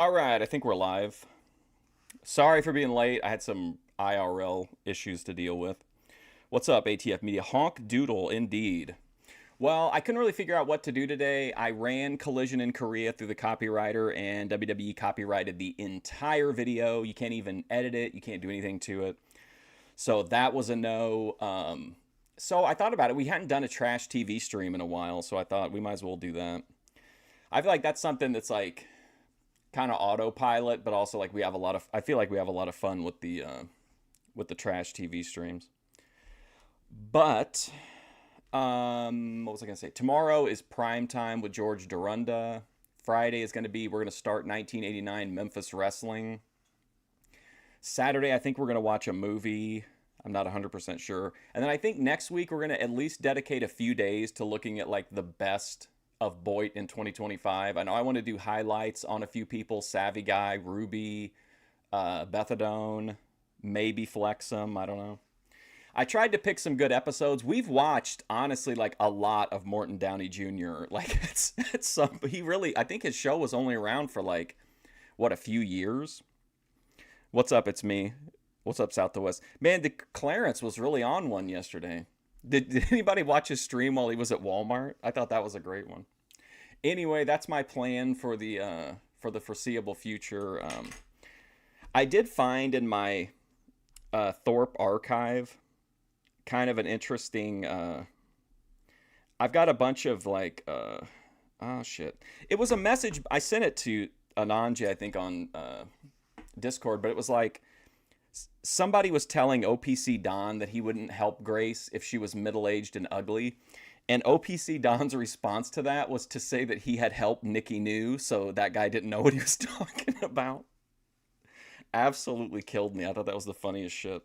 All right, I think we're live. Sorry for being late. I had some IRL issues to deal with. What's up, ATF Media? Honk doodle, indeed. Well, I couldn't really figure out what to do today. I ran Collision in Korea through the copywriter, and WWE copyrighted the entire video. You can't even edit it, you can't do anything to it. So that was a no. So I thought about it. We hadn't done a trash TV stream in a while, so I thought we might as well do that. I feel like that's something that's like kind of autopilot, but also like we have a lot of. I feel like we have a lot of fun with the trash TV streams. But what was I gonna say? Tomorrow is prime time with George Durunda. Friday is gonna be we're gonna start 1989 Memphis wrestling. Saturday, I think we're gonna watch a movie. I'm not 100% sure. And then I think next week we're gonna at least dedicate a few days to looking at like the best of Boyd in 2025. I know I want to do highlights on a few people: Savvy Guy, Ruby, Bethadone, maybe Flexum. I don't know. I tried to pick some good episodes. We've watched honestly like a lot of Morton Downey Jr. Like it's some he really I think his show was only around for like what a few years. What's up? It's me. What's up, South to West? Man, the Clarence was really on one yesterday. Did anybody watch his stream while he was at Walmart? I thought that was a great one. Anyway, that's my plan for the foreseeable future. I did find in my Thorpe archive kind of an interesting. I've got a bunch of like. Oh shit! It was a message. I sent it to Ananji, I think, on Discord, but it was like somebody was telling OPC Don that he wouldn't help Grace if she was middle-aged and ugly. And OPC Don's response to that was to say that he had helped Nikki New, so that guy didn't know what he was talking about. Absolutely killed me. I thought that was the funniest shit.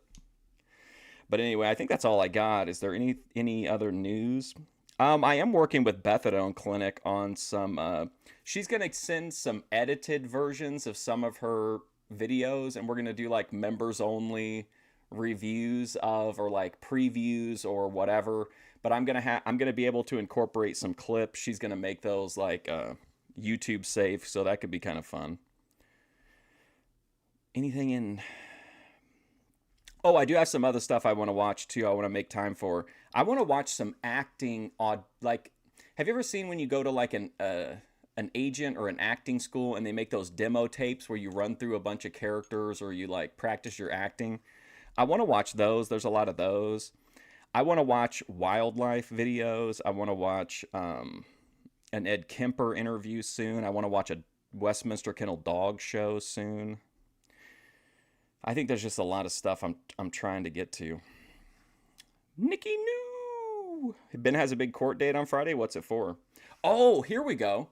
But anyway, I think that's all I got. Is there any other news? I am working with Bethadone Clinic on some. She's gonna send some edited versions of some of her videos, and we're gonna do like members only reviews of or like previews or whatever. But I'm gonna be able to incorporate some clips. She's gonna make those like YouTube safe, so that could be kind of fun. Anything in Oh, I do have some other stuff I want to watch too. I want to make time for. I want to watch some acting odd like have you ever seen when you go to like an agent or an acting school and they make those demo tapes where you run through a bunch of characters or you like practice your acting? I want to watch those. There's a lot of those. I want to watch wildlife videos. I want to watch an Ed Kemper interview soon. I want to watch a Westminster Kennel Dog show soon. I think there's just a lot of stuff I'm trying to get to. Nikki New. Ben has a big court date on Friday. What's it for? Oh, here we go.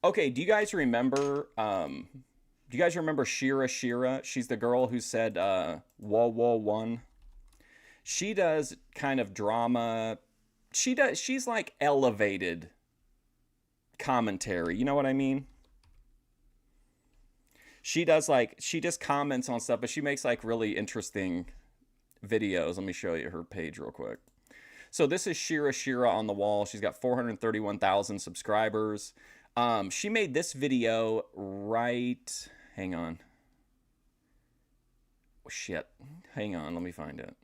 Okay, do you guys remember? Do you guys remember Shira Shira? She's the girl who said "Whoa Whoa One." She does kind of drama. She's like elevated commentary. You know what I mean? She does like she just comments on stuff, but she makes like really interesting videos. Let me show you her page real quick. So this is Shira Shira on the wall. She's got 431,000 subscribers. She made this video right. Hang on. Oh, shit. Hang on. Let me find it.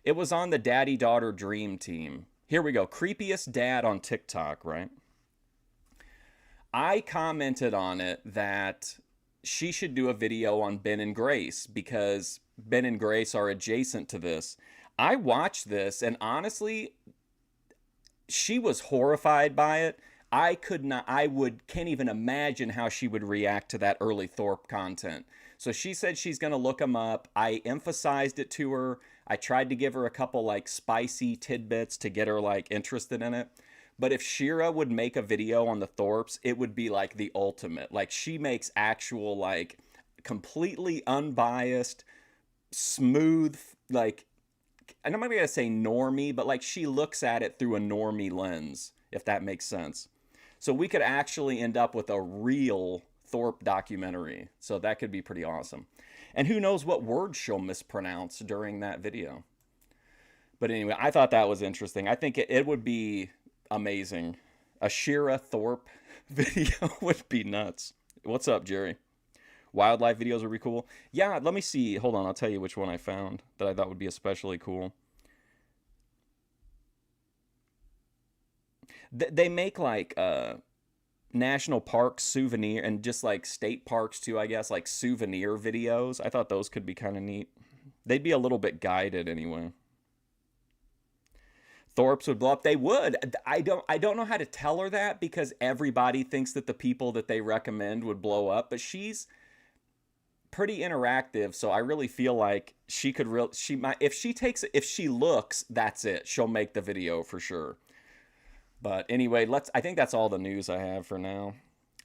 It was on the Daddy Daughter Dream Team. Here we go. Creepiest dad on TikTok, right? I commented on it that she should do a video on Ben and Grace because Ben and Grace are adjacent to this. I watched this and honestly, she was horrified by it. I could not, I would, can't even imagine how she would react to that early Thorpe content. So she said she's going to look them up. I emphasized it to her. I tried to give her a couple like spicy tidbits to get her like interested in it. But if Shira would make a video on the Thorpes, it would be like the ultimate. Like she makes actual like completely unbiased, smooth, like, and I'm not gonna say normie, but like she looks at it through a normie lens, if that makes sense. So we could actually end up with a real Thorpe documentary. So that could be pretty awesome. And who knows what words she'll mispronounce during that video. But anyway, I thought that was interesting. I think it would be amazing. A Shira Thorpe video would be nuts. What's up, Jerry? Wildlife videos would be cool. Yeah, let me see. Hold on, I'll tell you which one I found that I thought would be especially cool. They make like national park souvenir and just like state parks too, I guess, like souvenir videos. I thought those could be kind of neat. They'd be a little bit guided anyway. Thorpe's would blow up. They would. I don't know how to tell her that because everybody thinks that the people that they recommend would blow up, but she's pretty interactive, so I really feel like she might if she looks, that's it. She'll make the video for sure. But anyway, I think that's all the news I have for now.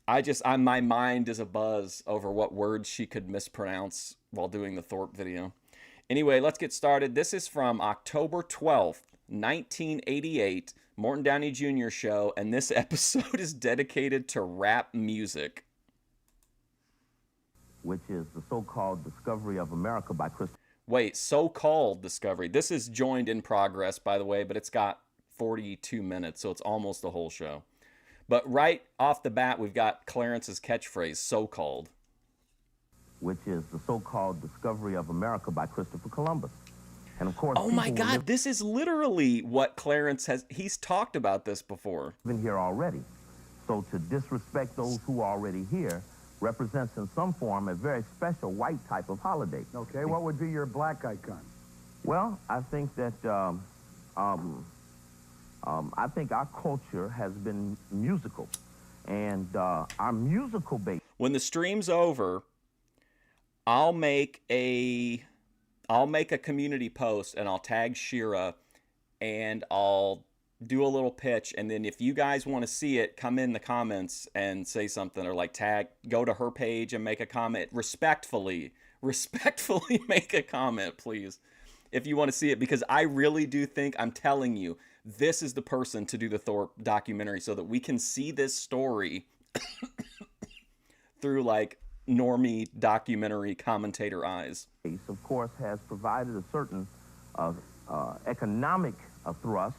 My mind is abuzz over what words she could mispronounce while doing the Thorpe video. Anyway, let's get started. This is from October 12th, 1988, Morton Downey Jr. show, and this episode is dedicated to rap music. Which is the so-called discovery of America by Christopher. Wait, so-called discovery. This is joined in progress, by the way, but it's got 42 minutes, so it's almost the whole show. But right off the bat, we've got Clarence's catchphrase, so-called. Which is the so-called discovery of America by Christopher Columbus. And of course, oh my God, this is literally what Clarence he's talked about this before. Been here already. So to disrespect those who are already here represents in some form a very special white type of holiday. Okay, what would be your black icon? Well, I think that I think our culture has been musical, and our musical base. When the stream's over, I'll make a community post and I'll tag Shira and I'll do a little pitch, and then if you guys want to see it, come in the comments and say something, or like go to her page and make a comment respectfully make a comment, please, if you want to see it, because I really do think, I'm telling you, this is the person to do the Thorpe documentary so that we can see this story through like normie documentary commentator eyes. Of course, has provided a certain economic thrust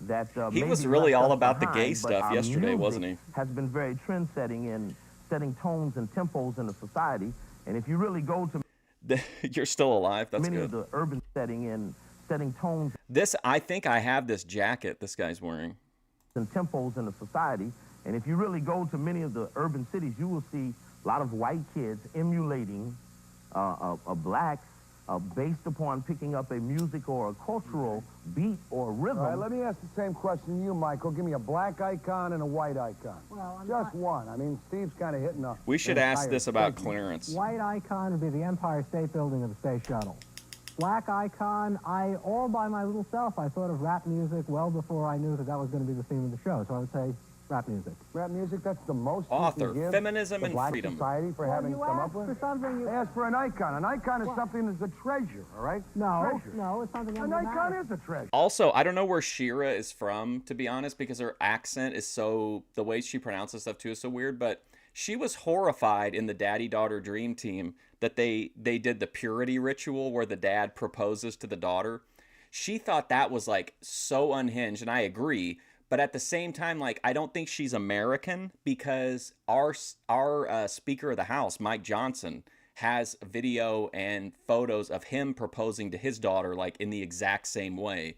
that he was really all about the gay stuff yesterday, wasn't he? Has been very trend-setting in setting tones and tempos in the society, and if you really go to you're still alive. That's many good. Of the urban setting tones. I think I have this jacket this guy's wearing. And tempos in the society, and if you really go to many of the urban cities, you will see a lot of white kids emulating blacks based upon picking up a music or a cultural beat or rhythm. All right, let me ask the same question to you, Michael. Give me a black icon and a white icon. Well, just one. I mean, Steve's kind of hitting a... We should ask this about Clarence. White icon would be the Empire State Building of the Space Shuttle. Black icon, all by my little self, I thought of rap music well before I knew that was going to be the theme of the show. So I would say rap music. Rap music, that's the most author, you can give feminism, and black freedom. Society for having come up with. Ask for an icon. An icon is something that's a treasure, all right? No, it's something. An icon is a treasure. Also, I don't know where Shira is from, to be honest, because her accent is the way she pronounces stuff too is so weird, but she was horrified in the daddy-daughter dream team that they did the purity ritual where the dad proposes to the daughter. She thought that was like so unhinged, and I agree. But at the same time, like, I don't think she's American, because our Speaker of the House, Mike Johnson, has video and photos of him proposing to his daughter, like, in the exact same way.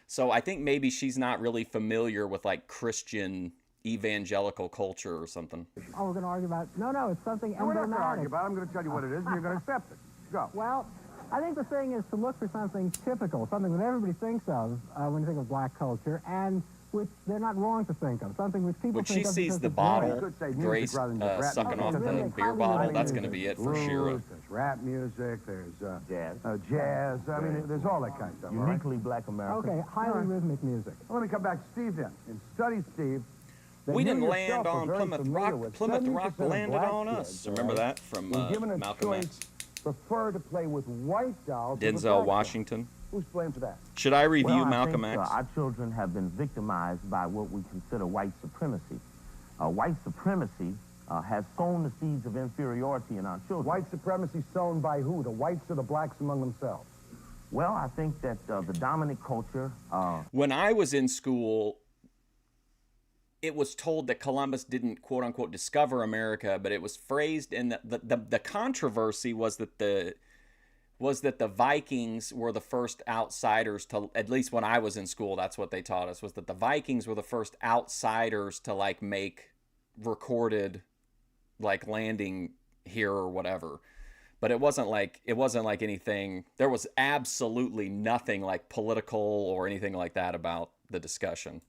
So I think maybe she's not really familiar with, like, Christian evangelical culture or something. Oh, we're going to argue about... No, it's something No, we're not emblematic. going to argue about it. I'm going to tell you what it is, and you're going to accept it. Go. Well, I think the thing is to look for something typical, something that everybody thinks of when you think of black culture, and which they're not wrong to think of, something which people When think she of. sees the bottle, Grace sucking off the beer bottle, that's going to be it for Shira. There's rap music, there's jazz. I mean, there's all that kind of stuff. Uniquely black American. Okay, highly rhythmic music. Well, let me come back to Steve then. In study, Steve, We didn't land on Plymouth Rock. Plymouth Rock landed on us. Remember that from Malcolm X? Prefer to play with white dolls. Denzel Washington. Who's playing for that? Should I review Well, Malcolm I think, X? our children have been victimized by what we consider white supremacy. White supremacy has sown the seeds of inferiority in our children. White supremacy sown by who? The whites or the blacks among themselves? Well, I think that the dominant culture... When I was in school, it was told that Columbus didn't quote unquote discover America, but it was phrased in the controversy was that the Vikings were the first outsiders to, at least when I was in school, that's what they taught us, was that the Vikings were the first outsiders to like make recorded like landing here or whatever. But it wasn't like anything, there was absolutely nothing like political or anything like that about the discussion.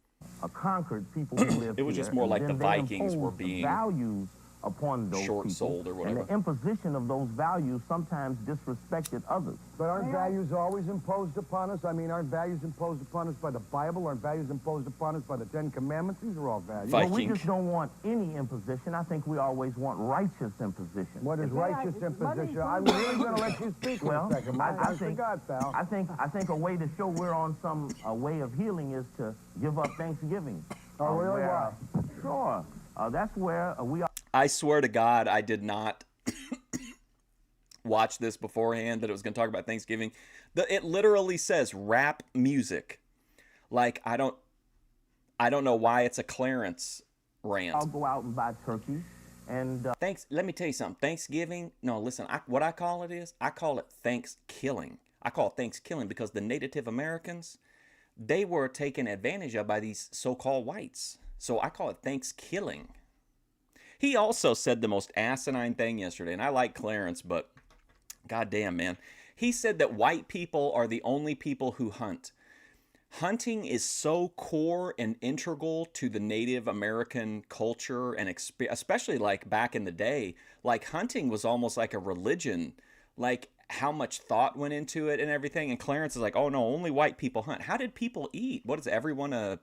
Conquered people who lived It was here, just more and like then the they Vikings were imposed being values upon those short-sold people, or whatever. and the imposition of those values sometimes disrespected others. But aren't values always imposed upon us? I mean, aren't values imposed upon us by the Bible? Aren't values imposed upon us by the Ten Commandments? These are all values. Well, we just don't want any imposition. I think we always want righteous imposition. What is righteous imposition? I'm really going to let you speak for a second. I forgot, pal. I think a way to show we're on some way of healing is to give up Thanksgiving. Oh, really? Why? Sure. That's where we are. I swear to God, I did not watch this beforehand that it was going to talk about Thanksgiving. It literally says rap music. Like, I don't know why it's a Clarence rant. I'll go out and buy turkey. And let me tell you something. Thanksgiving, no, listen, what I call it is, I call it Thanks-killing. I call it Thanks-killing because the Native Americans, they were taken advantage of by these so-called whites. So I call it Thanks-killing. He also said the most asinine thing yesterday, and I like Clarence, but goddamn, man. He said that white people are the only people who hunt. Hunting is so core and integral to the Native American culture, and especially like back in the day, like hunting was almost like a religion, like how much thought went into it and everything. And Clarence is like, oh no, only white people hunt. How did people eat? Was everyone a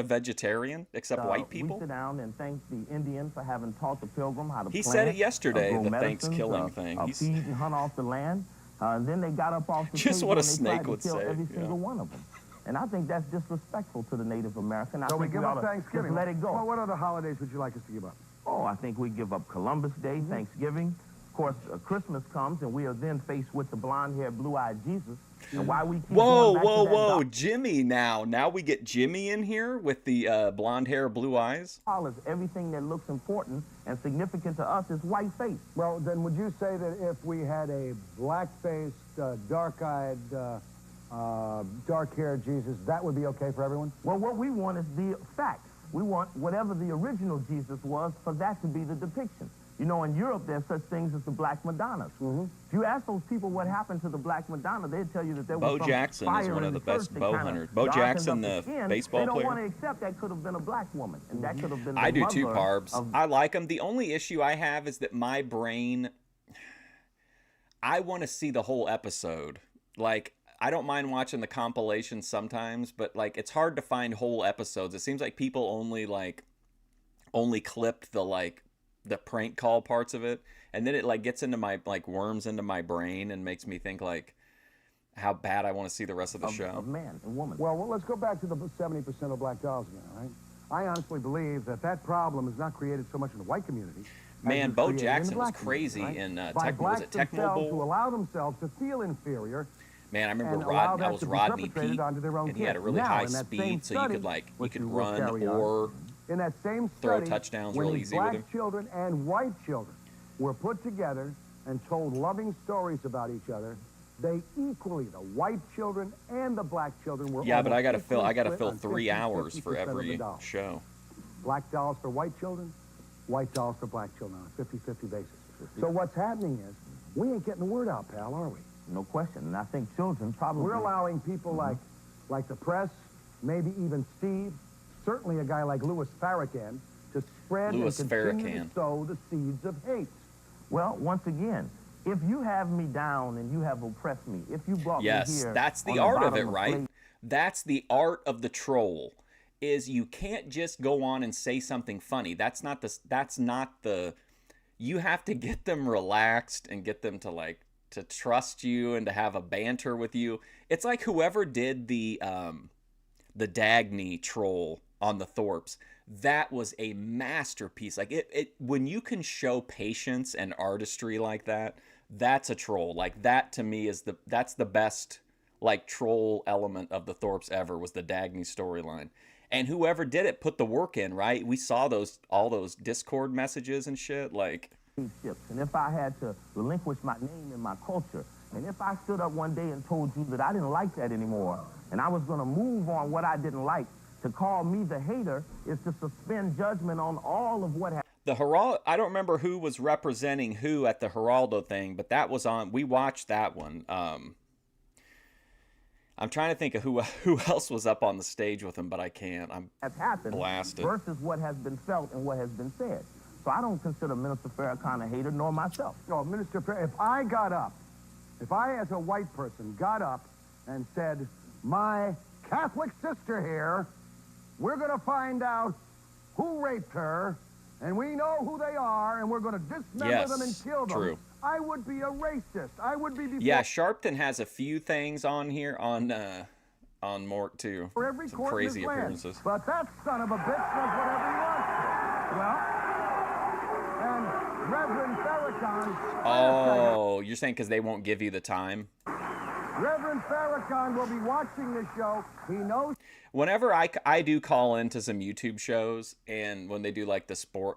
vegetarian except white people? We sit down and thank the Indian for having taught the pilgrim how to He plant, said it yesterday, grow the medicines, Thanks-killing thing. Feed and hunt off the land. And then they got up off the Just table what a and they snake tried to would kill say, every yeah. single one of them. And I think that's disrespectful to the Native American. I So we think give ought up to Thanksgiving. just let it go. Well, what other holidays would you like us to give up? Oh, I think we give up Columbus Day, Thanksgiving. Of course, Christmas comes, and we are then faced with the blonde-haired, blue-eyed Jesus. And why we keep Whoa, going back to that whoa, Jimmy now. Now we get Jimmy in here with the blonde hair, blue eyes. everything that looks important and significant to us is white face. Well, then would you say that if we had a black-faced, dark-eyed, dark-haired Jesus, that would be okay for everyone? Well, what we want is the fact. We want whatever the original Jesus was for that to be the depiction. You know, in Europe, there's such things as the Black Madonnas. Mm-hmm. If you ask those people what happened to the Black Madonna, they'd tell you that there was Bo some Jackson is fire one in of the the best church that bow kinda hunters. Bo darkened Jackson, up the skin. baseball They don't player. want to accept that could have been a black woman, and that could have been the I do too, mother Parbs. of- I like them. The only issue I have is that my brain, I want to see the whole episode. Like, I don't mind watching the compilations sometimes, but like it's hard to find whole episodes. It seems like people only clipped the prank call parts of it, and then it like gets into my worms into my brain and makes me think like how bad I want to see the rest of the show. Of man and woman. Well, let's go back to the 70% of black dolls again, all right? I honestly believe that problem is not created so much in the white community. Man, as Bo it's created in the Jackson was black community, crazy right? in By was it blacks Tecmo themselves who Bowl? allow themselves to feel inferior. Man, I remember and allow that that was to be Rodney perpetrated Pete, onto their own and he had a kids. really Now, high in that speed, same so you study, could which you could you will run carry on, or in that same throw study, touchdowns when real these easy with black him. children and white children were put together and told loving stories about each other, they equally, the white children and the black children were Yeah, but I gotta almost fill equally split 3 on hours 50% for of the every dolls. show. Black dolls for white children, white dolls for black children on a 50-50 basis. So what's happening is, we ain't getting the word out, pal, are we? No question. And I think children probably... We're allowing people like the press, maybe even Steve, certainly a guy like Louis Farrakhan, to spread Louis and continue Farrakhan. to sow the seeds of hate. Well, once again, if you have me down and you have oppressed me, if you brought me Yes, here... that's the on art of bottom it, right? slave- That's the art of the troll. Is you can't just go on and say something funny. That's not the you have to get them relaxed and get them to trust you and to have a banter with you. It's like whoever did the Dagny troll on the Thorpes. That was a masterpiece. Like it when you can show patience and artistry like that, that's a troll. Like that to me is that's the best like troll element of the Thorpes ever was the Dagny storyline. And whoever did it put the work in, right? We saw all those Discord messages and shit. Like, Ships. And if I had to relinquish my name and my culture, and if I stood up one day and told you that I didn't like that anymore, and I was going to move on what I didn't like, to call me the hater is to suspend judgment on all of what happened. the Geraldo, I don't remember who was representing who at the Geraldo thing, but that was on. We watched that one. I'm trying to think of who else was up on the stage with him, but I can't. I'm Has happened blasted. versus what has been felt and what has been said. So I don't consider Minister Farrakhan a hater, nor myself. No, Minister, if I got up, if I as a white person got up and said, my Catholic sister here, we're going to find out who raped her, and we know who they are, and we're going to dismember them and kill them. True. I would be a racist. I would be before Yeah, Sharpton has a few things on here on Mort too. for every Some court in crazy this land. appearances. But that son of a bitch does whatever he wants to. Well, and Reverend Farrakhan. Oh, you're saying because they won't give you the time? Reverend Farrakhan will be watching this show. He knows. Whenever I do call into some YouTube shows, and when they do like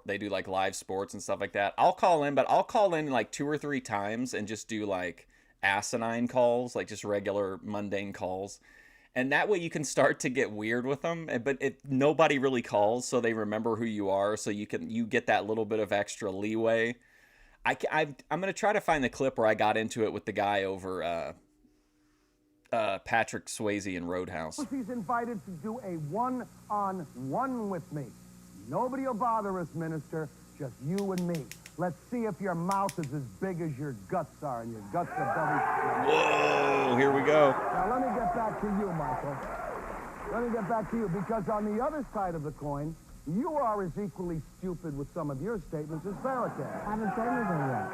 they do like live sports and stuff like that, I'll call in, but I'll call in like 2 or 3 times and just do like asinine calls, like just regular mundane calls. And that way you can start to get weird with them, but nobody really calls, so they remember who you are, so you get that little bit of extra leeway. I'm going to try to find the clip where I got into it with the guy over Patrick Swayze in Roadhouse. He's invited to do a one-on-one with me. Nobody will bother us, Minister. Just you and me. Let's see if your mouth is as big as your guts are, and your guts are belly. Whoa, here we go. Now, let me get back to you, Michael. Let me get back to you, because on the other side of the coin, you are as equally stupid with some of your statements as Farrakhan. I haven't said anything yet.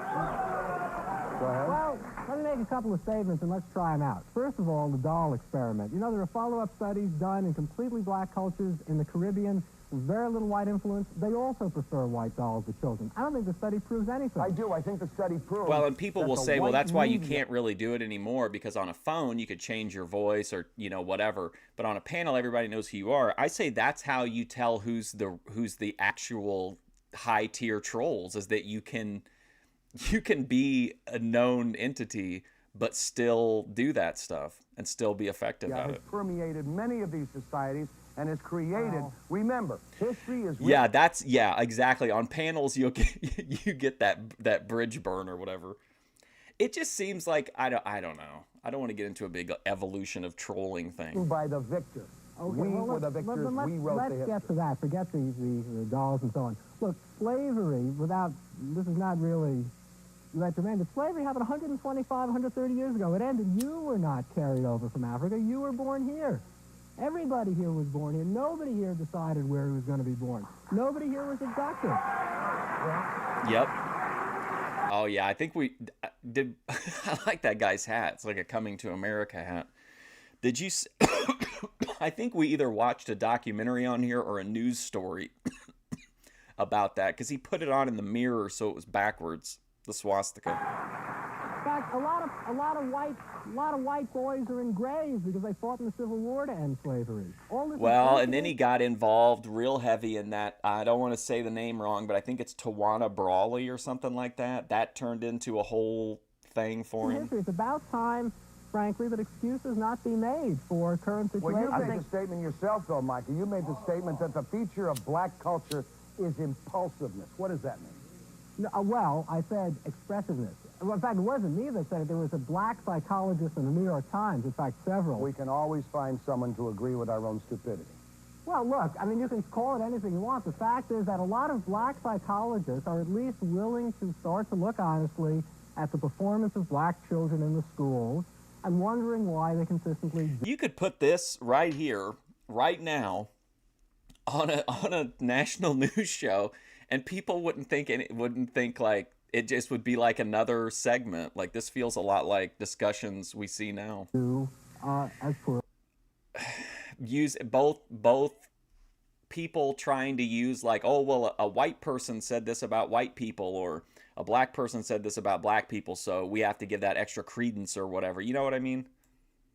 Go ahead. Well, let me make a couple of statements and let's try them out. First of all, the doll experiment. You know, there are follow-up studies done in completely black cultures in the Caribbean with very little white influence. They also prefer white dolls to children. I don't think the study proves anything. I do. I think the study proves. Well, and people that will the say, well, white that's why you media- can't really do it anymore, because on a phone you could change your voice or, whatever. But on a panel, everybody knows who you are. I say that's how you tell who's the actual high tier trolls, is that you can be a known entity but still do that stuff and still be effective at has it. permeated many of these societies and has created. Wow. Remember, history is. Yeah, exactly. On panels, you get that bridge burn or whatever. It just seems like I don't know. I don't want to get into a big evolution of trolling thing. by the victor. Okay, We well, were the let's- victors. let's- We wrote the Let's history. get to that. Forget the dolls and so on. Look, slavery, this is not really retroactive. Slavery happened 125, 130 years ago. It ended. You were not carried over from Africa. You were born here. Everybody here was born here. Nobody here decided where he was going to be born. Nobody here was abducted. Yep. Oh yeah, I think we did. I like that guy's hat. It's like a Coming to America hat. Did you? I think we either watched a documentary on here or a news story about that, because he put it on in the mirror so it was backwards, the swastika. In fact, a lot of white boys are in graves because they fought in the Civil War to end slavery. All this Well, is and then he got involved real heavy in that. I don't want to say the name wrong, but I think it's Tawana Brawley or something like that. That turned into a whole thing for him. history. It's about time, frankly, that excuses not be made for current Well, situations. you made the statement yourself, though, Michael. You made the statement that the feature of black culture is impulsiveness. What does that mean? No, well, I said expressiveness. Well, in fact, it wasn't me that said it. There was a black psychologist in the New York Times, in fact, several. We can always find someone to agree with our own stupidity. Well, look, I mean, you can call it anything you want. The fact is that a lot of black psychologists are at least willing to start to look honestly at the performance of black children in the schools and wondering why they consistently... You could put this right here, right now, on a national news show, and people wouldn't think like it just would be like another segment. Like, this feels a lot like discussions we see now. do as poor. Use both people trying to use like, oh well, a white person said this about white people, or a black person said this about black people, so we have to give that extra credence or whatever. You know what I mean?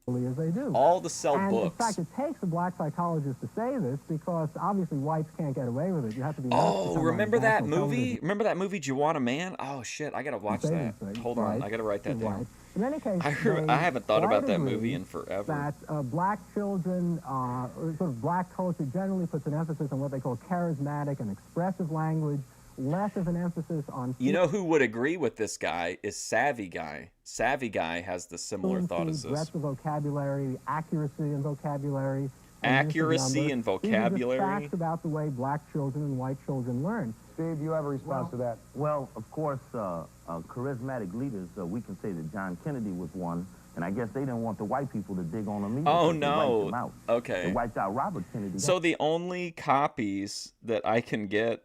as they do. All to sell And books. in fact, it takes a black psychologist to say this because obviously whites can't get away with it. You have to be. Oh, remember that movie? Television. Remember that movie, Juana Man? Oh shit, I gotta watch that. Hold on, I gotta write that down. In any case, I haven't thought about that agree movie in forever. That black children, or sort of black culture, generally puts an emphasis on what they call charismatic and expressive language, less of an emphasis on. You know who would agree with this guy is Savvy Guy. Savvy Guy has the similar thought as this. Breadth of vocabulary, accuracy in vocabulary. Accuracy in vocabulary. These are facts about the way black children and white children learn. Steve, you have a response to that? Well, of course, charismatic leaders, we can say that John Kennedy was one, and I guess they didn't want the white people to dig on them either. Oh, so they wiped no. them out. Okay. They wiped out Robert Kennedy. So the only copies that I can get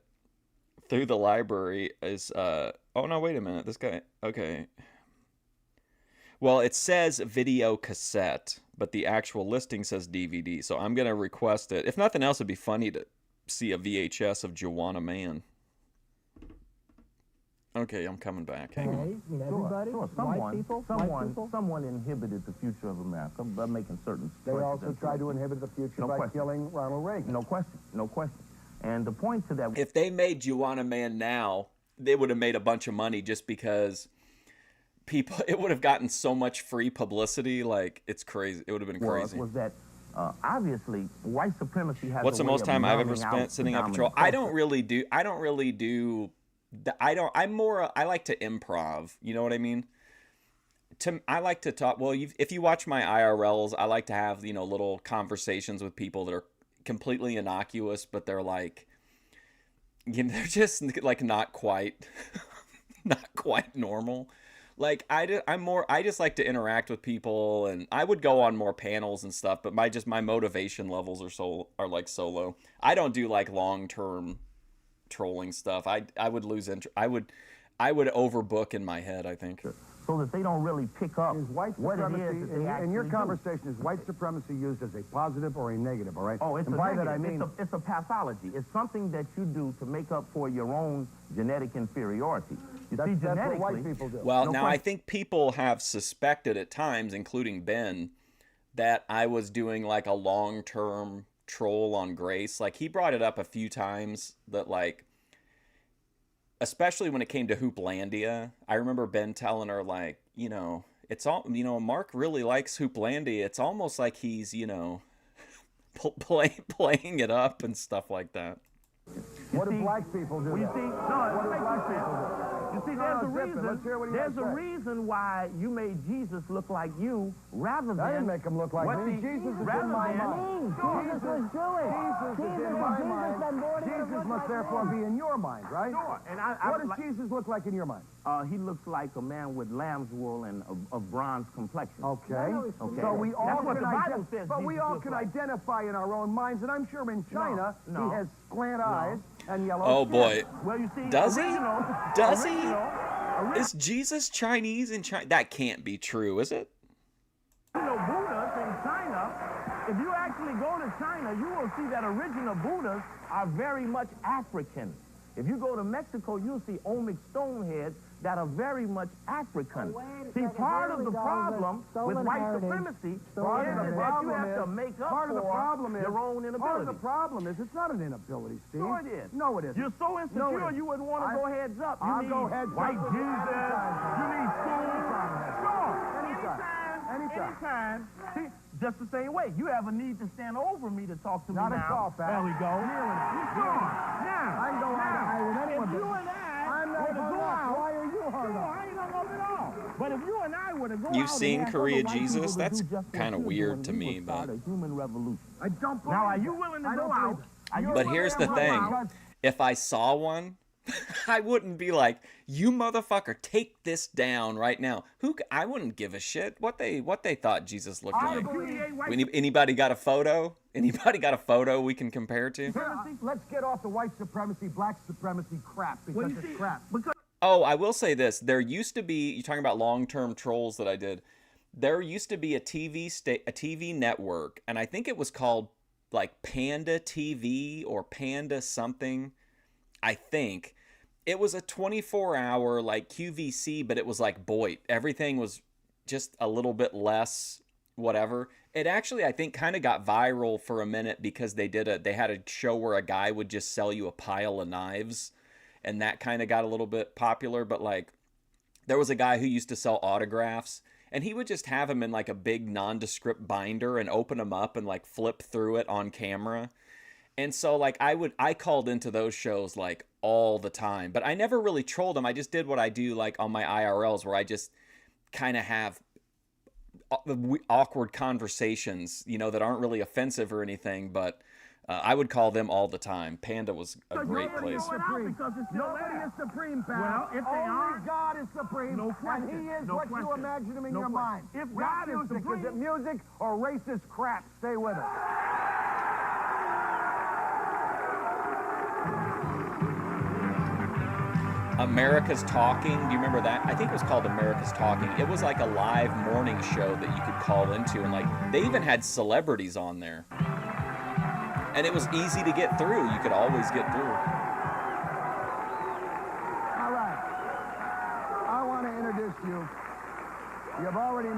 through the library is, oh, no, wait a minute. This guy, okay. Well, it says video cassette, but the actual listing says DVD, so I'm going to request it. If nothing else, it'd be funny to see a VHS of Juana Man. Okay, I'm coming back. Hang on. Everybody, Sure. white people, Someone inhibited the future of America by making certain They choices also and tried to choices. inhibit the future No by question. killing Ronald Reagan. No question, no question. And the point to that, If they made Juana Man now, they would have made a bunch of money just because people, it would have gotten so much free publicity. Like, it's crazy. It would have been crazy. was that obviously white supremacy has. What's a the way most of time I've ever numbing out spent the sitting at dominant patrol? I don't culture. really do. I'm more. I like to improv. You know what I mean? I like to talk. Well, if you watch my IRLs, I like to have little conversations with people that are completely innocuous, but they're like, they're just like not quite, not quite normal. Like I just like to interact with people, and I would go on more panels and stuff, but my motivation levels are like so low. I don't do like long-term trolling stuff. I would lose interest. I would overbook in my head, I think. So that they don't really pick up Is white what it supremacy, is that they in actually your do. conversation, is white supremacy used as a positive or a negative, all right? Oh, it's and a by negative. that I mean, it's a pathology. It's something that you do to make up for your own genetic inferiority. You see, that's what genetically, white people do. Well, No now I question. think people have suspected at times, including Ben, that I was doing like a long-term troll on Grace. Like he brought it up a few times that like, especially when it came to Hooplandia, I remember Ben telling her like, it's all, Mark really likes Hooplandia. It's almost like he's, playing it up and stuff like that. what do see- black people do? Well, you then? see, What do black people do? You see, No, there's a Zip it. reason. Let's hear what he There's has a to say. reason why you made Jesus look like you rather than. I didn't make him look like what me. the- Jesus is rather in my than- mind. Jesus was Jewish. Jesus is in my mind. Jesus must therefore be in your mind, right? Sure. And What does Jesus look like in your mind? He looks like a man with lamb's wool and a bronze complexion. Okay. Okay. So we all That's what can the Bible says but we Jesus all looks can like. identify in our own minds, and I'm sure in China no, he has slant eyes and yellow Oh skin. boy. Well, you see, Does he? original, Does he? original Is Jesus Chinese in China? That can't be true, is it? Buddhas in China, if you actually go to China, you will see that original Buddhas are very much African. If you go to Mexico, you'll see Olmec stone heads that are very much African. Oh, wait a See, second. part Here of we the go, problem the stolen with white heritage. supremacy Part of is the that you problem have to is- make up part of the for problem is your own Part of inability. the problem is it's not an inability, Steve. Sure it is. No, it isn't. You're so insecure, No, it you wouldn't want to go heads up. You I'll need go heads white up. Jesus. You need school. Sure. Anytime. Anytime. See, just the same way. You have a need to stand over me to talk to Not me at now. all, Pat. There we go. Sure. Now. I can go eye to eye with anyone. If you and I I'm not were to hung go up. out, Why are you hung sure, up? I ain't hung up at all. But if you and I were to go out You've and seen have Korea other white Jesus? people to That's do just what kinda you're weird doing, to we me, would start but- a human revolution. I don't believe Now, are that. you willing to I go don't out? believe it. Are you But willing here's to the go thing. out? If I saw one, I wouldn't be like, "You motherfucker, take this down right now." I wouldn't give a shit what they thought Jesus looked I like. repudiate white Anybody got a photo? Anybody got a photo we can compare to? Let's get off the white supremacy, black supremacy crap because Well, you it's see, crap. because Oh, I will say this. There used to be, you're talking about long-term trolls that I did. There used to be a TV network, and I think it was called like Panda TV or Panda something. I think it was a 24-hour like QVC, but it was like Boyd. Everything was just a little bit less whatever. It actually, I think, kind of got viral for a minute because they had a show where a guy would just sell you a pile of knives, and that kind of got a little bit popular. But like, there was a guy who used to sell autographs, and he would just have them in like a big nondescript binder and open them up and like flip through it on camera. And so like I called into those shows like all the time, but I never really trolled them. I just did what I do like on my IRLs, where I just kind of have awkward conversations, you know, that aren't really offensive or anything, but I would call them all the time. Panda was a great place. Nobody is supreme, pal. Well, if they are, God is supreme, no question, and He is no what question, you imagine Him in no your question. mind. If God is music, supreme, is it music or racist crap? Stay with us. America's Talking. Do you remember that? I think it was called America's Talking. It was like a live morning show that you could call into, and like they even had celebrities on there. And it was easy to get through. You could always get through. All right. I want to introduce you. You've already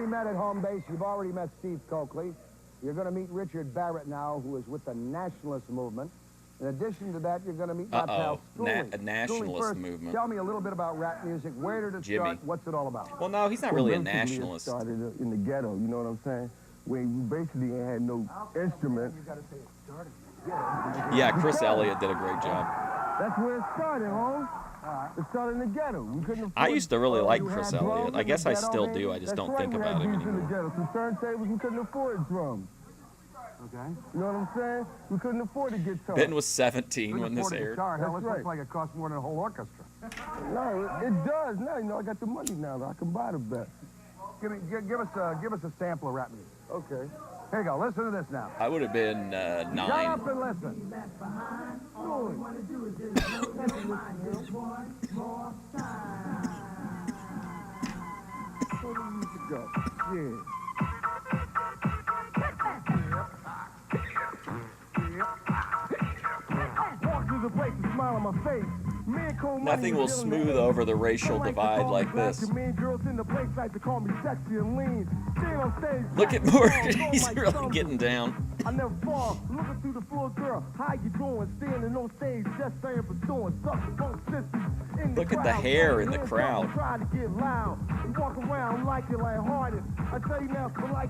met at home base. You've already met Steve Coakley. You're going to meet Richard Barrett now, who is with the nationalist movement. In addition to that, you're going to meet my pal Schooley. A nationalist Schooley, first, movement. Tell me a little bit about rap music. Where did it start? What's it all about? Well, no, he's not really a nationalist. It started in the ghetto, you know what I'm saying? Where you basically had no instrument. You got to say it started. Yeah, Chris Elliott did a great job. That's where it started, Holmes. It started in the ghetto. We couldn't afford, I used to really like you Chris had drums Elliott. in I the guess I ghetto, still man. do. I just That's don't right, think we about had him beats in the anymore. ghetto. So turntables, we couldn't afford drums. Okay. You know what I'm saying? We couldn't afford a guitar. Ben was 17 when this Afford a aired. guitar. Hell, That's this right. looks like it costs more than a whole orchestra. No, it does now. You know, I got the money now. I can buy the best. Give us a sample of rap music. Okay. Here you go. Listen to this now. I would have been Shut 9. up and listen. Go. Yeah. Walk through the place and smile on my face. Nothing will smooth over the racial divide like this. Look at Morton. He's really getting down. I never fall. Looking through the floor, girl. How you doing? Standing on stage, just saying for doing something. Funk sisters in the Look at the crowd. hair in the Hands up crowd. and try to get loud. You walk around like it like hearted. I tell you now, for like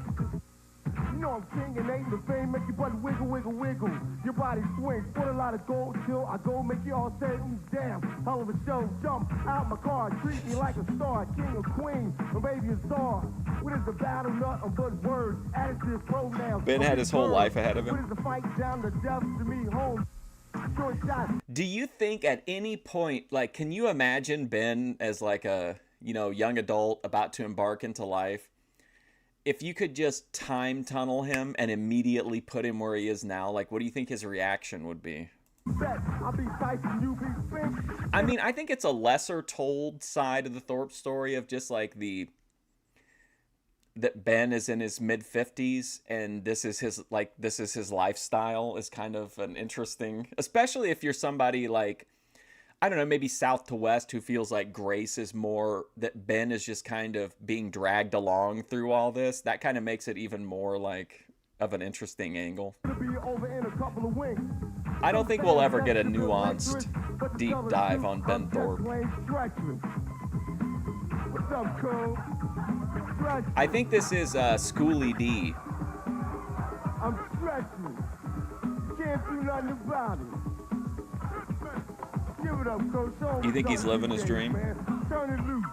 you know I'm king and ain't the fame, make your body wiggle, wiggle, wiggle. Your body swings, put a lot of gold till I go make you all say, ooh, damn, hell of a show. Jump out my car, treat me like a star, king or queen, or maybe a star. What is the battle nut of but words? Adjective pronouns. Ben had his whole life ahead of him. What is the fight down the death to me home? Short shot. Do you think at any point, like, can you imagine Ben as like a, you know, young adult about to embark into life? If you could just time tunnel him and immediately put him where he is now, like, what do you think his reaction would be? I mean, I think it's a lesser told side of the Thorpe story of just like that Ben is in his mid 50s and this is his lifestyle is kind of an interesting, especially if you're somebody like, I don't know, maybe south to west who feels like Grace is more, that Ben is just kind of being dragged along through all this. That kind of makes it even more like of an interesting angle. I don't think we'll ever get a nuanced deep dive on Ben Thorpe. I think this is Schooly D. I'm stretching. Can't do nothing about it. Give it up, Coach. You think he's living his dream? Turn it loose.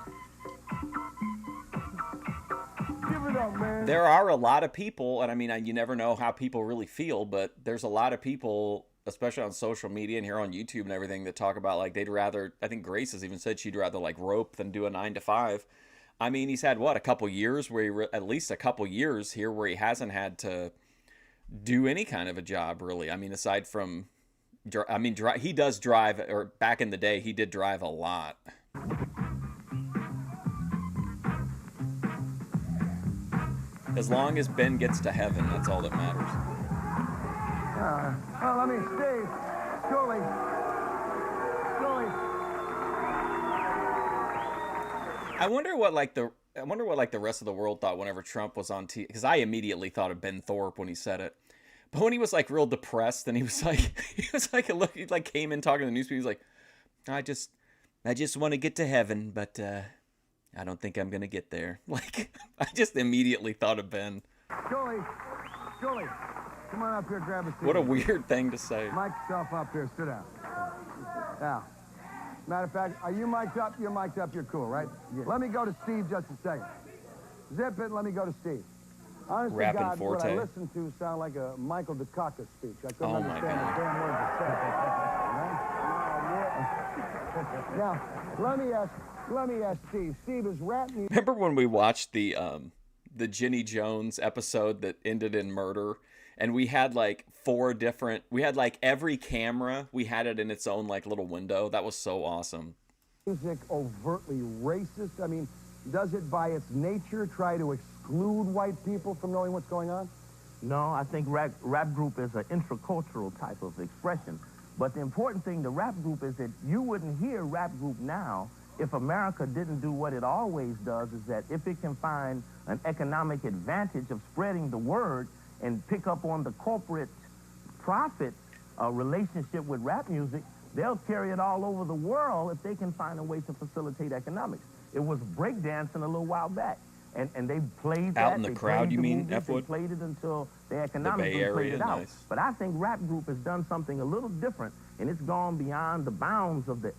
Give it up, man. There are a lot of people, and I mean, you never know how people really feel, but there's a lot of people, especially on social media and here on YouTube and everything, that talk about like they'd rather, I think Grace has even said she'd rather like rope than do a 9 to 5. I mean, he's had what, a couple years where at least a couple years here where he hasn't had to do any kind of a job really. I mean, aside from, he does drive, or back in the day, he did drive a lot. As long as Ben gets to heaven, that's all that matters. Well, I mean, Steve, Julie. I wonder what like I wonder what like the rest of the world thought whenever Trump was on TV, because I immediately thought of Ben Thorpe when he said it. But when he was like real depressed, and he was like, he like came in talking to the newspaper. He was like, I just want to get to heaven, but I don't think I'm gonna get there. Like, I just immediately thought of Ben. Julie, come on up here, grab a seat. What a weird thing to say. Mic yourself up here, sit down. Now, matter of fact, are you mic'd up? You're mic'd up, you're cool, right? Yeah. Let me go to Steve just a second. Zip it, let me go to Steve. Honestly, Rapping God, Forte. what I listened to sound like a Michael Dukakis speech. I couldn't Oh, my understand God. the damn words it said. Now, let me ask Steve. Steve, is rap music... Remember when we watched the Ginny Jones episode that ended in murder, and we had like we had like every camera, we had it in its own like little window. That was so awesome. music overtly racist? I mean, does it by its nature try to exclude white people from knowing what's going on? No, I think rap group is an intracultural type of expression. But the important thing to rap group is that you wouldn't hear rap group now if America didn't do what it always does, is that if it can find an economic advantage of spreading the word and pick up on the corporate profit relationship with rap music, they'll carry it all over the world if they can find a way to facilitate economics. It was breakdancing a little while back. And they played that. Out in the they crowd, played you the mean, movies, F-Wood? They played it until the Bay economically Area, played it out. nice. But I think rap group has done something a little different, and it's gone beyond the bounds of the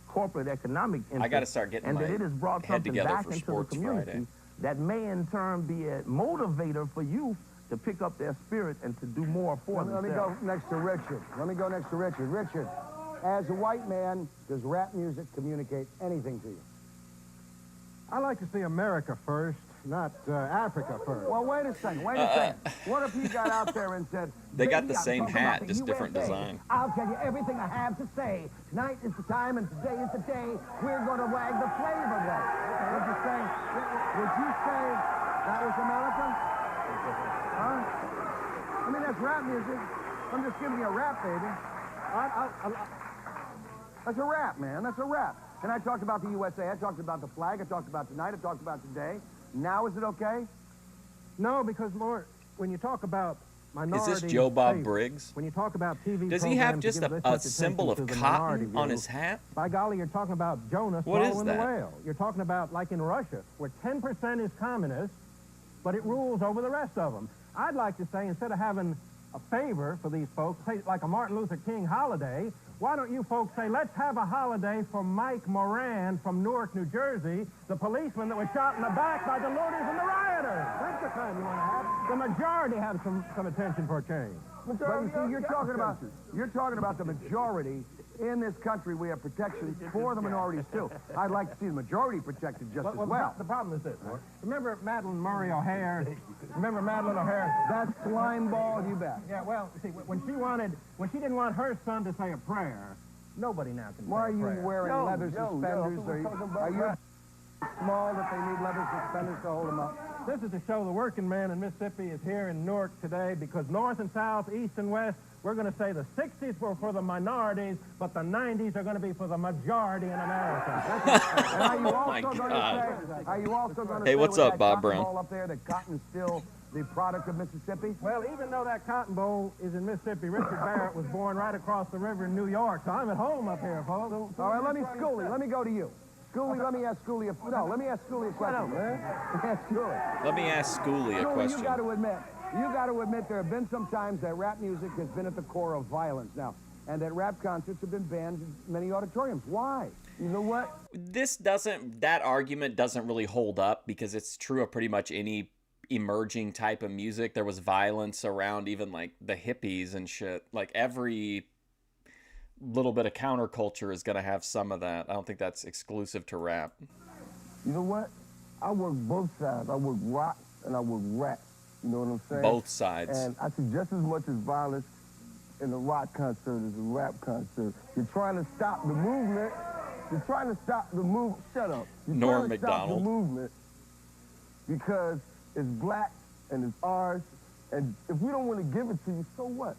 corporate economic interest. I got to start getting and my that it has brought head something together back for into the Sports community Friday. that may in turn be a motivator for youth to pick up their spirit and to do more for Let me themselves. go next to Richard. Richard, as a white man, does rap music communicate anything to you? I like to see America first, not Africa first. Well, wait a second. What if he got out there and said, They got "Baby, the I'm same talking about hat, the just different USA. design. I'll tell you everything I have to say. Tonight is the time and today is the day we're going to wag the flavor way." Would you say that was America? Huh? I mean, that's rap music. I'm just giving you a rap, baby. That's a rap, man. That's a rap. And I talked about the USA. I talked about the flag. I talked about tonight. I talked about today. Now is it okay? No, because more when you talk about Is minority this Joe Bob favor, Briggs? when you talk about TV Does he have programs just that give a this much symbol of attention to the minority cotton on view, his hat? by golly, you're talking about Jonas What is swallowing the that? whale. You're talking about, like in Russia, where 10% is communist, but it rules over the rest of them. I'd like to say, instead of having a favor for these folks, say like a Martin Luther King holiday, why don't you folks say, let's have a holiday for Mike Moran from Newark, New Jersey, the policeman that was shot in the back by the looters and the rioters. That's the kind you want to have. The majority have some attention for a change. But you see, you're talking about the majority. In this country, we have protections for the minorities, too. I'd like to see the majority protected just as well. The problem is this. Remember Madeline Murray O'Hare? Remember Madeline O'Hare? That slime ball, you bet. Yeah, well, see, when she didn't want her son to say a prayer, nobody now can Why are say a you prayer. wearing leather suspenders? Are you small that they need leather suspenders to hold them up? This is to show the working man in Mississippi is here in Newark today because north and south, east and west, we're going to say the 60s were for the minorities, but the 90s are going to be for the majority in America. And are you Oh, my also going to God. say, are you also going to Hey, say what's with up, that Bob cotton Brown? ball up there that cotton's still the product of Mississippi? Well, even though that cotton bowl is in Mississippi, Richard Barrett was born right across the river in New York, so I'm at home up here, folks. All right, let me go to you. Schoolie, let me ask Schoolie a question. Let me ask Schoolie a question. Let me ask Schoolie a Schoolie, question. you got to admit there have been some times that rap music has been at the core of violence now, and that rap concerts have been banned in many auditoriums. Why? You know what? That argument doesn't really hold up because it's true of pretty much any emerging type of music. There was violence around even like the hippies and shit. Like every little bit of counterculture is going to have some of that. I don't think that's exclusive to rap. You know what? I work both sides. I work rock and I work rap. You know what I'm saying? Both sides. And I see just as much as violence in a rock concert as a rap concert. You're trying to stop the movement. You're trying to stop the move. Shut up. You're Norm trying to stop the Macdonald. movement because it's black and it's ours. And if we don't want to give it to you, so what?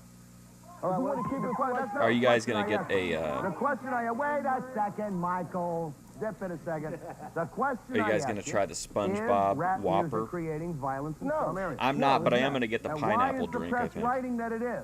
All right, You well, want to keep it the quiet? question- That's not Are you the guys question going to I get asked. a... The question I wait a second, Michael. Dip it a second. The question Are you guys I gonna ask try the is SpongeBob rap Whopper? music creating violence in some areas? I'm not, but I am gonna get the And pineapple why is the drink, I press think. writing that it is?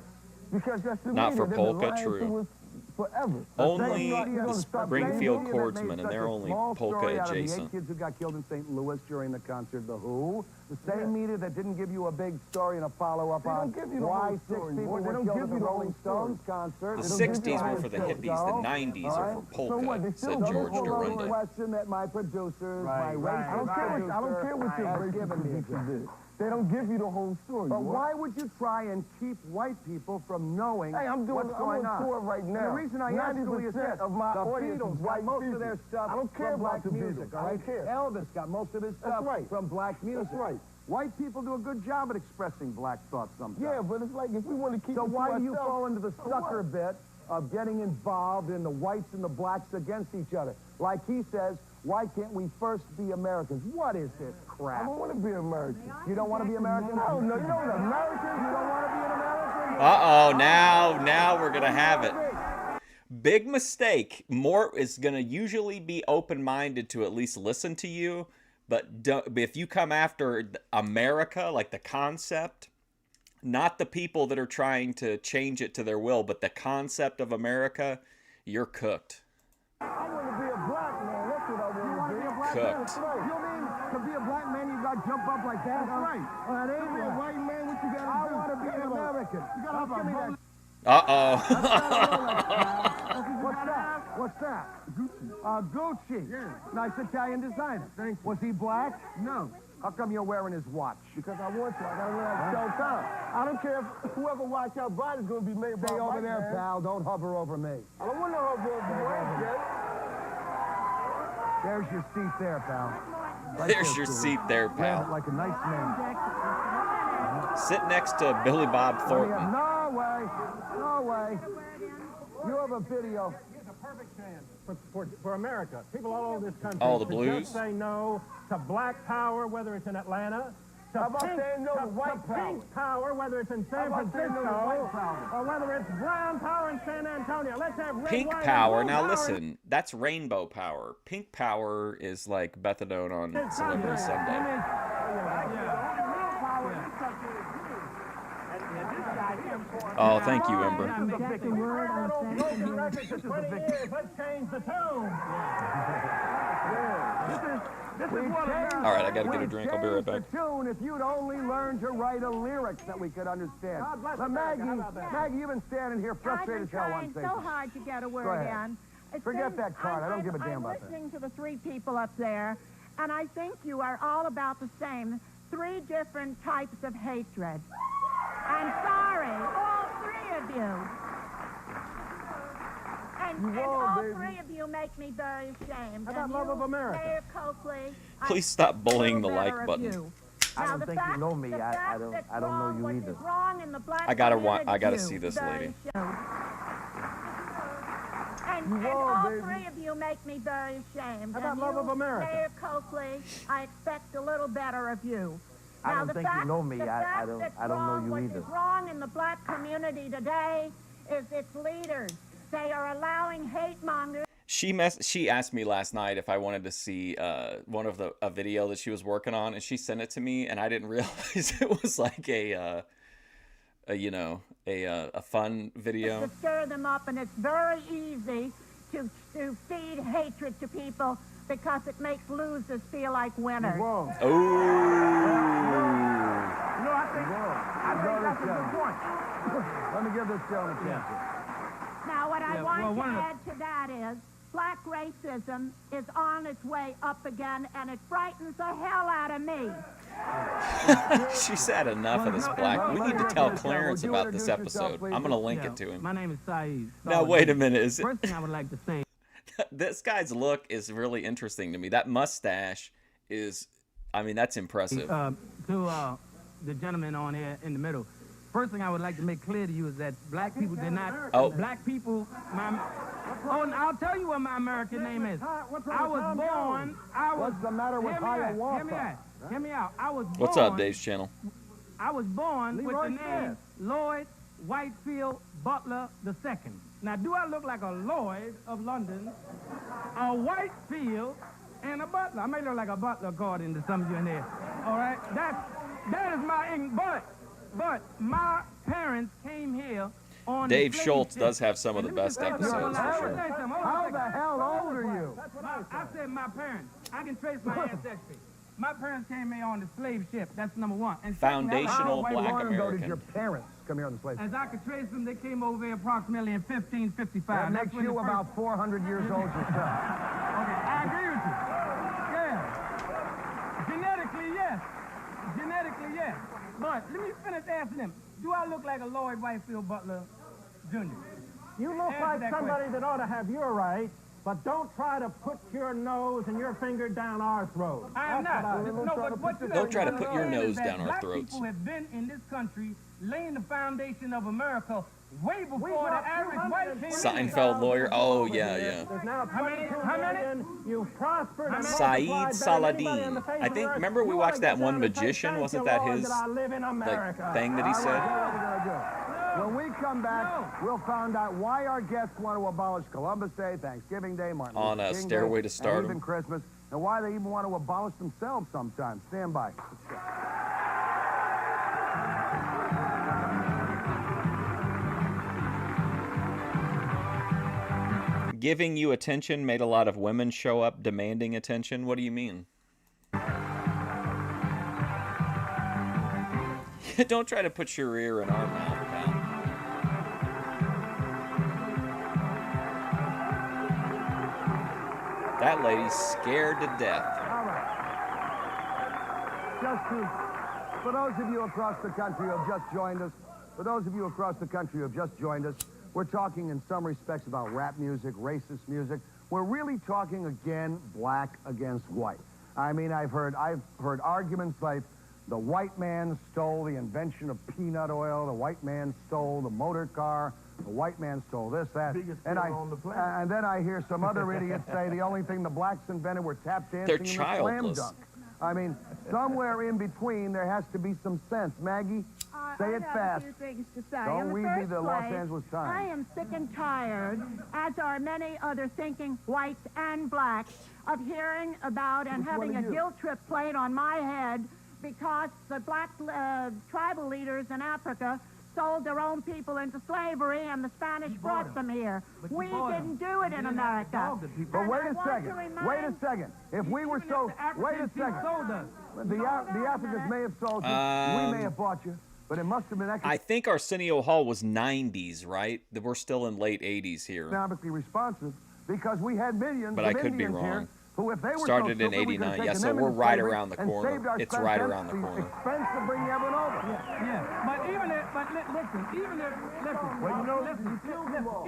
Because that's the Not media. for They've been polka, lying true. to us forever. Only You're gonna the stop Springfield saying that Chordsmen, made and such they're a only small polka story out of the 8 adjacent. kids who got killed in St. Louis during the concert, The Who. The same media that didn't give you a big story and a follow-up They on don't give you the why whole 6 story, people boy. They were don't killed give at the you the Rolling whole story. Stones concert. The They don't give you 60s were the for the whole hippies, the story. 90s All are right? for So polka, what? They still said don't George follow the Dorinda. Question that my producers, my racist I don't care what your has racist given me. producer did. They don't give you the whole story. But boy. why would you try and keep white people from knowing Hey, I'm what's going on on? tour right now. And the reason I ask you is 90% this: of my the audience Beatles is got white most people. of their stuff I don't care from about black the music. Beatles. All I right? don't care. Elvis got most of his stuff right. from black music. That's right. White people do a good job at expressing black thoughts sometimes. Yeah, but it's like if we want to keep So it to why do you ourselves, fall into the so sucker what? bit of getting involved in the whites and the blacks against each other? Like he says, why can't we first be Americans? What is this I crap? don't want to be American. You don't want to be American? No, no, you know what American? You don't want to be an American? Uh-oh, now we're gonna have it. Big mistake. Mort is gonna usually be open-minded to at least listen to you, but if you come after America, like the concept, not the people that are trying to change it to their will, but the concept of America, you're cooked. I want to be a black man. That's what I want to be. Cooked. You mean to be a black man, you got to jump up like that? That's right. That ain't a white man. What you got to do? I want to be an American. You got to give me that. Uh-oh. What's that? What's that? Gucci. Yeah. Nice Italian designer. Thank you. Was he black? No. How come you're wearing his watch? Because I want to. I got to wear that show time. I don't care if whoever watch our body's going to be made by Stay a over white there, man. pal. Don't hover over me. I don't want to hover over you, Jay. There's your seat there, pal. Right There's there, your Stuart. seat there, Grab it pal. like a nice man. Sit next to Billy Bob Thornton. No way. No way. You have a video. It's a perfect chance for America. People all over this country All the to blues? just say no to black power, whether it's in Atlanta, to How about pink, saying no to white pink power, whether it's in San How about saying Francisco, no to white power? or whether it's brown power in San Antonio. Let's have red, Pink white, power. and blue Now power. listen, that's rainbow power. Pink power is like methadone on Celebrity Sunday. Oh, thank you, Ember. Exactly word I'm saying. Broken record for 20 years. Let's change the tune. This is what America. All right, I gotta get a drink. I'll be right back. The tune if you'd only learned to write a lyrics that we could understand. God bless Now, America. Maggie, How about that? Maggie, you've been standing here I've frustrated been as hell trying on so stage. hard to get a word ahead. in. It Forget seems- that card. I don't give a damn about that. I'm listening to the three people up there, and I think you are all about the same. Three different types of hatred. I'm sorry, all three of you. And You all are, baby. three of you make me very ashamed. How about And love you, of America? Mayor Coakley, I Please stop expect a bullying little the like better of button. you. I Now, don't the think you fact- know me. the I fact don't- that's I don't know wrong, you what either. is wrong in the black I gotta community, see this very lady. show. And You all are, baby. three of you make me very ashamed. How about And love you, of America? Mayor Coakley, I expect a little better of you. I Now, don't the think you fact- know me. the I fact don't- that's I don't know wrong, you what either. is wrong in the black community today is its leaders. They are allowing hate mongers. She asked me last night if I wanted to see one of a video that she was working on, and she sent it to me, and I didn't realize it was like a fun video. To stir them up, and it's very easy to feed hatred to people because it makes losers feel like winners. Wrong. Oh, No, I think that's a good point. Let me give this gentleman a chance. Now, what I want to add to that is black racism is on its way up again, and it frightens the hell out of me. she's had enough of this black. We need to tell Clarence Would you about this introduce yourself, episode. please? I'm gonna link it to him. My name is Saeed. Now wait a minute. Is it, First thing I would like to say, this guy's look is really interesting to me. That mustache is, I mean, that's impressive. to the gentleman on here in the middle. First thing I would like to make clear to you is that black people did not. Oh. Black people. And I'll tell you what my American name is. I was born. What's the matter with Hear me out. Hiawatha? Hear me out. I was born. What's up, Dave's channel? I was born with Leroy the name Smith. Lloyd Whitefield Butler II. Now, do I look like a Lloyd of London, a Whitefield, and a Butler? I may look like a Butler according to some of you in there. All right? That is my English. But my parents came here on Dave the slave Schultz ship. does have some of the And let me best just tell you episodes something. for sure. How the hell old are you? I said my parents. I can trace my ancestry. My parents came here on the slave ship. That's number one. And secondly, Foundational How Black long ago did American. your parents come here on the slave ship? as I could trace them, they came over here approximately in 1555. That That's makes when the you first- about 400 years old yourself. Okay, I agree with you. Yeah. Genetically, yes. Genetically, yes. But let me finish asking them. Do I look like a Lloyd Whitefield Butler Jr.? You look Answer like that somebody question. that ought to have your rights, but don't try to put your nose and your finger down our throat. I am That's not. what No, but what you Don't try to put your understand nose is that down our black throats. people have been in this country laying the foundation of America way before We the got average white came in. Seinfeld lawyer. Oh, yeah, yeah. There's now How many? 22 How many? million. You've prospered and Saeed multiplied better than anybody on the Saladin. face I of think, the earth. remember we You watched ought to that get one down and say, magician? "Thank Wasn't you, that Lord, his, that I live in America." like, thing that he All right, said? here's what we're going to do. When we come back, we'll find out why our guests want to abolish Columbus Day, Thanksgiving Day, Martin On Luther a King Stairway Day, to Stardom. and even Christmas, and why they even want to abolish themselves sometimes. Stand by. Let's go. Giving you attention made a lot of women show up demanding attention. What do you mean? Don't try to put your ear in our mouth, pal. That lady's scared to death. All right. For those of you across the country who have just joined us, we're talking in some respects about rap music, racist music. We're really talking again, black against white. I mean, I've heard arguments like the white man stole the invention of peanut oil, the white man stole the motor car, the white man stole this, that. And then I hear some other idiots say the only thing the blacks invented were tap dancing They're and the slam childless. dunk. I mean, somewhere in between there has to be some sense. Maggie, say it I have fast. a few things to say. Don't In the read me first the Los place, Angeles Times. I am sick and tired, as are many other thinking whites and blacks, of hearing about and having a guilt trip played on my head because the black tribal leaders in Africa sold their own people into slavery and the Spanish brought them here. We didn't do it in America. But And wait I a want to second. remind- Wait a second. If we were so... Wait a second. The Africans may have sold you. We may have bought you. But it must have been I think Arsenio Hall was 90s, right? We're still in late 80s here. economically responsive because we had millions But of I could be Indians wrong. here who, if they were Started so in stupid, we could've 89. taken Yeah, so them we're into right slavery around the and corner. saved our It's expense- right around the corner. expense to bring everyone over. Yeah, but even if,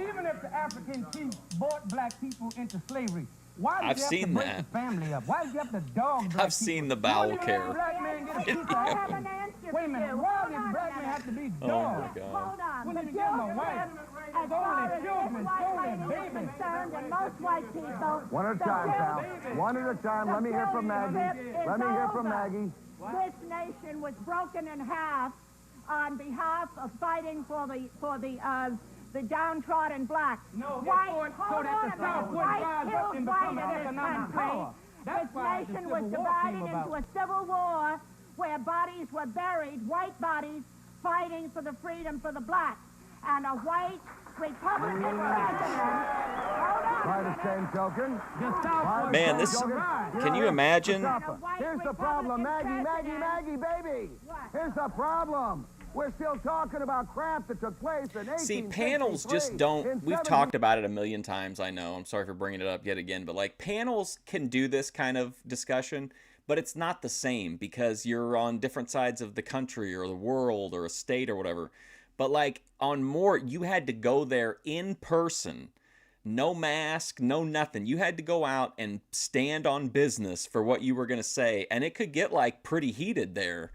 even if the African chiefs brought black people into slavery, why did I've you have seen to break that. the family up? Why did you have to dog black I've seen people? the bowel Why did care. a black man get a piece of I have apple? an answer Wait a for minute, you. why Hold did on black a man minute. have to be Oh, dogged? my God. Hold on. Wouldn't The even give them a guilt wife. trip, as Stole far their as children, this stole white their lady is babies. concerned, and most white people... One at a the time, guilt pal. trip- One at a time. Let me hear from Maggie. Let me hear from Maggie. This nation was broken in half on behalf of fighting for the downtrodden blacks. No, they White, fought so hold that on the a South minute. wouldn't White rise up killed and white become an in this economic country. power. That's This why the nation Civil was War divided came into about. a civil war where bodies were buried, white bodies, fighting for the freedom for the blacks. And a white Republican president... Hold on. By the same token, Man, this... Can you imagine? here's the problem, Maggie, baby. What? Here's the problem. We're still talking about crap that took place in 1863. See, panels just don't... We've talked about it a million times, I know. I'm sorry for bringing it up yet again. But, like, panels can do this kind of discussion, but it's not the same because you're on different sides of the country or the world or a state or whatever. But, like, on Mort, you had to go there in person. No mask, no nothing. You had to go out and stand on business for what you were going to say. And it could get, like, pretty heated there.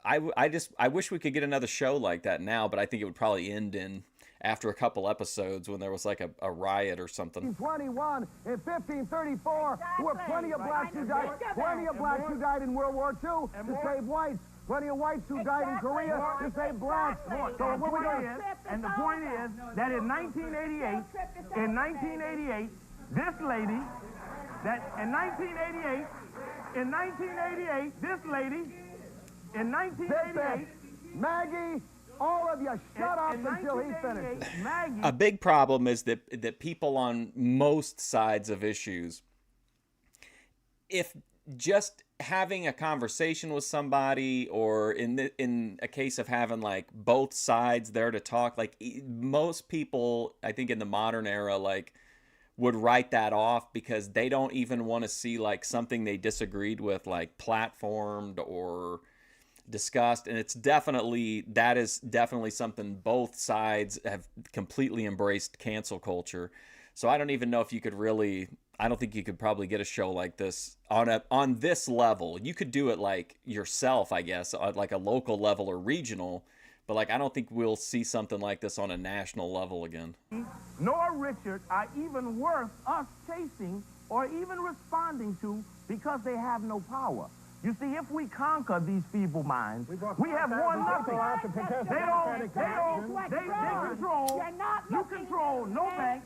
I wish we could get another show like that now, but I think it would probably end in after a couple episodes when there was like a riot or something. 1521 and 1534, there were plenty of blacks who died. Exactly. Plenty of blacks who died in World War II to save whites. Plenty of whites who died in Korea to save blacks. So what we doing is, And the point is that in 1988, this lady, Maggie, all of you, shut up until he finishes. Maggie, A big problem is that people on most sides of issues, if just having a conversation with somebody, or in a case of having like both sides there to talk, like most people, I think in the modern era, like would write that off because they don't even want to see like something they disagreed with like platformed or discussed. And that is definitely something both sides have completely embraced, cancel culture. So I don't even know if you could really, I don't think you could probably get a show like this on this level. You could do it like yourself, I guess, on like a local level or regional, but like I don't think we'll see something like this on a national level again. nor Richard are even worth us chasing or even responding to because they have no power. You see, if we conquer these feeble minds, we have won nothing. They control, you control no bank,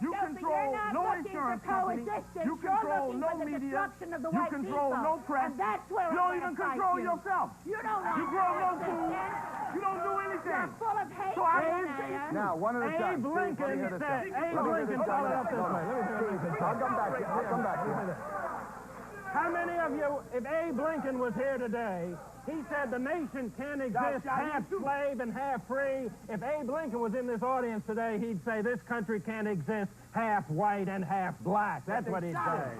you control no insurance company, you control no media, you control no press, you don't even control yourself. You grow no food, you don't do anything. So I Now, one at a time. Abe Lincoln said, Abe Lincoln followed up this way. I'll come back. I'll come back. How many of you, if Abe Lincoln was here today, he said the nation can't exist half slave and half free. If Abe Lincoln was in this audience today, he'd say this country can't exist half white and half black. That's what he'd say.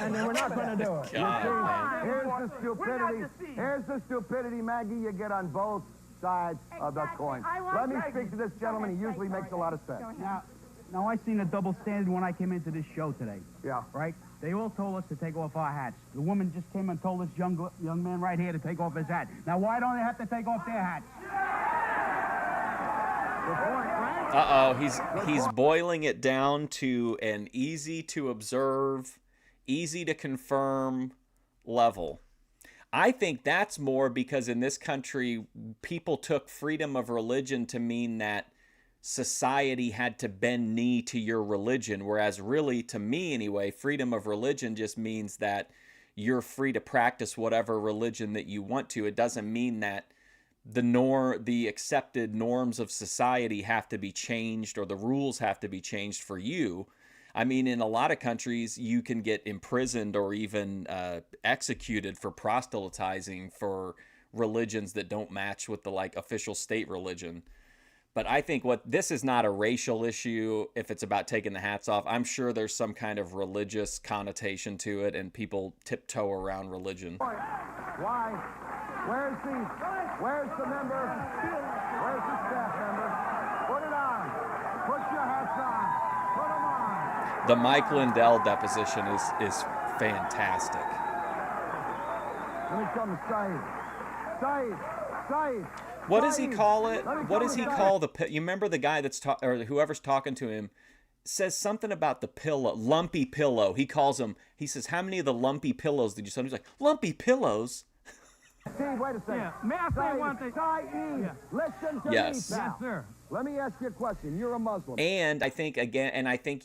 And we're not going to do it. Here's the stupidity. Here's the stupidity, Maggie, you get on both sides of the coin. Let me speak to this gentleman. He usually makes a lot of sense. Now I seen a double standard when I came into this show today. Yeah. Right? They all told us to take off our hats. The woman just came and told this young man right here to take off his hat. Now why don't they have to take off their hats? He's boiling it down to an easy to observe, easy to confirm level. I think that's more because in this country, people took freedom of religion to mean that society had to bend knee to your religion, whereas really, to me anyway, freedom of religion just means that you're free to practice whatever religion that you want to. It doesn't mean that the accepted norms of society have to be changed or the rules have to be changed for you. I mean, in a lot of countries, you can get imprisoned or even executed for proselytizing for religions that don't match with the like official state religion. But I think this is not a racial issue if it's about taking the hats off. I'm sure there's some kind of religious connotation to it, and people tiptoe around religion. Why? Where's the member? Where's the staff member? Put it on. Put your hats on. Put them on. The Mike Lindell deposition is fantastic. Let me come to Saeed. What does he call it? What does he call you remember the guy or whoever's talking to him says something about the pillow, lumpy pillow. He calls him, he says, how many of the lumpy pillows did you sell? He's like, lumpy pillows? Steve, wait a second. Yeah. May I say one thing? Saeed, listen to me now. Yes, sir. Let me ask you a question. You're a Muslim. And I think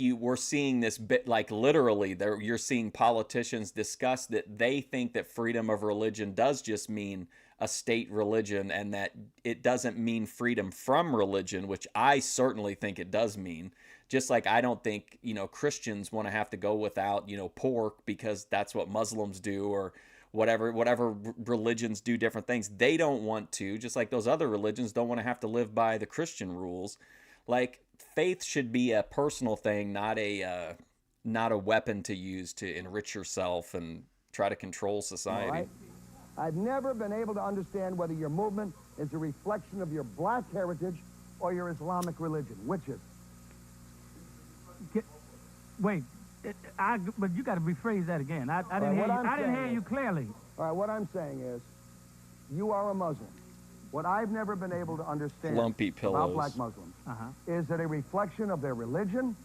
we're seeing this bit, like literally, you're seeing politicians discuss that they think that freedom of religion does just mean a state religion, and that it doesn't mean freedom from religion, which I certainly think it does mean. Just like I don't think, Christians want to have to go without, pork because that's what Muslims do, or whatever religions do different things. They don't want to, just like those other religions don't want to have to live by the Christian rules. Like, faith should be a personal thing, not a weapon to use to enrich yourself and try to control society. All right. I've never been able to understand whether your movement is a reflection of your black heritage or your Islamic religion. Which is? Wait, but you got to rephrase that again. I didn't hear you clearly. All right, what I'm saying is, you are a Muslim. What I've never been able to understand Lumpy pillows. about black Muslims is it a reflection of their religion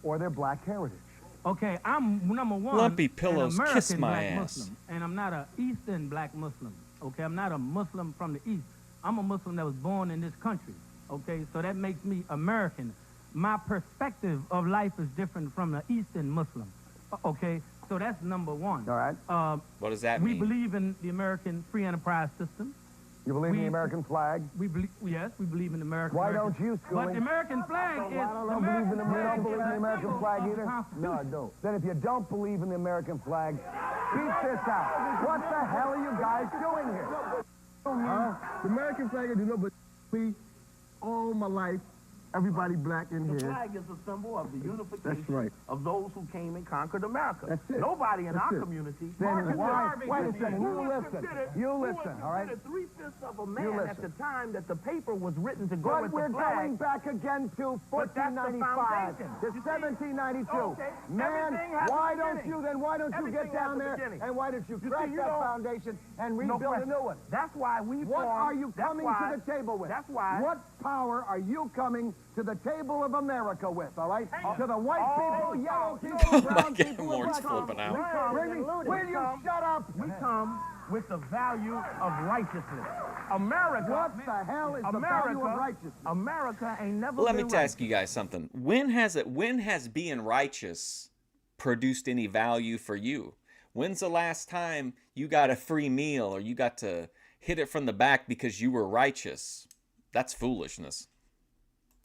or their black heritage? Okay, I'm number one. Lumpy pillows, an American kiss my black ass. Muslim, and I'm not an Eastern black Muslim. Okay, I'm not a Muslim from the East. I'm a Muslim that was born in this country. Okay, so that makes me American. My perspective of life is different from the Eastern Muslim. Okay, so that's number one. All right. What does that We mean? believe in the American free enterprise system. You believe in the American flag? We believe, yes, we believe in the American. Why don't you, But Schooling? the American flag is. I don't believe in the American flag either. No, I don't. Then if you don't believe in the American flag, beat this out. What the hell are you guys doing here? The American flag, I do know, but me, all my life, everybody black in The here. flag is a symbol of the unification That's right. of those who came and conquered America. That's it. Nobody in That's our it. community. Then why? Marcus Wait a Garvey second. who You was listen. considered- You who was listen, all right? considered 3/5 of a You man at the listen. time that the paper was written to go But with we're the flag. going back again to But that's the 1495 foundation. to You see? 1792. Okay. Man, Everything has a why don't beginning. you then? Why don't you Everything get down has a there beginning. and why don't you You crack see, you that don't- foundation and No rebuild a question. new one? That's why we What formed- are you that's coming why- to the table with? That's why. What power are you coming to the table of America with, all right? To the white Oh, people, yellow people, Oh my brown God, people, and Lawrence black people. flipping out. Will you shut up? We come with the value of righteousness. America. What the hell is the value of righteousness? America ain't never Let me been ask you guys something. When has being righteous produced any value for you? When's the last time you got a free meal or you got to hit it from the back because you were righteous? That's foolishness.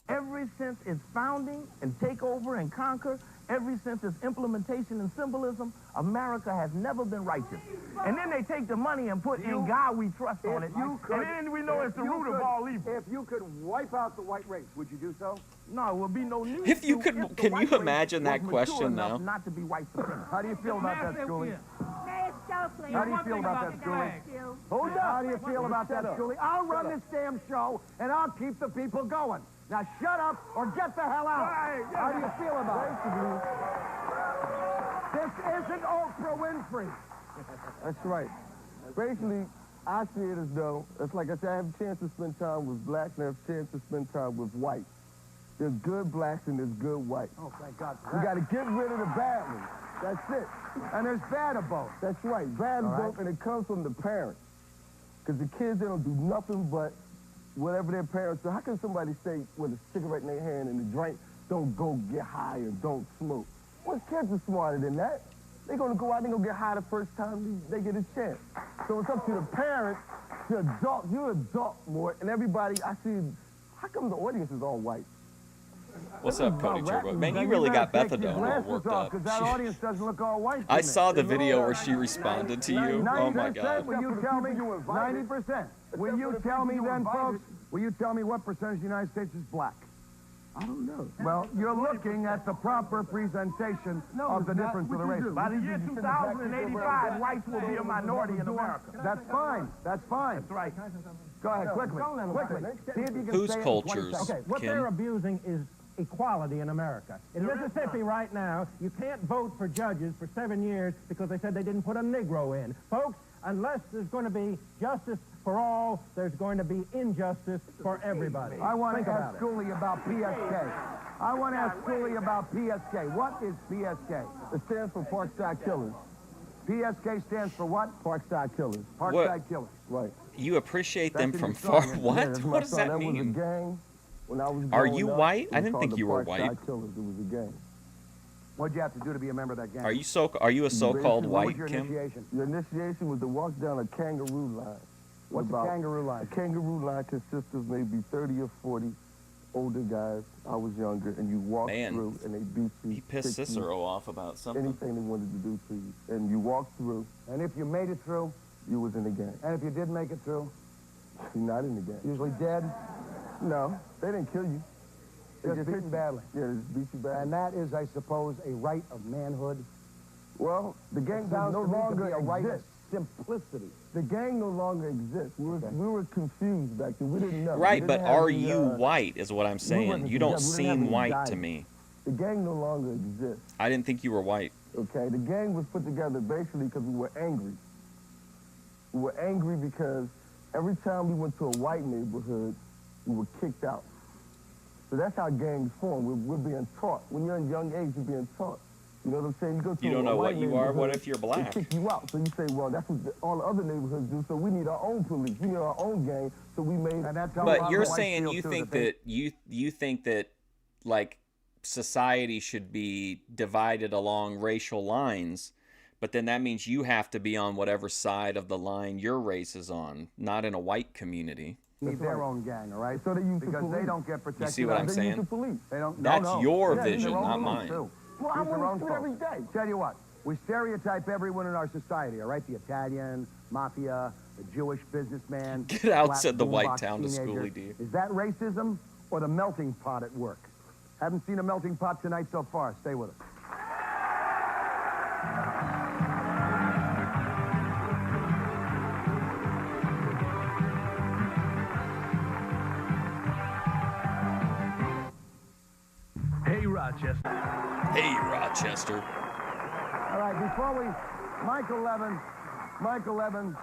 Ever since its founding and takeover and conquer, ever since its implementation and symbolism, America has never been righteous. And then they take the money and put in God we trust on it. And then we know it's the root of all evil. If you could wipe out the white race, would you do so? No, it would be no need. If you to could- the can white you race imagine was that mature question enough now? Not to be white supremacist. How do you feel about that, Schoolie? May it so please. How do you feel about that, Schoolie? Hold How do you feel about that, Schoolie? I'll run this damn show, and I'll keep the people going. Now shut up or get the hell out. How do you feel about it? This isn't Oprah Winfrey. That's right. Basically, I see it as though, it's like I said, I have a chance to spend time with blacks and I have a chance to spend time with whites. There's good blacks and there's good whites. Oh, thank God for We that. got to get rid of the bad ones. That's it. And there's bad of both. That's right. Bad All right. both, and it comes from the parents. Because the kids, they don't do nothing but whatever their parents do. How can somebody say with a cigarette in their hand and the drink, don't go get high and don't smoke? Well, kids are smarter than that. They're going to go out and go get high the first time they get a chance. So it's up to the parents, the adult, you're an adult more, and everybody, I see, how come the audience is all white? What's up, Cody About Turbo? rap Man, music, you really better got take Bethadone your all glasses worked off, up. 'cause that audience doesn't look all white. I to me. saw the video where she responded to you. Oh my 90%, God. will you tell me? 90%. Will you tell me then, folks? Will you tell me what percentage of the United States is black? I don't know. Well, you're looking at the proper presentation of the difference of the races. By the year 2085, whites will be a minority in America. That's fine. That's fine. That's right. Go ahead, quickly. See if you can Whose say it in 20 cultures? seconds. Okay, what Kim? they're abusing is equality in America. In Mississippi right now, you can't vote for judges for 7 years because they said they didn't put a Negro in. Folks, unless there's going to be justice for all, there's going to be injustice for everybody. I want Think to about ask it. Schooley about PSK. I want to ask Schooley about PSK. What is PSK? It stands for Parkside Killers. PSK stands for what? Parkside Killers. Parkside Killers. Right. You appreciate them That's in from your far? song, yeah. What? Yeah, that's my What does son. that That was a mean? gang when I was Are growing you up. white? It I was didn't called think the you were Parkside white. Killers. It was a gang. What'd you have to do to be a member of that gang? Are you a so-called What was white, your Kim? initiation? Your initiation was to walk down a kangaroo line. What's a About- kangaroo line? A kangaroo line consists of maybe 30 or 40 older guys. I was younger, and you walk Man, through, and they beat you. He pissed kick you, Cicero off about something. anything they wanted to do to you. And you walked through, And if you made it through, you was in the gang. and if you did make it through, You're not in the gang. usually dead, No, they didn't kill you. They just hit beaten you. badly. Yeah, they just beat you bad. And that is, I suppose, a right of manhood. Well, the gang Sounds no to me to longer be a right of exists. simplicity. The gang no longer exists. Okay. We were confused back then. We didn't know. Right, We but didn't have are the, you white is what I'm saying. wasn't You don't together. We didn't have seem any white to guidance. me. The gang no longer exists. I didn't think you were white. Okay, the gang was put together basically because we were angry. We were angry because every time we went to a white neighborhood, we were kicked out. So that's how gangs form. We're being taught. When you're in young age, you're being taught. You know what I'm saying? You go to You don't a know white what you are. What neighborhood, if you're they black? kick you out. So you say, well, that's what all the other neighborhoods do. So we need our own police. We need our own gang. So we made. And that's how a But lot you're of whites saying feel, you too, think they- that you think that like society should be divided along racial lines, but then that means you have to be on whatever side of the line your race is on, not in a white community. need their own gang, all right? So they use the because they police. don't get protected. You see what I'm They use saying? the police. They don't. That's no, no. your Yeah, vision, their own not police, mine. too. Well, I Use their want own to folks. every day. Tell you what, we stereotype everyone in our society, all right? The Italian, mafia, the Jewish businessman. Get out, black said the white boombox town to teenager. Schoolie D. Is that racism or the melting pot at work? Haven't seen a melting pot tonight so far. Stay with us. Hey, Rochester. Hey, Rochester. All right, before we, Michael Levin,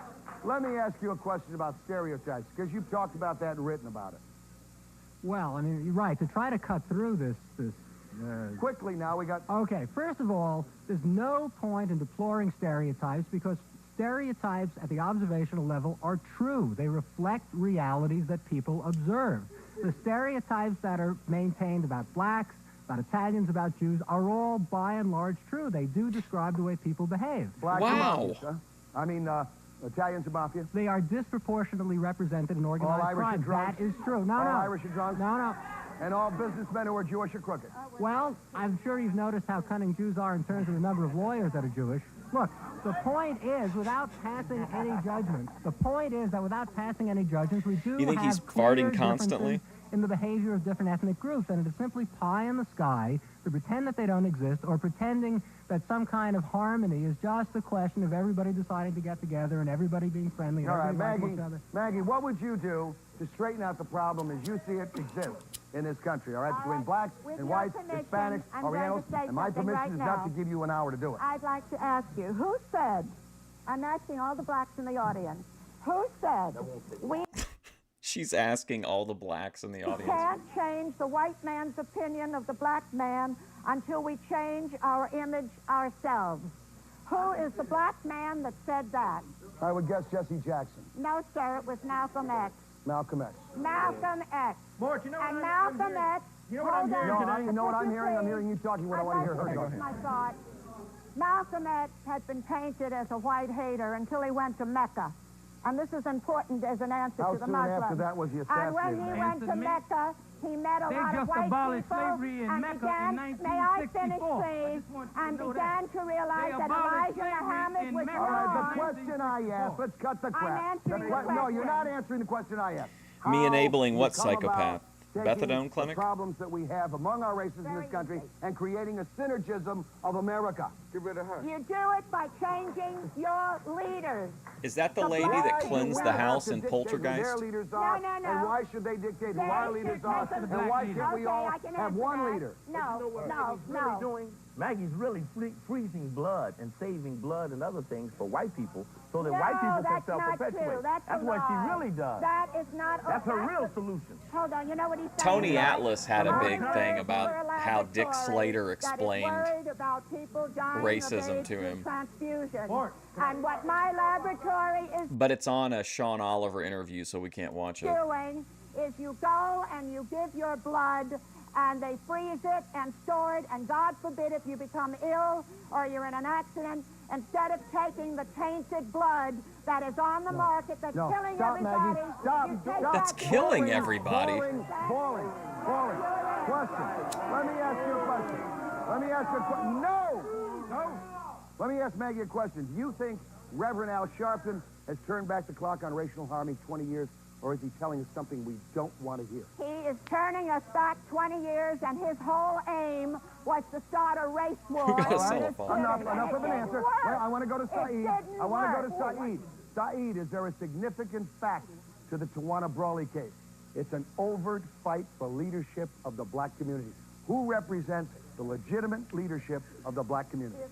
let me ask you a question about stereotypes, because you've talked about that and written about it. Well, I mean, you're right. To try to cut through this Quickly now, we got... Okay, first of all, there's no point in deploring stereotypes because stereotypes at the observational level are true. They reflect realities that people observe. The stereotypes that are maintained about blacks, about Italians, about Jews are all by and large true. They do describe the way people behave. Black Wow. mafias, huh? I mean, Italians and mafia. They are disproportionately represented in organized Irish crime. and drunks? That is true. No, All no. Irish and drunks? No, no. And all businessmen who are Jewish or crooked. Well, I'm sure you've noticed how cunning Jews are in terms of the number of lawyers that are Jewish. Look, the point is, without passing any judgments, we do You think have he's clear farting constantly? differences in the behavior of different ethnic groups, and it is simply pie in the sky to pretend that they don't exist or pretending that some kind of harmony is just a question of everybody deciding to get together and everybody being friendly and All right, everybody liking each other. Maggie, what would you do to straighten out the problem as you see it exist in this country, all right, between blacks with and your whites, permission, Hispanics, I'm going to Orientals, say and my something permission right is now. not to give you an hour to do it. I'd like to ask you, who said, I'm asking all the blacks in the audience, who said we She's asking all the blacks in the audience. can't change the white man's opinion of the black man until we change our image ourselves? Who is the black man that said that? I would guess Jesse Jackson, No, sir, it was Malcolm X. Malcolm X. Malcolm X. Mort, you know And what Malcolm X. You know what I'm hold hearing on. today? You know what I'm Would hearing? I'm please? hearing you talking what I I'd want to hear like her to talking. finish my thought. Malcolm X had been painted as a white hater until he went to Mecca. And this is important as an answer How to the soon Muslims. after that was he And when he assassinated? went to Mecca, he met a They lot of just white abolished people slavery in and Mecca began, in may I finish, 1964. I please, just want you to and know began that. to realize They that abolished Elijah slavery Muhammad in was Mecca. All right, wrong. the question I asked, let's cut the crap. answering the No, you're question. not answering the question I asked. Me How enabling do what you come about psychopath? taking Methadone the clinic? problems that we have among our races in Very this country easy. and creating a synergism of America. Get rid of her. You do it by changing your leaders. Is that the The lady black that do cleansed we the have house to in dictate who Poltergeist? Their leaders are, No, no. And why should they dictate who They our should leaders take are? the And black why leaders. can't we Okay, all I can have answer one that. leader? No. Maggie's really freezing blood and saving blood and other things for white people so that No, white people can that's not self-perpetuate. true. That's a what she lie. really does. That is not. That's her that's real the- solution. Hold on, you know what he's saying? Tony right? Atlas had a big Our thing nerds about were a how Dick laboratory Slater that is explained worried about people dying racism of to AIDS him. through transfusion. Mort. And what my laboratory is But it's on a Sean Oliver interview, so we can't watch it. doing is you go and you give your blood and they freeze it and store it, and God forbid if you become ill or you're in an accident, instead of taking the tainted blood that is on the market that's No, killing stop, everybody, Maggie. Stop. you take Stop. That's that killing blood- everybody. Boring. Question. Let me ask you a question. No. Let me ask Maggie a question. Do you think Reverend Al Sharpton has turned back the clock on racial harming 20 years, or is he telling us something we don't want to hear? He is turning us back 20 years, and his whole aim was to start a race war. got a in cell this phone. city. Enough of an It answer. didn't work. Well, I want to go to It Saeed. didn't I want to go to work. Saeed. Saeed, is there a significant fact to the Tawana Brawley case? It's an overt fight for leadership of the black community. Who represents the legitimate leadership of the black community?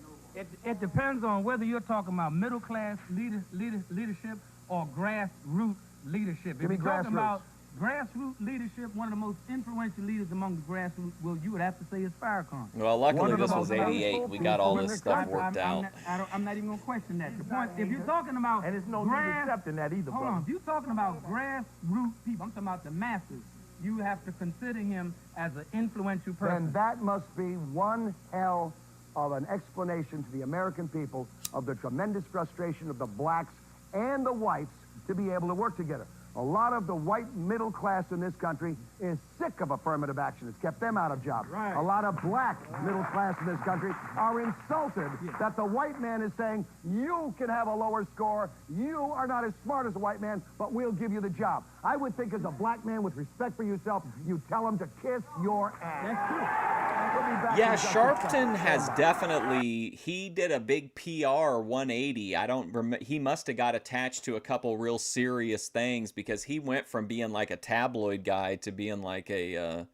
It depends on whether you're talking about middle-class leadership or grassroots leadership. Give me If you're talking grassroots. about grassroots leadership, one of the most influential leaders among the grassroots, well, you would have to say is Farrakhan. Well, luckily this was 88. We got all this stuff worked out. I'm not even going to question that. The point, if you're talking about And there's no need accepting that either, hold brother. on, if you're talking about grassroots people, I'm talking about the masses, you have to consider him as an influential person. Then that must be one hell of an explanation to the American people of the tremendous frustration of the blacks and the whites to be able to work together. A lot of the white middle class in this country is sick of affirmative action. It's kept them out of jobs. Right. A lot of black middle class in this country are insulted that the white man is saying, you can have a lower score, you are not as smart as the white man, but we'll give you the job. I would think as a black man with respect for yourself, you tell him to kiss your ass. That's true. Yeah, Sharpton has definitely, he did a big PR 180. I don't remember, he must have got attached to a couple real serious things because he went from being like a tabloid guy to being like a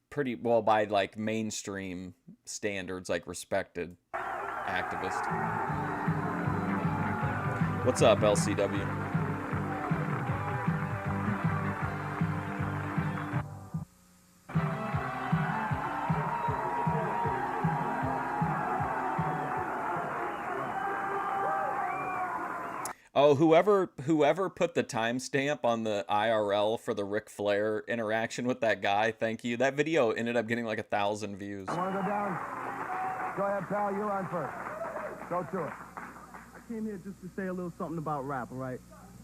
pretty, well, by like mainstream standards, like respected activist. What's up, LCW? Oh, whoever put the timestamp on the IRL for the Ric Flair interaction with that guy, thank you. That video ended up getting like 1,000 views. I want to go down. Go ahead, pal. You're on first. Go to it. I came here just to say a little something about rap, all right?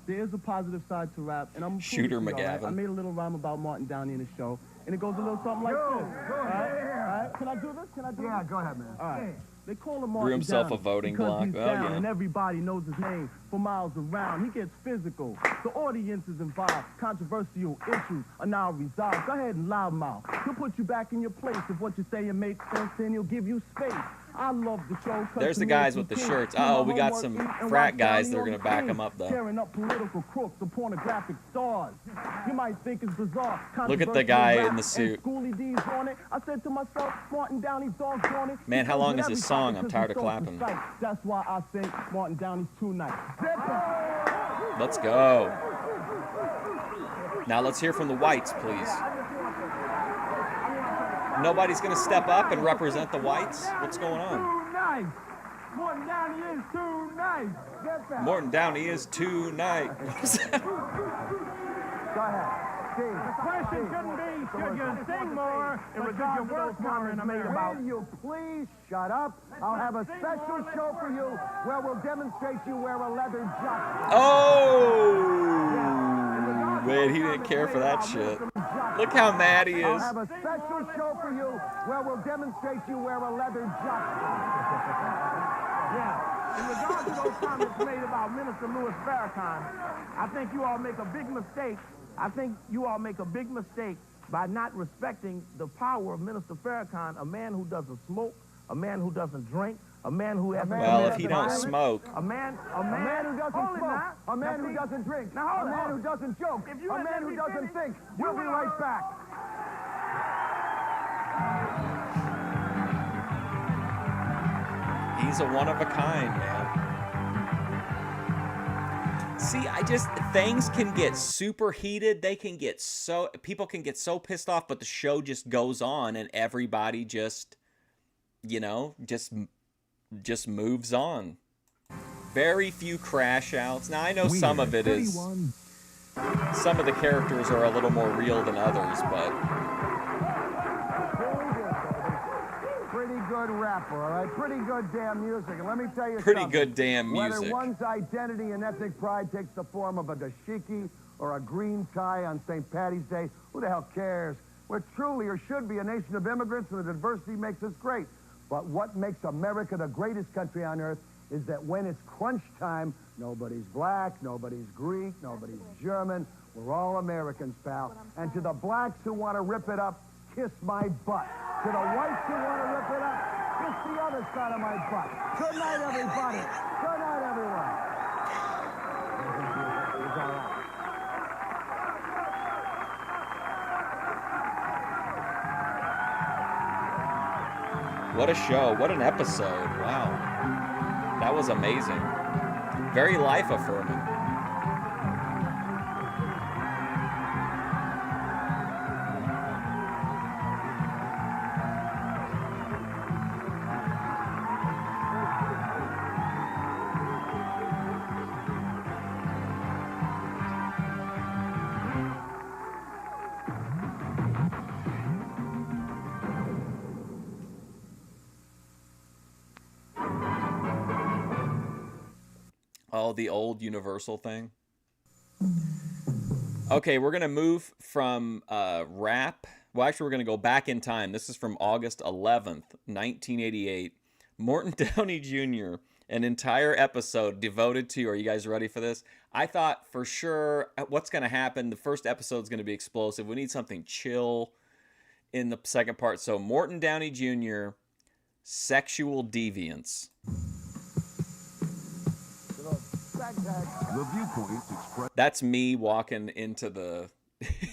There is a positive side to rap, and I'm Shooter all right? McGavin. I made a little rhyme about Morton Downey in the show, and it goes a little something like this. Go All right? ahead. All right? Can I do this? Can I do Yeah, this? go ahead, man. All right. They call him Grew Morton himself Downey a voting because block. he's Oh, down, yeah. and everybody knows his name for miles around. He gets physical. The audience is involved. Controversial issues are now resolved. Go ahead and loudmouth. He'll put you back in your place. If what you're saying makes sense, then he'll give you space. I love the show. 'cause There's to the me guys it's with the routine. shirts. Do my Oh, we got homework, some eat, and frat watch guys Downey that are on gonna the back screen, him up, though. Tearing up political crooks or pornographic stars. You might think it's bizarre. Look at the guy in the Controversial suit. rap and Schooly D's on it. I said to myself, Martin Downey, dog's on it. Man, how He long comes is with this song? everybody I'm 'cause tired he's of so clapping. precise. That's why I think Martin Downey's too nice. Let's go. Now let's hear from the whites, please. Nobody's gonna step up and represent the whites? What's going on? Too nice. Morton Downey is too nice. Get that. Morton Downey is too nice. Go ahead. Steve. The question shouldn't be, should you sing more, but should you work more in America? Will you please shut up? I'll have a special show for you where we'll demonstrate you wear a leather jacket. Oh! Man, he didn't care for that shit. Look how mad he I'll is. have a special show for you where we'll demonstrate you wear a leather jacket. Yeah. In regard to those comments made about Minister Louis Farrakhan, I think you all make a big mistake. I think you all make a big mistake by not respecting the power of Minister Farrakhan, a man who doesn't smoke, a man who doesn't drink, a man who hasn't Well, if committed he don't violence, smoke. a man who doesn't hold it smoke, now. a man Now, who see, doesn't drink, now, hold a it, man hold who it. doesn't joke, If you a had man let who me doesn't finish, think. you We'll be would've- right back. He's a one of a kind, man. See, things can get super heated. People can get so pissed off, but the show just goes on and everybody just moves on. Very few crash outs. Now, I know some of it is, some of the characters are a little more real than others, but Pretty good rapper, all right? Pretty good damn music. And let me tell you pretty something. good damn Whether music. one's identity and ethnic pride takes the form of a dashiki or a green tie on St. Patty's Day, who the hell cares? We're truly or should be a nation of immigrants, and the diversity makes us great. But what makes America the greatest country on earth is that when it's crunch time, nobody's black, nobody's Greek, nobody's German. We're all Americans, pal. And to the blacks who want to rip it up, kiss my butt. To the whites who want to rip it up, kiss the other side of my butt. Good night, everybody. Good night, everyone. It's all right. What a show. What an episode. Wow. That was amazing. Very life affirming. Oh, the old Universal thing. Okay, we're going to move from rap. Well, actually, we're going to go back in time. This is from August 11th, 1988. Morton Downey Jr., an entire episode devoted to, are you guys ready for this? I thought for sure what's going to happen, the first episode is going to be explosive. We need something chill in the second part. So Morton Downey Jr., sexual deviance. The viewpoints expressed. That's me walking into the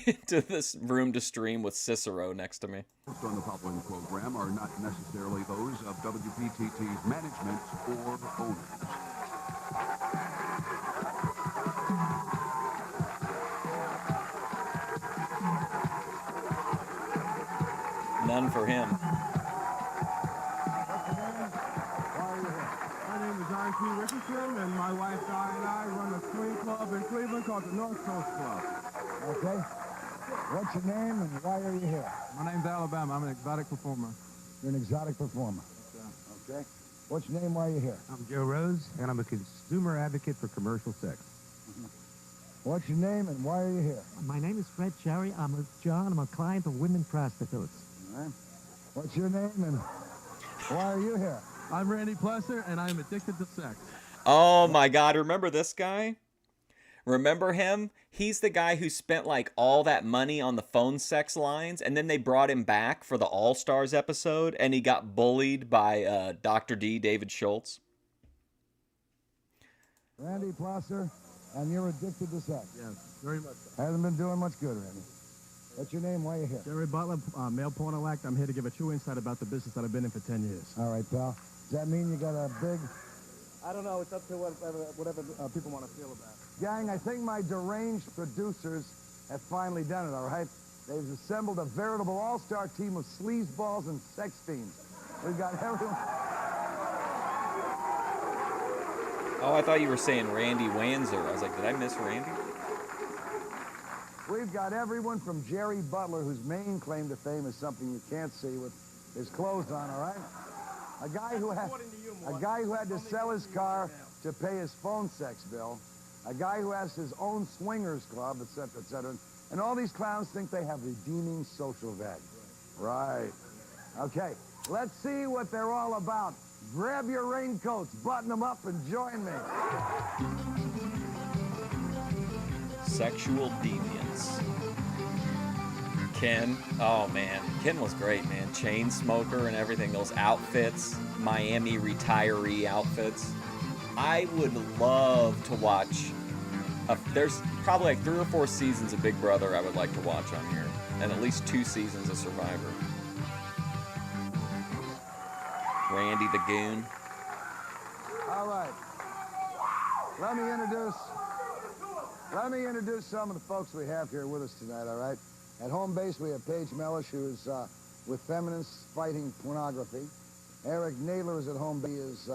into this room to stream with Cicero next to me. On the following program are not necessarily those of WPTT's management or owners. None for him. My name is John P. Richardson, and my wife Di and I run a swing club in Cleveland called the North Coast Club. Okay. What's your name and why are you here? My name's Alabama. I'm an exotic performer. You're an exotic performer. Okay. What's your name? Why are you here? I'm Joe Rose, and I'm a consumer advocate for commercial sex. What's your name and why are you here? My name is Fred Cherry. I'm a client of women prostitutes. All right. What's your name and why are you here? I'm Randy Plesser, and I'm addicted to sex. Oh my God, remember this guy? Remember him? He's the guy who spent like all that money on the phone sex lines, and then they brought him back for the All-Stars episode, and he got bullied by Dr. D, David Schultz. Randy Plesser, and you're addicted to sex? Yes, very much so. Hasn't been doing much good, Randy. What's your name? Why are you here? Jerry Butler, male porno act. I'm here to give a true insight about the business that I've been in for 10 years. All right, pal. Does that mean you got a big... I don't know. It's up to whatever people want to feel about it. Gang, I think my deranged producers have finally done it, all right? They've assembled a veritable all-star team of sleazeballs and sex fiends. We've got everyone... Oh, I thought you were saying Randy Wanzer. I was like, did I miss Randy? We've got everyone from Jerry Butler, whose main claim to fame is something you can't see with his clothes on, all right? A guy who had to sell his car to pay his phone sex bill. A guy who has his own swingers club, et cetera, et cetera. And all these clowns think they have redeeming social value. Right. Okay, let's see what they're all about. Grab your raincoats, button them up, and join me. Sexual deviance. Ken. Oh, man. Ken was great, man. Chain smoker and everything. Those outfits. Miami retiree outfits. I would love to watch. There's probably like 3 or 4 seasons of Big Brother I would like to watch on here. And at least 2 seasons of Survivor. Randy the Goon. All right. Let me introduce some of the folks we have here with us tonight, all right? At home base, we have Paige Mellish, who is with Feminists Fighting Pornography. Eric Nadler is at home base. He is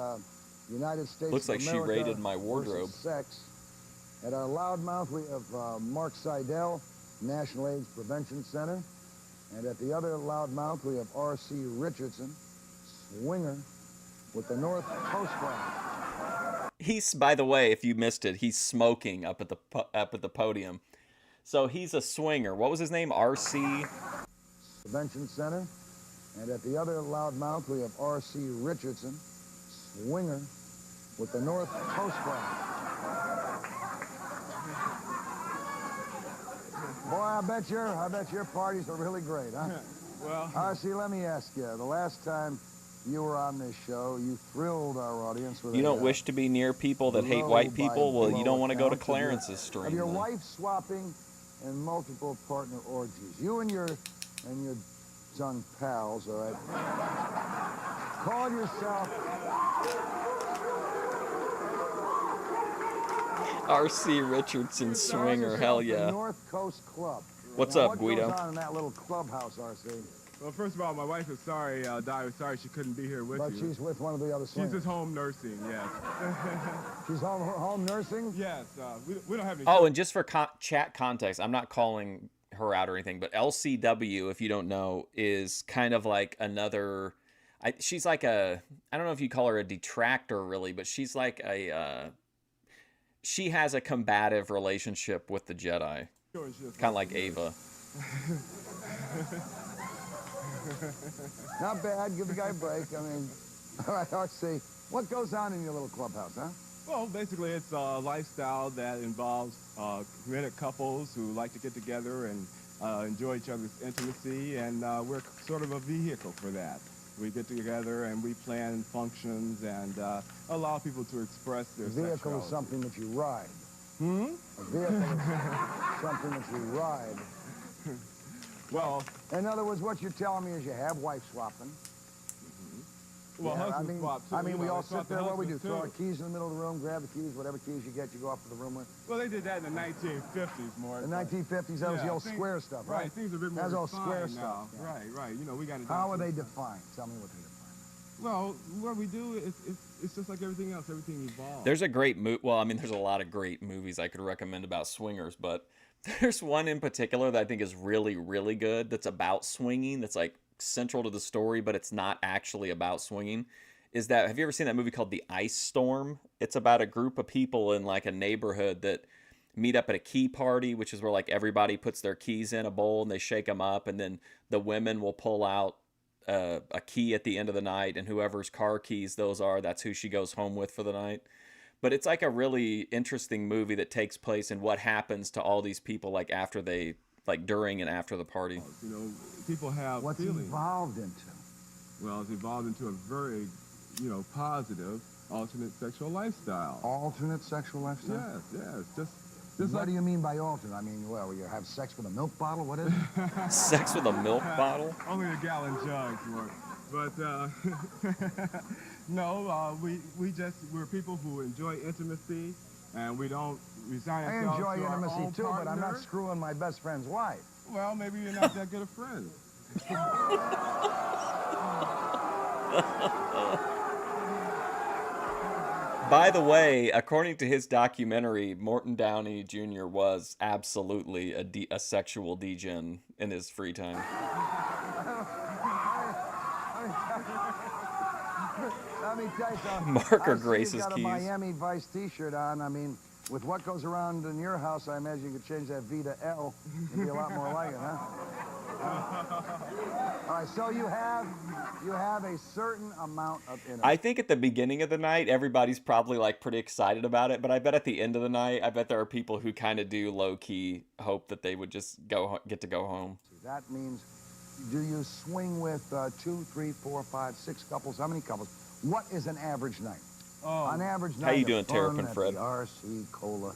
United States Looks like of she America raided my wardrobe. versus Sex. At our loudmouth, we have Mark Seidel, National AIDS Prevention Center. And at the other loudmouth, we have R.C. Richardson, swinger with the North Coast Club. He's, by the way, if you missed it, he's smoking up at the podium. So he's a swinger. What was his name? R.C. Prevention Center. And at the other loudmouth, we have R.C. Richardson, swinger with the North Coast Club. Boy, I bet your parties are really great, huh? Well, R.C., let me ask you, the last time you were on this show, you thrilled our audience with You don't wish to be near people that hate white people? Well, you don't want to go to Clarence's stream. Of your then. wife swapping and multiple partner orgies. You and your son pals, all right? Call yourself... R.C. Richardson swinger, hell yeah. The North Coast Club. What's Now, up, what Guido? goes on in that little clubhouse, R.C.? well, first of all, my wife is sorry. Di was sorry she couldn't be here with But you. she's with one of the other She's swingers. just home nursing, yes. She's home nursing? Yes, we don't have any... Oh, and just for chat context, I'm not calling her out or anything, but LCW, if you don't know, is kind of like another... she's like a... I don't know if you call her a detractor, really, but she's like a... she has a combative relationship with the Jedi, kind of like Ava. Not bad. Give the guy a break. I mean, all right, let's see. What goes on in your little clubhouse, huh? Well, basically, it's a lifestyle that involves committed couples who like to get together and enjoy each other's intimacy, and we're sort of a vehicle for that. We get together and we plan functions and allow people to express their A vehicle sexuality. is something that you ride. Hmm? A vehicle is something that you ride. Well, in other words, what you're telling me is you have wife swapping. Well, Yeah, husband swap, too. I mean, You we know, all they swap sit there. the What we do? husbands, Throw our too. keys in the middle of the room, grab the keys, whatever keys you get, you go off to the room with. well, they did that in the 1950s more. The 1950s, that was the old square stuff, right? Right, things are a bit more That's all square refined now. stuff. Yeah. Right, right. You know, we got to. How are they defined? Tell me what they define. Well, what we do is it's just like everything else. Everything evolves. There's a great well, I mean, there's a lot of great movies I could recommend about swingers, but there's one in particular that I think is really, really good that's about swinging, that's like central to the story, but it's not actually about swinging. Have you ever seen that movie called The Ice Storm? It's about a group of people in like a neighborhood that meet up at a key party, which is where like everybody puts their keys in a bowl and they shake them up, and then the women will pull out a key at the end of the night, and whoever's car keys those are, that's who she goes home with for the night. But it's like a really interesting movie that takes place in what happens to all these people like after they, like during and after the party. You know, people have What's feelings. evolved into? Well, it's evolved into a very, positive alternate sexual lifestyle. Alternate sexual lifestyle? Yes. Just what do you mean by alternate? I mean, well, you have sex with a milk bottle? What is it? Sex with a milk bottle? Only a gallon jug for it. But no, we're people who enjoy intimacy, and we don't resign I ourselves enjoy to our intimacy own too, but I'm not partner. screwing my best friend's wife. Well, maybe you're not that good a friend. By the way, according to his documentary, Morton Downey Jr. was absolutely a sexual degen in his free time. Let me tell you something. Mark or I see Grace's you've got keys. a Miami Vice T-shirt on. I mean, with what goes around in your house, I imagine you could change that V to L and be a lot more like it, huh? All right, so you have a certain amount of intimacy. I think at the beginning of the night, everybody's probably like pretty excited about it, but I bet at the end of the night, I bet there are people who kind of do low-key hope that they would just get to go home. That means, do you swing with 2, 3, 4, 5, 6 couples? How many couples? What is an average night? Oh. An average night. How you of doing, fun Terrapin at Fred? The RC Cola.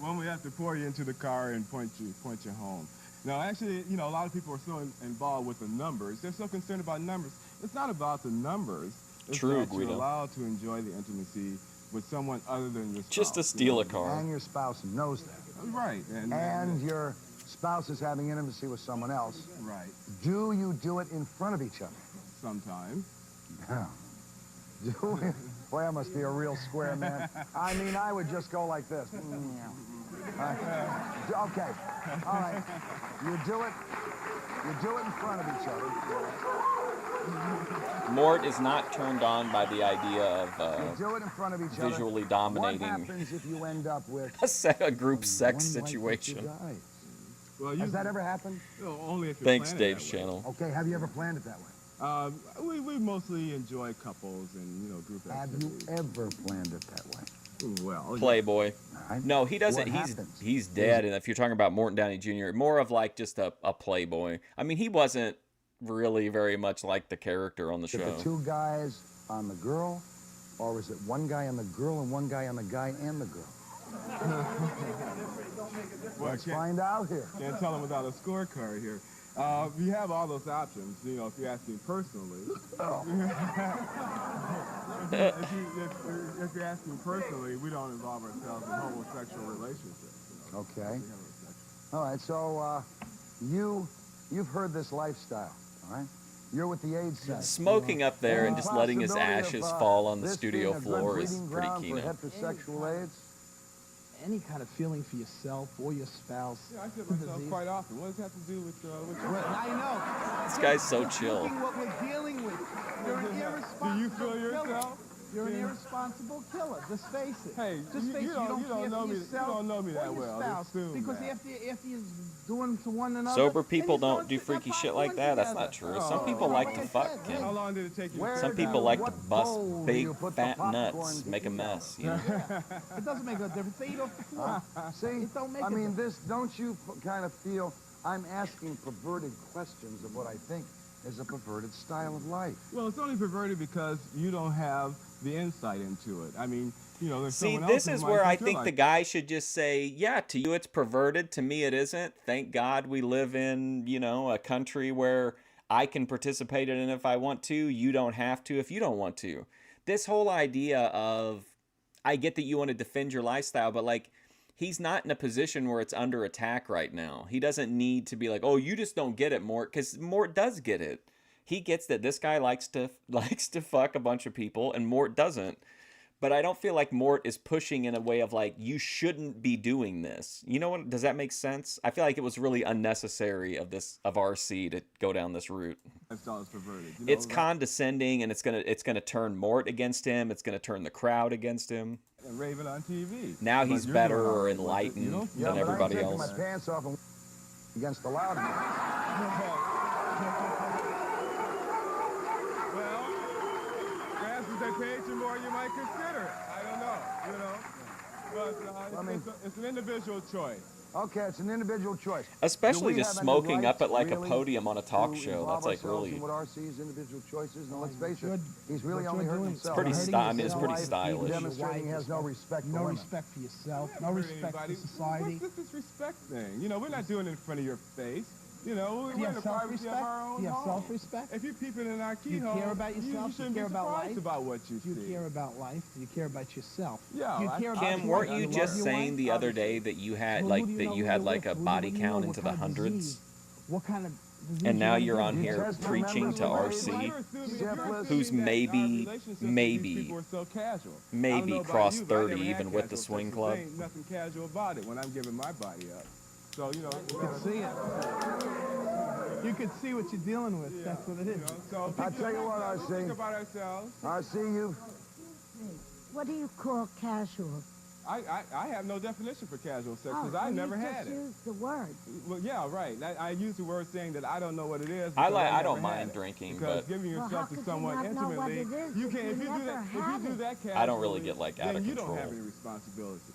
When we have to pour you into the car and point you home. No, actually, a lot of people are so involved with the numbers. They're so concerned about numbers. It's not about the numbers. It's True, that Guido. you're allowed to enjoy the intimacy with someone other than your spouse. Just to steal a car. And your spouse knows that. Right. And your spouse is having intimacy with someone else. Right. Do you do it in front of each other? Sometimes. Yeah. Do we? Boy, I must be a real square man. I mean, I would just go like this. Okay. All right. You do it in front of each other. Mort is not turned on by the idea You of do it in front of each visually other. dominating What happens if you end up with a group sex one wife or situation. 2 guys? Well, Has that ever happened? Only if you Thanks, plan it Dave's that way. channel. Okay, have you ever planned it that way? We mostly enjoy couples and group Have you activities. ever planned it that way? Well, Playboy. Right. No, he doesn't. What happens? He's dead. And if you're talking about Morton Downey Jr., more of like just a playboy. I mean, he wasn't really very much like the character on the Is it show. the 2 guys on the girl, or is it 1 guy on the girl and 1 guy on the guy and the girl? Well, Let's find out here. Can't tell them without a scorecard here. We have all those options, if you ask me personally. If you ask me personally, we don't involve ourselves in homosexual relationships. Okay. All right, so you've heard this lifestyle, all right? You're with the AIDS Center. Smoking up there and just letting his Possibility ashes of, fall on the this studio being a good floor is breeding pretty ground keen. for heterosexual AIDS? Any kind of feeling for yourself or your spouse. Yeah, I feel myself quite often. What does that have to do with Well, I know. This guy's so chill. What we're dealing with. You're an irresponsible Do you feel fellow. yourself? You're an irresponsible irresponsible killer. Just face it. Hey, just face it. You don't know me. You don't know me that well. Spouse, because after you're doing to one another. Sober people don't do freaky shit like that. That's not true. Some people like to fuck, Kim. How long did it take you? Some people like to bust big fat nuts, make a mess. You know? It doesn't make a difference. They eat off the floor. See, It don't make I a mean, difference. don't you kind of feel I'm asking perverted questions of what I think is a perverted style of life? Well, it's only perverted because you don't have the insight into it. I mean, you know, there's See, someone this else is who might where I feel think like the guy should just say, yeah, to you it's perverted, to me it isn't. Thank God we live in, you know, a country where I can participate in it if I want to. You don't have to if you don't want to. This whole idea of, I get that you want to defend your lifestyle, but like, he's not in a position where it's under attack right now. He doesn't need to be like, oh, you just don't get it, Mort, because Mort does get it. He gets that this guy likes to fuck a bunch of people, and Mort doesn't. But I don't feel like Mort is pushing in a way of like, you shouldn't be doing this. You know what? Does that make sense? I feel like it was really unnecessary of RC to go down this route. lifestyle is perverted. You know, It's condescending, and it's gonna turn Mort against him. It's gonna turn the crowd against him. And Raven on TV. Now he's But you're better doing all or right with it, enlightened you know? than everybody I'm else. taking my pants off and against the loudmouth. Well, perhaps if they paid you more, you might consider it. I don't know, you know. But it's an individual choice. Okay, it's an individual choice. Especially Do we just have any smoking rights, up at like really, a podium on a talk to show. involve That's like ourselves really. in what RC's individual choices, and let's face it, he's really only hurting himself. pretty Hurting I mean, it's himself. pretty He's stylish. demonstrating he has no respect for No women. respect for yourself. We No haven't hurt respect for anybody. society. What's this respect thing? You know, we're not doing it in front of your face. You know, Do you we're in have the privacy of self-respect? our own Do you have home. self-respect? If you're peeping in our Do you keyhole, care about yourself? you shouldn't Do you care be about surprised life? about what you Do you see. care about life? Do you care about yourself? Yeah, Do you care about Kim, your weren't wife? you Do just love your saying wife? the other day that you had Well, like who do you that know you who had you're like with? a Who body do you know count what into the kind of hundreds? disease? What kind of disease And now you you're have? on here Just preaching to remember, RC, syphilis. who's maybe People are so casual. I don't maybe know about crossed you, but I 30 never had even with the casual swing sex. club. There ain't nothing casual about it when I'm giving my body up. So, you know, You can see it. You can see what you're dealing with. Yeah, That's what it is. you know, so I tell you what, let's think RC. about ourselves. RC, you. What do you call casual? I have no definition for casual sex because Oh, I well, never you had just it. used the word. Well, yeah, right. I use the word saying that I don't know what it is. I because like- I never don't had mind it. drinking, because but- giving Well, yourself how to could you someone not know what intimately, it is you if can you if you do never that had if you do it? that casually, I don't really get, like, out then of you don't have control. any responsibility.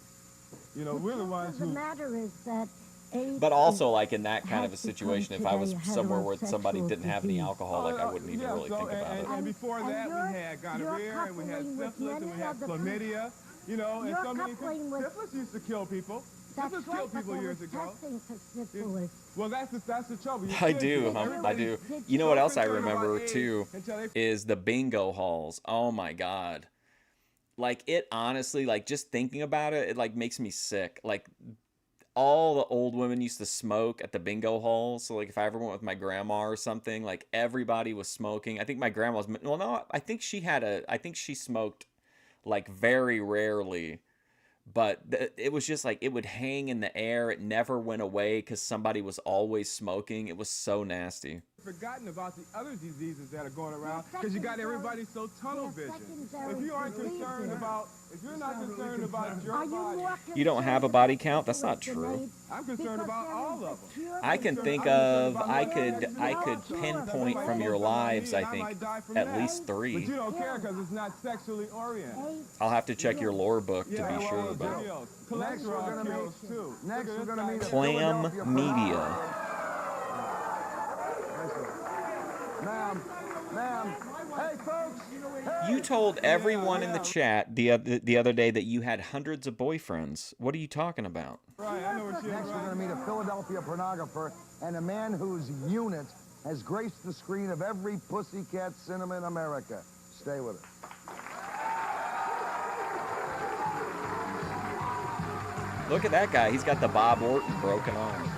You know, The we're the truth ones of the who. matter is that AIDS But also, is- like in that kind of a has become situation, if I was today a somewhere where somebody heterosexual didn't have any disease. alcohol, like I wouldn't even yeah, really so, think about it. and before And that, you're- we had you're gonorrhea, and we had coupling with syphilis, and we many had other chlamydia. You know, and You're so many coupling with- syphilis used to kill people. That's Syphilis right, killed but people there years was ago. testing for syphilis. Well, that's the trouble. You I can't do, see I everybody do. Did You know so what else I concerned about remember AIDS too until they is the bingo halls. Oh my god. Like it honestly, like just thinking about it, it like makes me sick. Like all the old women used to smoke at the bingo halls. So like if I ever went with my grandma or something, like everybody was smoking. I think my grandma was, well, no, I think she smoked like very rarely. But it was just like it would hang in the air. It never went away because somebody was always smoking. It was so nasty. forgotten about the other diseases that are going around because you got everybody so tunnel vision. If you aren't concerned about, if you're not concerned about your body, You don't have a body count? That's not true. I'm concerned about all of them. I can think of, I could pinpoint from your lives, I think, at least 3. But you don't care because it's not sexually oriented. I'll have to check your lore book to Yeah, be well, sure about. cholesterol kills too. Next, we're going to meet a Clam Philadelphia Media. Ma'am, hey folks, You told everyone in the chat the other day that you had hundreds of boyfriends. What are you talking about? Right, I know what you're next we're going to meet a Philadelphia pornographer and a man whose unit has graced the screen of every pussycat cinema in America. Stay with us. Look at that guy. He's got the Bob Orton broken arm.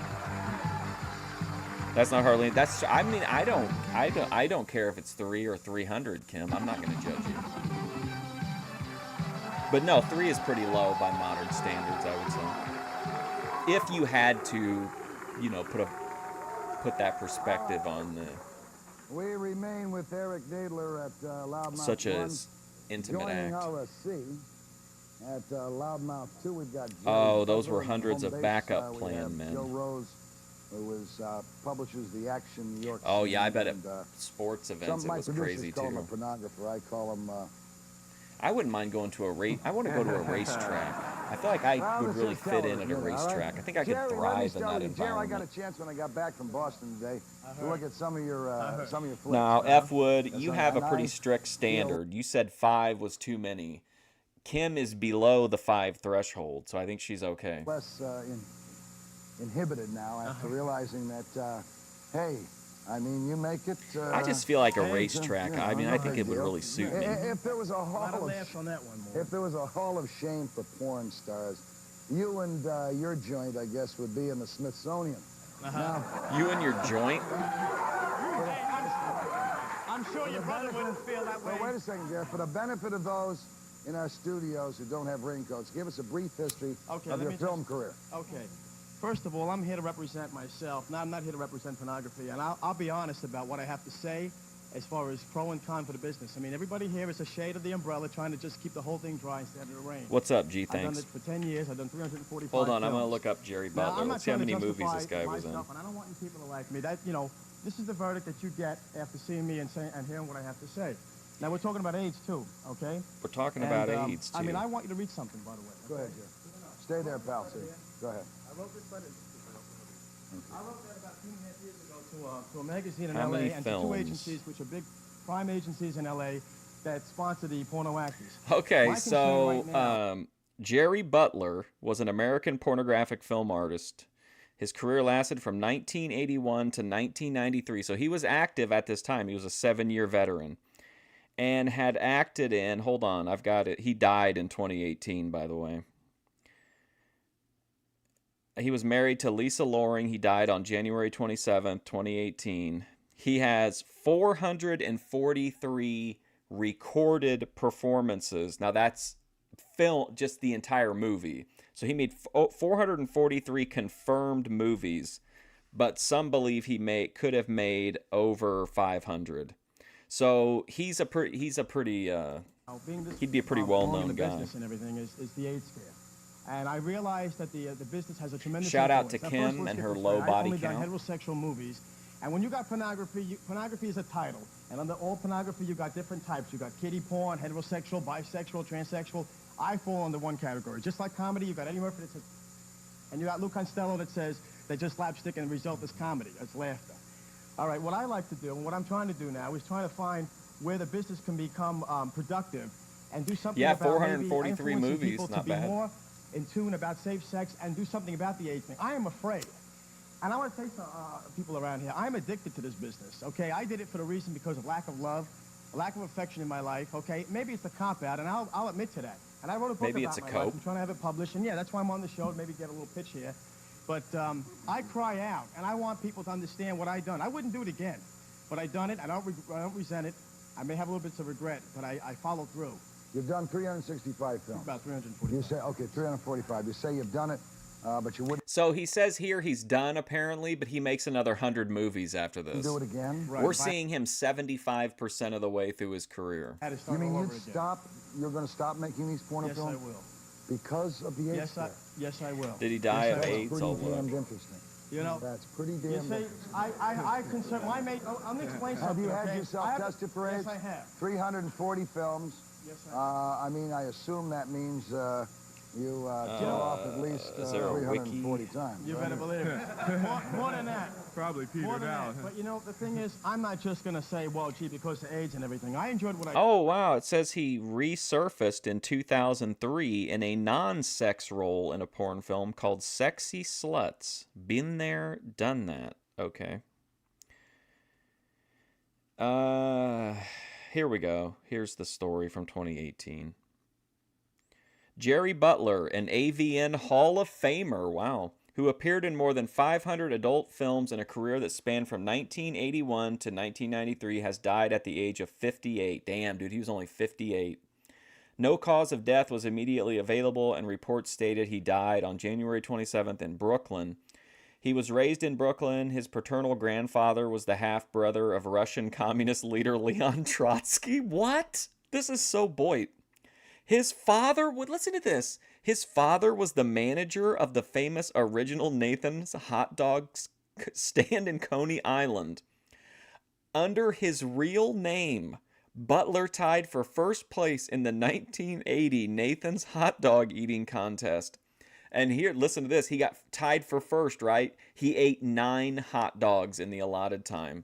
That's not hardly. That's. I mean, I don't care if it's 3 or 300, Kim. I'm not going to judge you. But no, 3 is pretty low by modern standards, I would say. If you had to, you know, put that perspective on the. We remain with Eric Nadler at Loudmouth Such One. as intimate Joining act. RSC at Loudmouth 2, we've got Oh, those were hundreds of backup we plan have men. Joe Rose, who is publishes the Action New York. Oh yeah, I bet and, at sports events some it of my was producers crazy call him a too. pornographer. I call him. I wouldn't mind going to a race. I want to go to a racetrack. I feel like I would really fit in at a racetrack. I think I could thrive in that Jerry, I got a environment. chance when I got back from Boston today to look at some of your flicks. Now, F. Wood, you Yes, have a and pretty I strict standard. You said 5 was too many. Kim is below the 5 threshold, so I think she's okay. Less inhibited now after realizing that, hey, I mean, you make it. I just feel like a hey, racetrack. you know, I mean, no I think big it would deal. really suit me. If there was a hall Lot of of laughs on that one, Morton. if there was a hall of shame for porn stars, you and your joint, I guess, would be in the Smithsonian. Now, You and your joint? I'm sure your brother wouldn't feel that way. well, wait a second, Jeff. For the benefit of those in our studios who don't have raincoats, give us a brief history Okay, of let your me film career. Okay. First of all, I'm here to represent myself. Now, I'm not here to represent pornography, and I'll be honest about what I have to say as far as pro and con for the business. I mean, everybody here is a shade of the umbrella trying to just keep the whole thing dry instead of the rain. What's up, G? I've done Thanks. it for 10 years. I've done 345 Hold on, I'm films. going to look up Jerry Now, Butler. I'm not Let's see how trying to many movies this justify guy was in. myself, and I don't want you people to like me. That, you know, this is the verdict that you get after seeing me and hearing what I have to say. Now, we're talking about AIDS, too, okay? We're talking And, about AIDS, too. I mean, I want you to read something, by the way. Go ahead, Jeff. Stay there, pal. See. Go ahead. I wrote this letter. I wrote that about 2.5 years ago to a magazine in How LA many and to films? two agencies, which are big prime agencies in LA that sponsor the porno actors. Okay, My concern so right now- Jerry Butler was an American pornographic film artist. His career lasted from 1981 to 1993, so he was active at this time. He was a 7-year veteran and had acted in, hold on, I've got it. He died in 2018, by the way. He was married to Lisa Loring. He died on January 27th, 2018. He has 443 recorded performances. Now that's film, just the entire movie. So he made 443 confirmed movies, but some believe he could have made over 500. So he's a pretty he'd be a pretty well-known guy. Business and everything is the AIDS scare. And I realize that the business has a tremendous Shout out to influence. Now, first, Kim let's and get her this low straight. body I've only count. done heterosexual movies. And when you got pornography, pornography is a title. And under all pornography, you got different types. You got kiddie porn, heterosexual, bisexual, transsexual. I fall under one category. Just like comedy, you got Eddie Murphy that says, and you got Lou Costello that says they just slapstick and the result is comedy. It's laughter. All right, what I like to do and what I'm trying to do now is trying to find where the business can become productive and do something Yeah, about 443 maybe influencing movies, people not to bad. be more in tune about safe sex and do something about the AIDS thing. I am afraid. And I want to say to people around here, I'm addicted to this business, okay? I did it for the reason because of lack of love, a lack of affection in my life, okay? Maybe it's a cop-out, and I'll admit to that. And I wrote a book Maybe about it's a my cope. life. I'm trying to have it published, and yeah, that's why I'm on the show, maybe get a little pitch here. But I cry out, and I want people to understand what I've done. I wouldn't do it again, but I've done it. I don't resent it. I may have a little bits of regret, but I follow through. You've done 365 films. About 340. You say, okay, 345. You say you've done it, but you wouldn't So he says here he's done apparently, but he makes another 100 movies after this. do it again? We're seeing him 75% of the way through his career. I had to You start mean all you'd over again. you're going to stop making these porno Yes, films? I will. Because of the AIDS scare? Yes, I will. Did he die Yes, of I will. AIDS? Pretty Oh, damned look. interesting. You know, That's pretty damn You see, interesting. I concern, well, let me explain Have something, you had okay? yourself I have- tested for AIDS? Yes, I have. 340 films. Yes, I I mean, I assume that means you kill off at least is there a 340 times. You right? better believe it. More than that. Probably More petered than out. that. But you know, the thing is, I'm not just going to say, well, gee, because of AIDS and everything. I enjoyed what I Oh, wow. It says he resurfaced in 2003 in a non-sex role in a porn film called Sexy Sluts. Been there, done that. Okay. Here we go. Here's the story from 2018. Jerry Butler, an AVN Hall of Famer, wow, who appeared in more than 500 adult films in a career that spanned from 1981 to 1993, has died at the age of 58. Damn, dude, he was only 58. No cause of death was immediately available, and reports stated he died on January 27th in Brooklyn. He was raised in Brooklyn. His paternal grandfather was the half-brother of Russian communist leader Leon Trotsky. What? This is so Boyd. His father would, listen to this. His father was the manager of the famous original Nathan's hot dog stand in Coney Island. Under his real name, Butler tied for first place in the 1980 Nathan's hot dog eating contest. And here, listen to this. He got tied for first, right? He ate 9 hot dogs in the allotted time.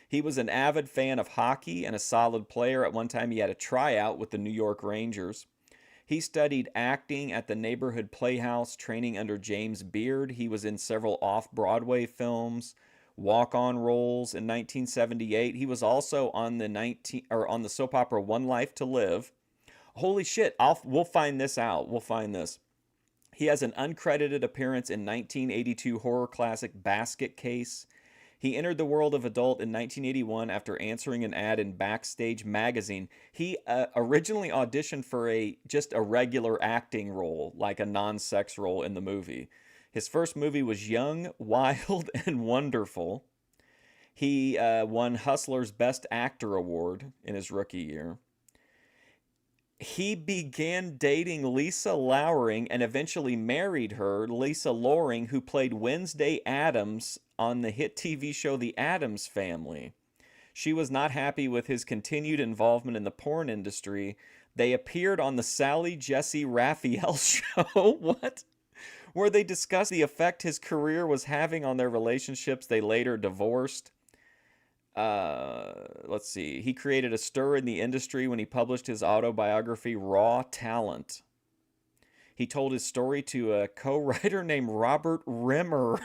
He was an avid fan of hockey and a solid player. At one time, he had a tryout with the New York Rangers. He studied acting at the Neighborhood Playhouse, training under James Beard. He was in several off-Broadway films, walk-on roles in 1978. He was also on the soap opera One Life to Live. Holy shit, we'll find this out. We'll find this. He has an uncredited appearance in 1982 horror classic Basket Case. He entered the world of adult in 1981 after answering an ad in Backstage magazine. He originally auditioned for just a regular acting role, like a non-sex role in the movie. His first movie was Young, Wild, and Wonderful. He won Hustler's Best Actor Award in his rookie year. He began dating Lisa Loring and eventually married her, Lisa Loring, who played Wednesday Addams on the hit TV show The Addams Family. She was not happy with his continued involvement in the porn industry. They appeared on the Sally Jesse Raphael show, what? Where they discussed the effect his career was having on their relationships. They later divorced. Let's see. He created a stir in the industry when he published his autobiography, Raw Talent. He told his story to a co-writer named Robert Rimmer.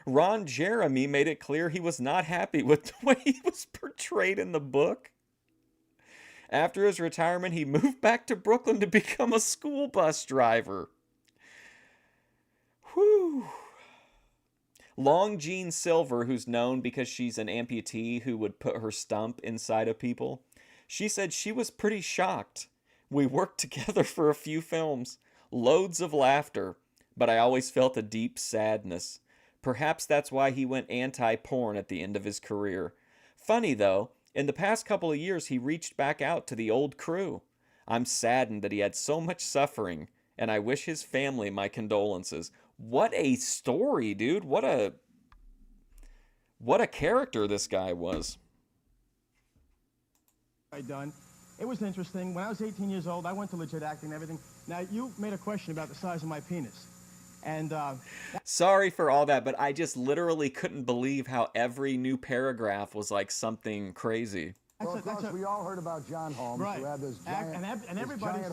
Ron Jeremy made it clear he was not happy with the way he was portrayed in the book. After his retirement, he moved back to Brooklyn to become a school bus driver. Whew. Long Jean Silver, who's known because she's an amputee who would put her stump inside of people, she said she was pretty shocked. We worked together for a few films. Loads of laughter, but I always felt a deep sadness. Perhaps that's why he went anti-porn at the end of his career. Funny, though, in the past couple of years, he reached back out to the old crew. I'm saddened that he had so much suffering, and I wish his family my condolences. What a story, dude. What a character this guy was. It was interesting. When I was 18 years old, I went to legit acting and everything. Now, you made a question about the size of my penis. And sorry for all that, but I just literally couldn't believe how every new paragraph was like something crazy. Well, of course, we all heard about John Holmes, right. who had this giant... And everybody's...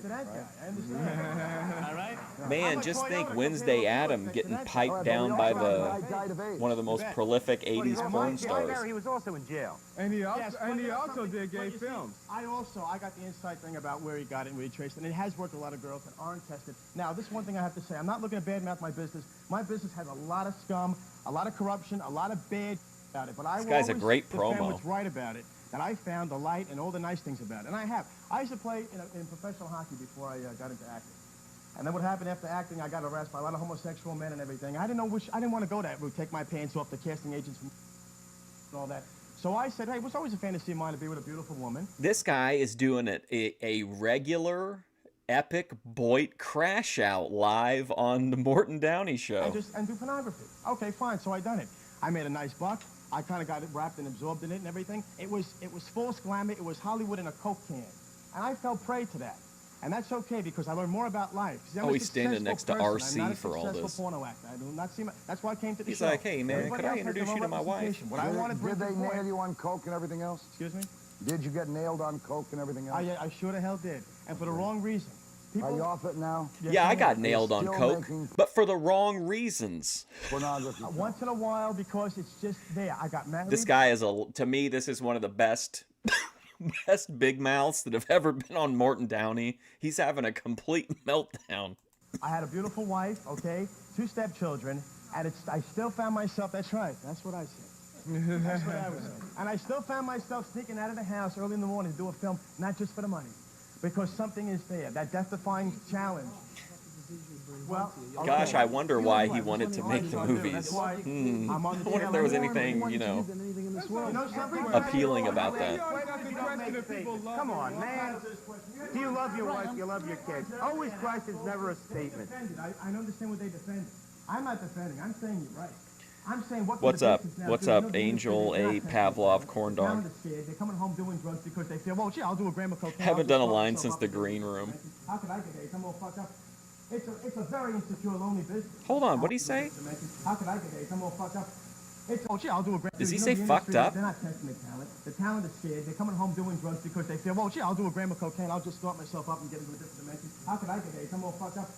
To that guy, I understand. All right? Man, just think Wednesday Adam getting piped down by one of the most prolific 80s porn stars. He was also in jail. And he also did gay films. I got the inside thing about where he got it and where he traced it, and it has worked with a lot of girls that aren't tested. Now, this one thing I have to say, I'm not looking to badmouth my business. My business has a lot of scum, a lot of corruption, a lot of bad about it. But I this guy's a great defend promo. what's right about it. And I found the light and all the nice things about it. And I have. I used to play in professional hockey before I got into acting. And then what happened after acting, I got harassed by a lot of homosexual men and everything. I didn't want to go that route, take my pants off, the casting agents and all that. So I said, hey, it was always a fantasy of mine to be with a beautiful woman. This guy is doing a regular epic Boyd crash out live on the Morton Downey show. And do pornography. Okay, fine. So I done it. I made a nice buck. I kind of got it wrapped and absorbed in it and everything. It was false glamour. It was Hollywood in a Coke can. And I fell prey to that. And that's okay because I learned more about life. See, he's standing next to RC for all this. Porno actor. I do not see that's why I came to the he's show. Like, hey, man, could I introduce you to my wife? What I want to Did they nail you on Coke and everything else? Excuse me? Did you get nailed on Coke and everything else? I sure the hell did. And for the wrong reason. Are you off it now? Yeah, I got nailed on Coke, but for the wrong reasons. Pornography. Once in a while, because it's just there. I got married. This guy is to me, this is one of the best big mouths that have ever been on Morton Downey. He's having a complete meltdown. I had a beautiful wife, okay, 2 stepchildren, and I still found myself, that's right, that's what I said. That's what I was saying. And I still found myself sneaking out of the house early in the morning to do a film, not just for the money. Because something is there, that death-defying challenge. Well, okay. Gosh, I wonder why he wanted to make the movies. I wonder if there was anything, appealing about that. question if people love Come their on, wife. man. Do you love your wife? You love your kids. Always questions, never a statement. I understand what they defended. I'm not defending. I'm saying you're right. I'm saying what. What's up? What's up, Angel A. Pavlov Corn Dog? They're coming home doing drugs because they feel, well, gee, I'll do a gram of cocaine. Haven't done a line since the green room. How could I get AIDS? I'm all fucked up. It's a very insecure, lonely business. Hold on, what'd he say? How could I get AIDS? I'm all fucked up. Oh, gee, I'll do a gram. Does he say fucked up? They're not testing the talent. The talent is scared. They're coming home doing drugs because they feel, well, gee, I'll do a gram of cocaine. I'll just start myself up and get into a different dimension. How could I get AIDS? I'm all fucked up.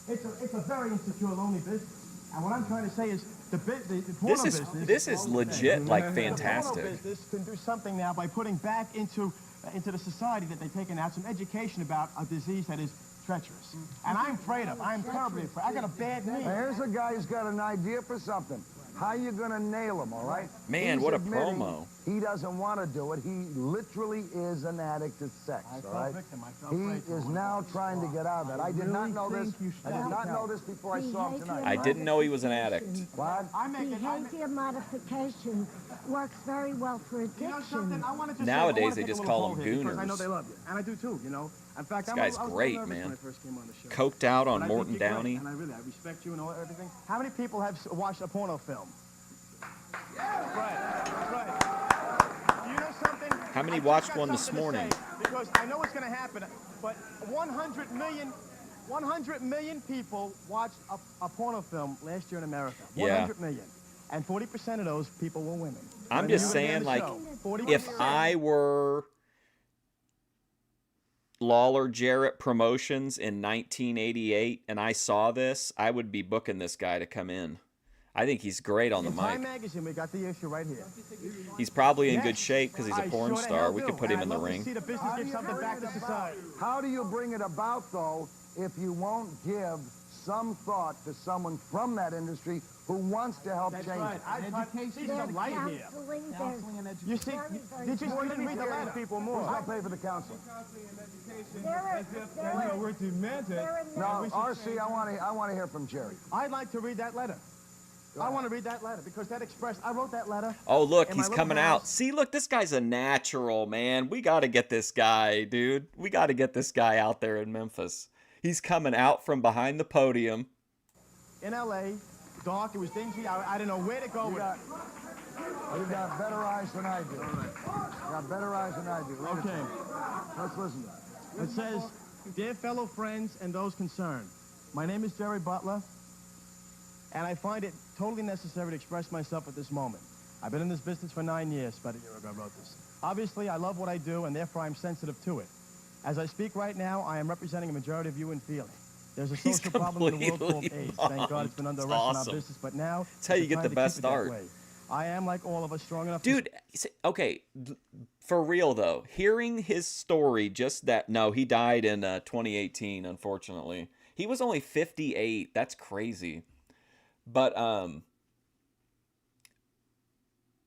It's a very insecure, lonely business. And what I'm trying to say is the porno business. This is legit, like, The fantastic. porno business can do something now by putting back into the society that they've taken out some education about a disease that is treacherous. And I'm afraid of. I'm terribly afraid. I got a bad knee. Now, here's a guy who's got an idea for something. How you gonna nail him, all right? Man, He's what a admitting promo. He doesn't want to do it. He literally is an addict to sex, all right? He is now trying to get out of that. I did not know this. I did not know this before I saw him tonight. I didn't know he was an addict. What? Behavior modification works very well for addiction. Nowadays, they just call them Because I know gooners. they love you. And I do too, you know. In fact, This I guy's was great, nervous man. when I first came on the show. Coked out on But I think Morton you're great, Downey. And I respect you and everything. How many people have watched a porno film? Right. You know something? How many I just watched got one this something to morning? say, Because I know it's going to happen, but 100 million people watched a porno film last year in America. Yeah. 100 million. And 40% of those people were women. I'm When just you were there saying, to like, show, 40%. if I were Lawler Jarrett Promotions in 1988 and I saw this, I would be booking this guy to come in. I think he's great on the In Time mic. Magazine, we got the issue right here. He's probably in Yes. good shape because he's a I porn sure the star. hell We do. could put him in And the I'd love to ring. see the business give something back to society. How do you bring it about, though, if you won't give some thought to someone from that industry who wants to help change it? See some light here. You see, you didn't read the letter. People more. Who's going to pay for the counseling? We're demented. No, RC, I want to hear from Jerry. I'd like to read that letter. I want to read that letter because that expressed. I wrote that letter. Oh, look, in my he's little coming house. out. See, look, this guy's a natural, man. We got to get this guy, dude. We got to get this guy out there in Memphis. He's coming out from behind the podium. In L.A., dark. It was dingy. I didn't know where to go with it. You got better eyes than I do. You got better eyes than I do. Read it to Okay. me. Let's listen. It says, "Dear fellow friends and those concerned, my name is Jerry Butler, and I find it totally necessary to express myself at this moment. I've been in this business for 9 years, about a year ago I wrote this. Obviously, I love what I do, and therefore I'm sensitive to it. As I speak right now, I am representing a majority of you in feeling. There's a He's social problem in the world called completely AIDS. Thank God it's been under bombed. arrest in Awesome. our business, but now That's how you it's get time the to best keep it that start. way. I am, like all of us, strong enough Dude, okay, for real though, hearing his story, just that, no, he died in 2018, unfortunately. He was only 58. That's crazy. But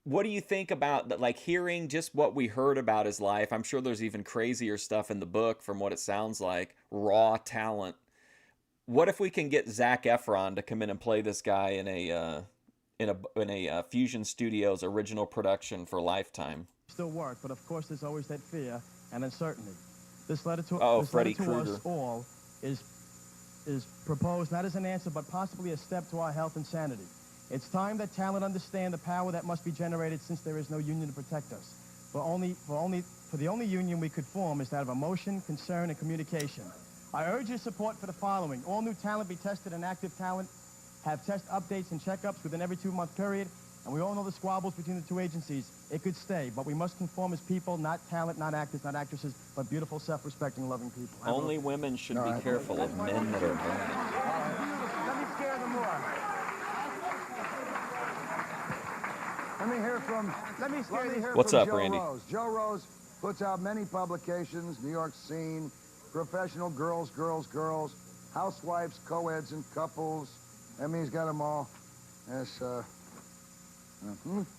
what do you think about, like, hearing just what we heard about his life? I'm sure there's even crazier stuff in the book from what it sounds like. Raw talent. What if we can get Zac Efron to come in and play this guy in a Fusion Studios original production for Lifetime? still work, but of course there's always that fear and uncertainty. This letter to, Freddy us Krueger. all is proposed not as an answer, but possibly a step to our health and sanity. It's time that talent understand the power that must be generated since there is no union to protect us. For the only union we could form is that of emotion, concern, and communication. I urge your support for the following. All new talent be tested, and active talent have test updates and checkups within every 2-month period. And we all know the squabbles between the two agencies. It could stay, but we must conform as people, not talent, not actors, not actresses, but beautiful, self-respecting, loving people. Only women should be careful of men that are bad. Let me scare them more. Let me hear from. What's up, Joe Randy? Rose. Joe Rose puts out many publications: New York Scene, Professional Girls, Housewives, Co-eds, and Couples. I mean, he's got them all. Yes.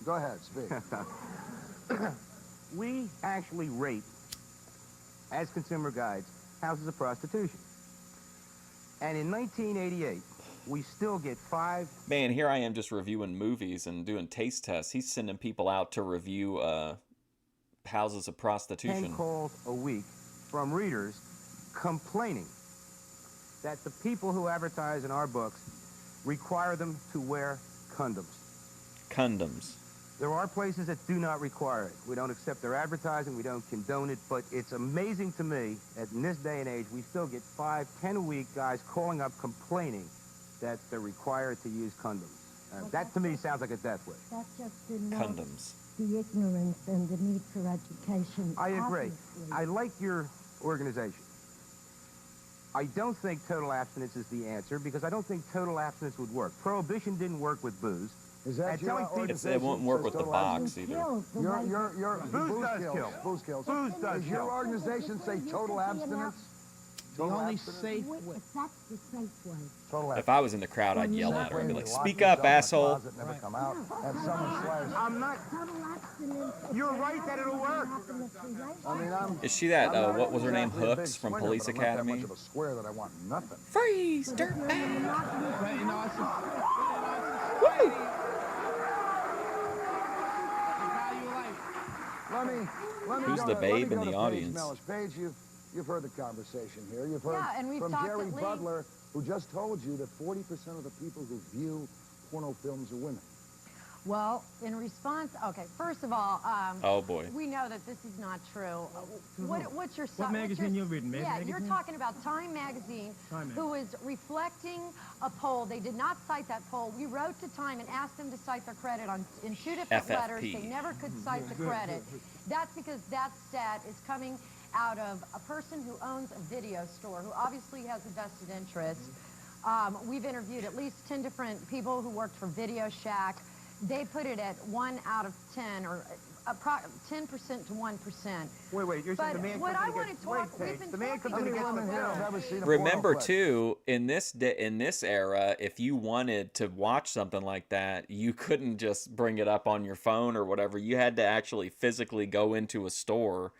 Go ahead, speak. We actually rate, as consumer guides, houses of prostitution. And in 1988, we still get 5... Man, here I am just reviewing movies and doing taste tests. He's sending people out to review houses of 10 prostitution. calls a week from readers complaining that the people who advertise in our books require them to wear condoms. Condoms. There are places that do not require it. We don't accept their advertising, we don't condone it, but it's amazing to me that in this day and age, we still get 5, 10 a week guys calling up complaining that they're required to use condoms. That to me sounds like a death wish. That's just to know Condoms. the ignorance and the need for education. I agree. obviously. I like your organization. I don't think total abstinence is the answer because I don't think total abstinence would work. Prohibition didn't work with booze. Is that And your telling people- organization It won't work says with the total box abstinence? either. Kills the way- Your Booze does kills. kill. Booze kills. Booze does Does your kill. organization say total abstinence? The Total only abstinence? safe Wait, way. that's the safe way. Total If I was in the crowd, I'd yell at her. I'd be like, "Speak up, Lock yourself in a asshole!" closet, never come out, and someone slash. I'm not. Total abstinence. You're right that it'll work. I mean, Is she that? I'm not What was her name? exactly a big Hooks from swinger, Police but I'm not that Academy. much of a square that I want nothing. Freeze, dirtbag. Right, you know, it's just, Woo! Let me Who's go the to- babe let in me the go to Paige audience? Mellish. Paige, you've heard the conversation here. You've heard Yeah, and we've from talked Jerry at length. Butler, who just told you that 40% of the people who view porno films are women. Well, in response, okay, first of all, Oh boy. we know that this is not true. What's your What magazine you reading, Mad Yeah, Magazine? you're talking about Time Magazine, Time who is reflecting a poll. They did not cite that poll. We wrote to Time and asked them to cite their credit in 2 different FFP. letters. They never could cite the credit. That's because that stat is coming out of a person who owns a video store, who obviously has a vested interest. We've interviewed at least 10 different people who worked for Video Shack. They put it at 1 out of 10, or 10% to 1%. Wait, you're saying But the man what comes I in want and to gets... talk, Wait, we've been the man comes How in many and gets women the here have film. never seen a Remember porno flick? too, in this era, if you wanted to watch something like that, you couldn't just bring it up on your phone or whatever. You had to actually physically go into a store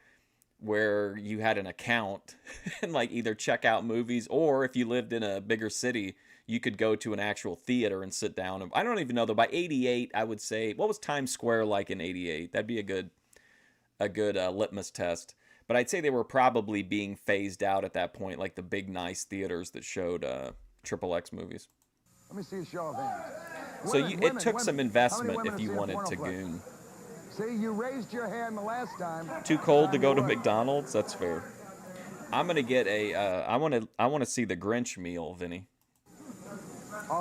where you had an account and like either check out movies, or if you lived in a bigger city, you could go to an actual theater and sit down. And I don't even know though. By '88, I would say, what was Times Square like in '88? That'd be a good litmus test. But I'd say they were probably being phased out at that point, like the big nice theaters that showed XXX movies. Let me see a show of hands. So Women, it took some How many investment women if have you seen a wanted porno to flick? goon. See, you raised your hand the last time. Too cold to Time go to work. McDonald's? That's fair. I'm gonna get a. I want to see the Grinch meal, Vinny.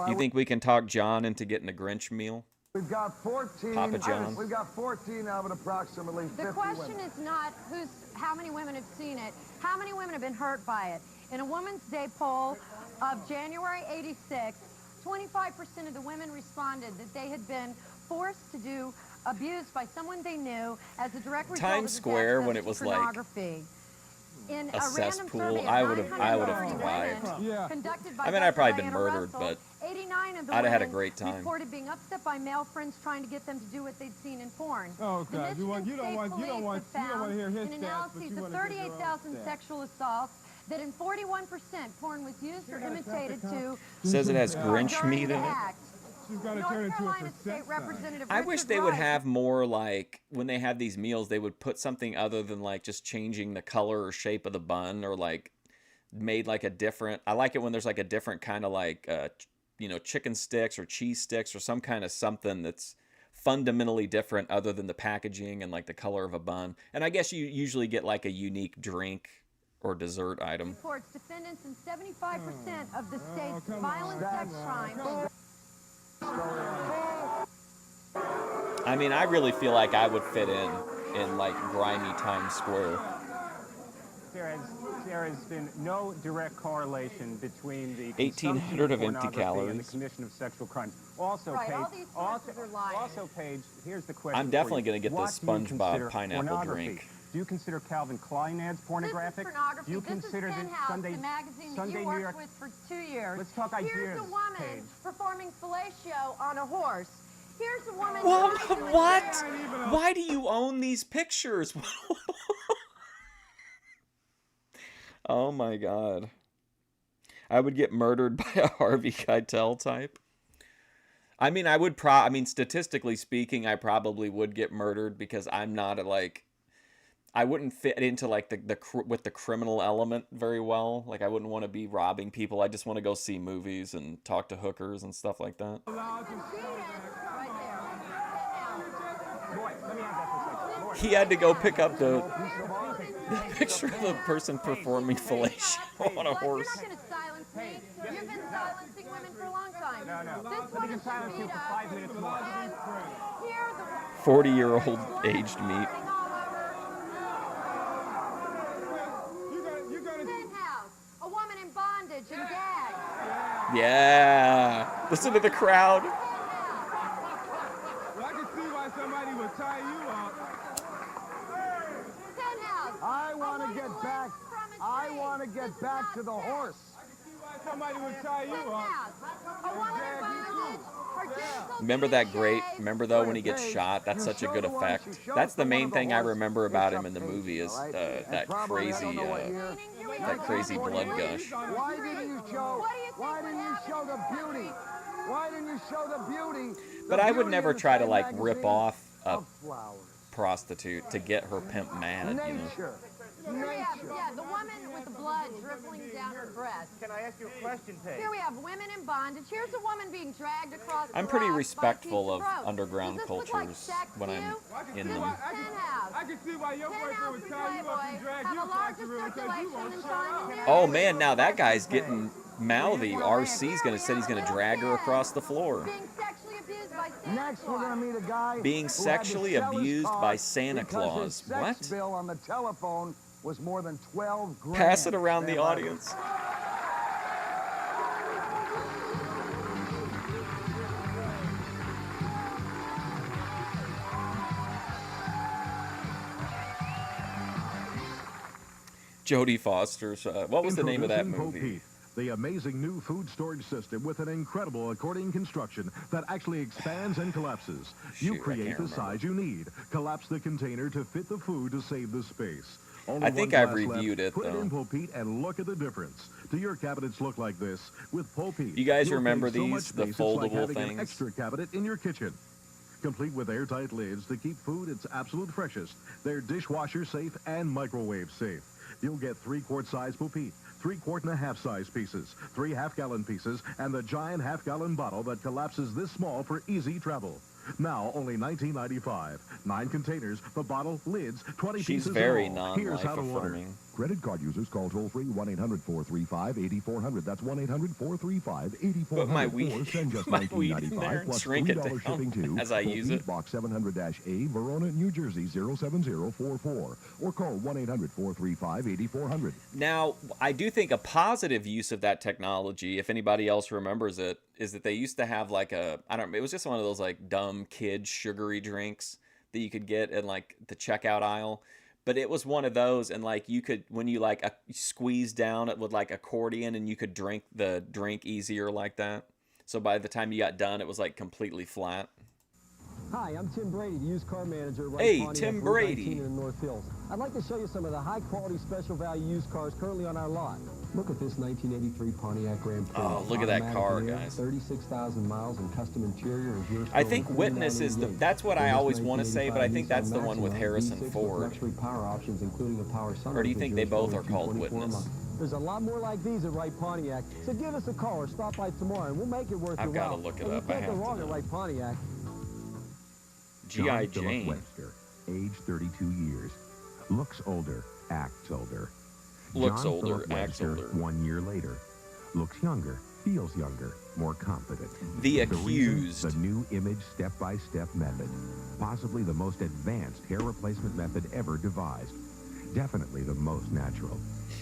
You think we can talk John into getting a Grinch meal? We've got 14. Papa John. We've got 14 out of approximately 50 The question women. is not how many women have seen it, how many women have been hurt by it. In a Women's Day poll of January '86, 25% of the women responded that they had been forced to do abused by someone they knew as a direct result Times of Square, access when it to was like pornography. In a random cesspool, survey of I would have 930 thrived. women conducted by I mean, I'd probably Dr. been Diana murdered, Russell, but 89 of the I'd have had a women great time. reported being upset by male friends trying to get them to do what they'd seen in porn. Oh, The God, you don't Michigan want State to Police have found hear his in stats, but analyses you of want to get your own 38,000 stats. sexual assaults that in 41% porn was used or imitated to Says it has Grinch during meat the in it. act. She's got to North turn into a Carolina percent State sign. Representative I wish Richard they would Wright have more, like, when they have these meals, they would put something other than, like, just changing the color or shape of the bun, or, like, made, like, a different... I like it when there's, like, a different kind of, like, chicken sticks or cheese sticks or some kind of something that's fundamentally different other than the packaging and, like, the color of a bun. And I guess you usually get, like, a unique drink or dessert item. reports defendants in 75% of the state's violent sex crimes. I mean, I really feel like I would fit in like grimy Times Square. There has been no direct correlation between the 1,800 of empty pornography and the calories. commission of sexual crimes. Also, Right, all Paige, these sources are lying. also, Paige, here's the question. I'm definitely going to get the SpongeBob pineapple drink. Do you consider Calvin Klein ads pornographic? This is pornography. Do you This consider is the Penthouse, Sunday, the magazine that Sunday you New worked York? with for 2 years. Let's talk Here's ideas, a woman Paige. performing fellatio on a horse. Here's a woman Well, trying to what? entertain- Why do you own these pictures? Oh my God. I would get murdered by a Harvey Keitel type. I mean, statistically speaking, I probably would get murdered because I'm not I wouldn't fit into like with the criminal element very well. Like I wouldn't want to be robbing people. I just want to go see movies and talk to hookers and stuff like that. He had to go pick up the picture of the person performing fellatio on a horse. You're not going to silence me. You've been silencing women for a long time. No. This Let me one silence you for 5 minutes more. 40-year-old aged meat. Penthouse, a woman in bondage and gagged. Yeah. Listen to the crowd. Well, I can see why somebody would tie you up. Penthouse. I want to get back. I want to get back to the horse. Somebody would tie you up. A woman in bondage. Remember though when he gets shot? That's such a good effect. That's the main thing I remember about him in the movie is that crazy blood gush. Why didn't you show? Why didn't you show the beauty? Why didn't you show the beauty? But I would never try to like rip off a prostitute to get her pimp mad, you know. Yeah, the woman with the blood dribbling down her breast. Can I ask you a question, Paige? Here we have women in bondage. Here's a woman being dragged across the I'm pretty rock respectful by a of piece rope. underground Does this look like cultures sex when to I'm you? in them. I can see why your boyfriend would tie you up and drag you across the room because you won't shut up. Oh man, now that guy's getting mouthy. RC's said he's gonna drag her across the floor. Being sexually abused by Santa Next, we're going to meet a guy Being sexually abused by Santa Claus. His sex What? bill on the telephone was more than 12 grand. Pass it around the audience. Jodie Foster's. What was the name of that movie? The amazing new food storage system with an incredible accordion construction that actually expands and collapses. You create the size you need. Collapse the container to fit the food to save the space. I think I've reviewed it, Put it though. in Popeet and look at the difference. Do your cabinets look like this? With Popeet, You guys you'll remember save so much these, the space, it's like foldable having an things? extra cabinet in your kitchen. Complete with airtight lids to keep food its absolute freshest. They're dishwasher safe and microwave safe. You'll get 3-quart size Popeet, 3-quart and a half size pieces, 3 half-gallon pieces, and the giant half-gallon bottle that collapses this small for easy travel. Now only $19.95. 9 containers, the bottle, lids, 20 She's pieces. very in all. Here's how to order. non-life-affirming. Credit card users call toll-free 1-800-435-8400. That's 1-800-435-8400. Put my Or weed, send just my weed in there $19.95 and plus shrink it $3 shipping down to as I use it. Box 700-A, Verona, New Jersey 07044. Or call 1-800-435-8400. Now, I do think a positive use of that technology, if anybody else remembers it, is that they used to have like it was just one of those like dumb kid sugary drinks that you could get in like the checkout aisle. But it was one of those, and like you could, when you like squeeze down it with like accordion, and you could drink the drink easier like that. So by the time you got done, it was like completely flat. Hi, I'm Tim Brady, the used car manager at Hey, Pontiac Tim Route Brady. 19 in the North Hills. I'd like to show you some of the high-quality special value used cars currently on our lot. Look at this 1983 Pontiac Grand Prix. Oh, look at that car, Automatic rear, guys. 36,000 miles and custom interior. And yours I for think only Witness is the, $39.88. that's what I And this always want to say, but I think 1985 that's the one with Nissan Harrison V6 with Ford. luxury power options, including a power sunroof. Or do you is think they yours both for are called $224 a Witness? month. There's a lot more like these at Wright Pontiac, so give us a call or stop by tomorrow, and we'll make it worth I've your while. gotta look it And up. You I can't go have to wrong at know. Wright Pontiac. G.I. John Philip Jane. Webster, age 32 years. Looks older, acts older. Looks John older, Philip acts Webster, older. 1 year later. Looks younger, feels younger, more confident. The reason? accused. The new image step-by-step method. Possibly the most advanced hair replacement method ever devised. Definitely the most natural.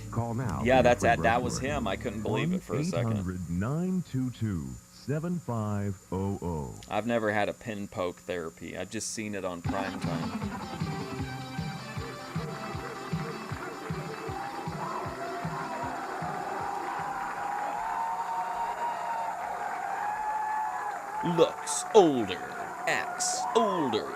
Call now. Yeah, for that's your that. free That was brochure. him. I couldn't believe it for a second. 1-800-922-7500. I've never had a pin poke therapy. I've just seen it on prime time. Looks older, acts older.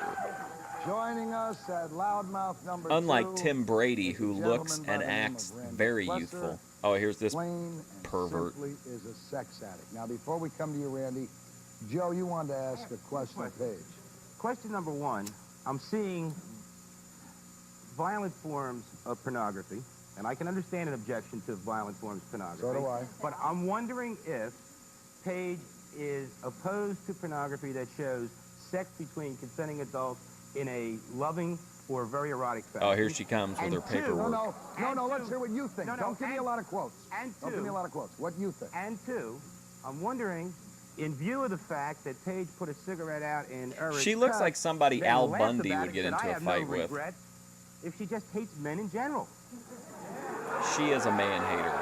Joining us at Loudmouth number Unlike 2, Tim Brady, who is a looks gentleman by and the name acts of Randy very Plesser. youthful. Oh, here's this Plain and pervert. simply is a sex addict. Now, before we come to you, Randy, Joe, you wanted to ask a question of Paige. Question number 1. I'm seeing violent forms of pornography, and I can understand an objection to violent forms of pornography. So do I. But I'm wondering if Paige is opposed to pornography that shows sex between consenting adults in a loving or very erotic fashion. Oh, here she comes with her paperwork. No, let's hear what you think. Don't give me a lot of quotes. Don't give me a lot of quotes. What you think? And two, I'm wondering, in view of the fact that Paige put a cigarette out in Eric's She looks cup, like somebody then Al laughed Bundy about would it, get said, into "I a have fight no with. regret," if she just hates men in general. She is a man hater.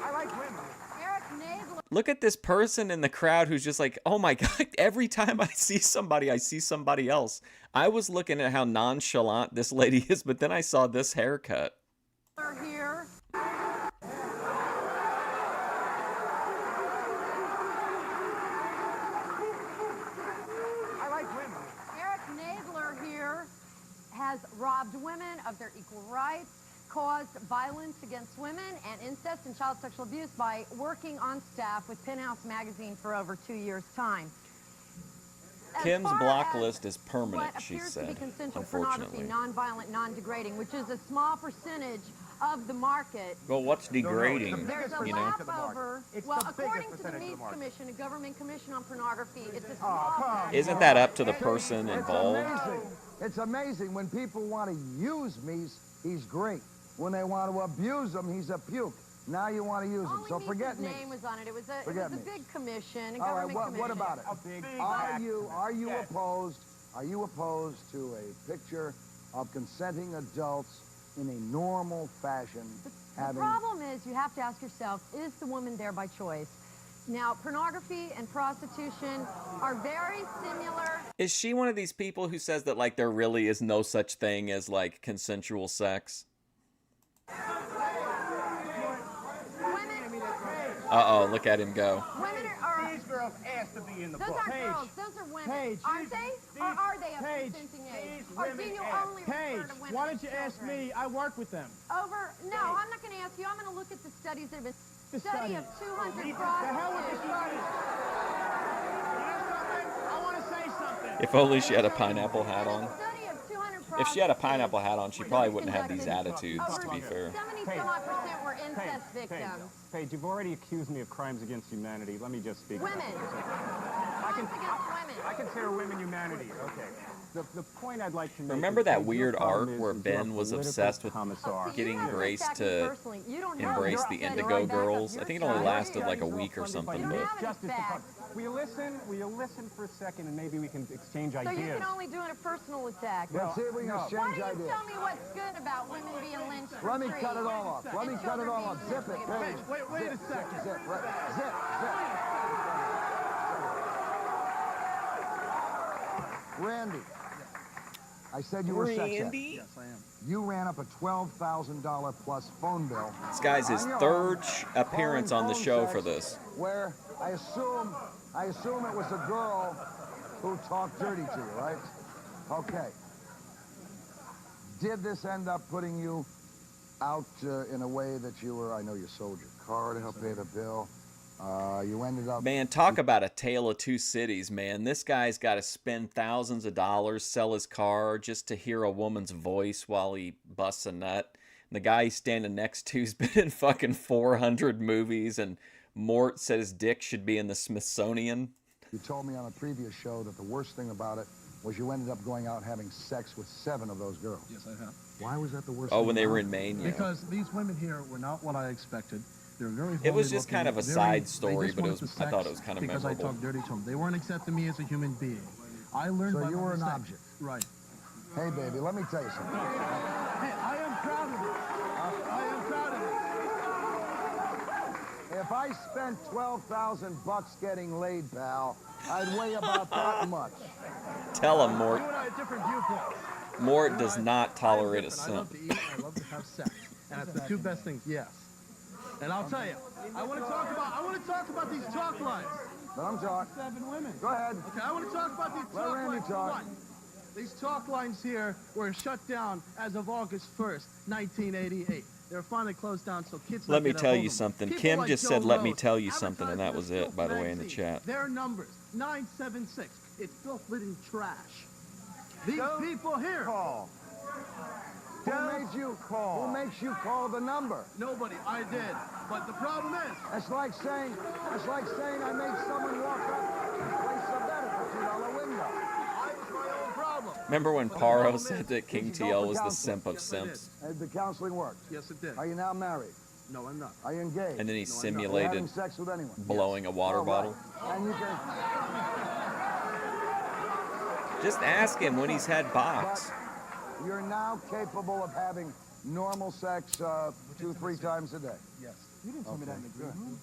I like women. Eric Nagler. Look at this person in the crowd who's just like, oh my God, every time I see somebody else. I was looking at how nonchalant this lady is, but then I saw this haircut. Here. I like women. Eric Nagler here has robbed women of their equal rights, caused violence against women, and incest and child sexual abuse by working on staff with Penthouse Magazine for over 2 years' time. Kim's block list is permanent, What she appears to be said, consensual pornography, unfortunately. non-violent, non-degrading, which is a small percentage of the market. Well, what's degrading? There's a you know? lap over. Well, according to the percentage of the Meese market. Commission, a government commission on pornography, it's a small. Isn't that up to the person involved? It's amazing. When people want to use me, he's great. When they want to abuse him, he's a puke. Now you want to use him, so forget me. His name was on it. It was a Forget me. big commission, a All right, government commission. what about it? A big Are you opposed? Are you opposed to a picture of consenting adults in a normal fashion? The problem is you have to ask yourself, is the woman there by choice? Now, pornography and prostitution are very similar. Is she one of these people who says that, like, there really is no such thing as, like, consensual sex? Uh-oh, look at him go. Women are... These girls asked to be in the Those book. aren't girls, those are women. Paige, Aren't they? Or are they of consenting age? Or do you only refer to women why as don't you ask children? me? I work with them. Over... No, I'm not going to ask you. I'm going to look at the studies that have been... The Study study. of 200 The hell with the prostitutes. studies. You know something? I want to say something. If only she had a pineapple hat on. Study of 200 If she had a pineapple hat on, she probably wouldn't have these attitudes, to be fair. 70-some-odd% were incest victims. Paige, you've already accused me of crimes against humanity. Let me just speak. Women. Crimes against women. I consider women humanity. Okay. The point I'd like to make. Remember is that your weird problem art is where you're a Ben was political obsessed with commissar. getting You Grace attack me to personally. You don't have embrace your the upset Indigo right back up Girls? your I think it only side. lasted like a week or something. You don't But have any Justice facts. Department. Will you listen for a second and maybe we can exchange So ideas? you can only do it a personal attack. Let's see if we can Why exchange don't you ideas. tell me what's good about women being lynched for Let me free? cut it all off. Let me And cut it all children off. being Zip it, lynched. Paige. Wait a second. Zip. Zip. Randy, I said you were sex addict. Yes, I am. You ran up a $12,000 plus phone bill. this guy's his on your third own, appearance calling on the phone show sex, for this. Where I assume it was a girl who talked dirty to you, right? Okay. Did this end up putting you out in a way that you were? I know you sold your car to help pay the bill. You ended up. Man, talk about a tale of two cities, man. This guy's got to spend thousands of dollars, sell his car just to hear a woman's voice while he busts a nut. And the guy he's standing next to's been in fucking 400 movies, and Mort said his dick should be in the Smithsonian. You told me on a previous show that the worst thing about it was you ended up going out having sex with 7 of those girls. Yes, I have. Why was that the worst Oh, thing when they about were it? in Maine, yeah. Because these women here were not what I expected. They're very It was homely just kind looking, of a very- side story, they just but it wanted was, the I thought sex it was kind of because memorable. I talked dirty to them. They weren't accepting me as a human being. I learned So by you my were an mistakes. object. Right. Hey, baby, let me tell you something. Hey, I am proud of it. I am proud of it. If I spent $12,000 getting laid, pal, I'd weigh about that much. Tell him, Mort. You and I have different viewpoints. Mort does not tolerate a I simp. love to eat, I love to have sex. And that's the 2 best things, yes. And I'll tell you, I want to talk about these talk lines. Let him talk. 7 women. Go ahead. Okay, I want to talk about these Let talk Randy lines. talk. For one. These talk lines here were shut down as of August 1st, 1988. They were finally closed down so kids. Let me don't get a tell hold you of them. something. People Kim like just Joe said, let me Rose tell you something, and that advertised was in it, by the way, in the magazine. chat. Their numbers, 976. It's filth-ridden trash. These people here. Call. Who made you call? Who makes you call the number? Nobody. I did. But the problem is. It's like saying I made someone walk up and place a bet at the $2 window. I was my own problem. Remember when Paro said that King TL was the simp of simps? And the counseling worked. Yes, it did. Are you now married? No, I'm not. Are you engaged? And then he Are you simulated having sex with anyone? blowing a water All right. bottle. And you can. Just ask him when he's had box. But you're now capable of having normal sex 2-3 times a day. Yes. You didn't tell me that in the green room.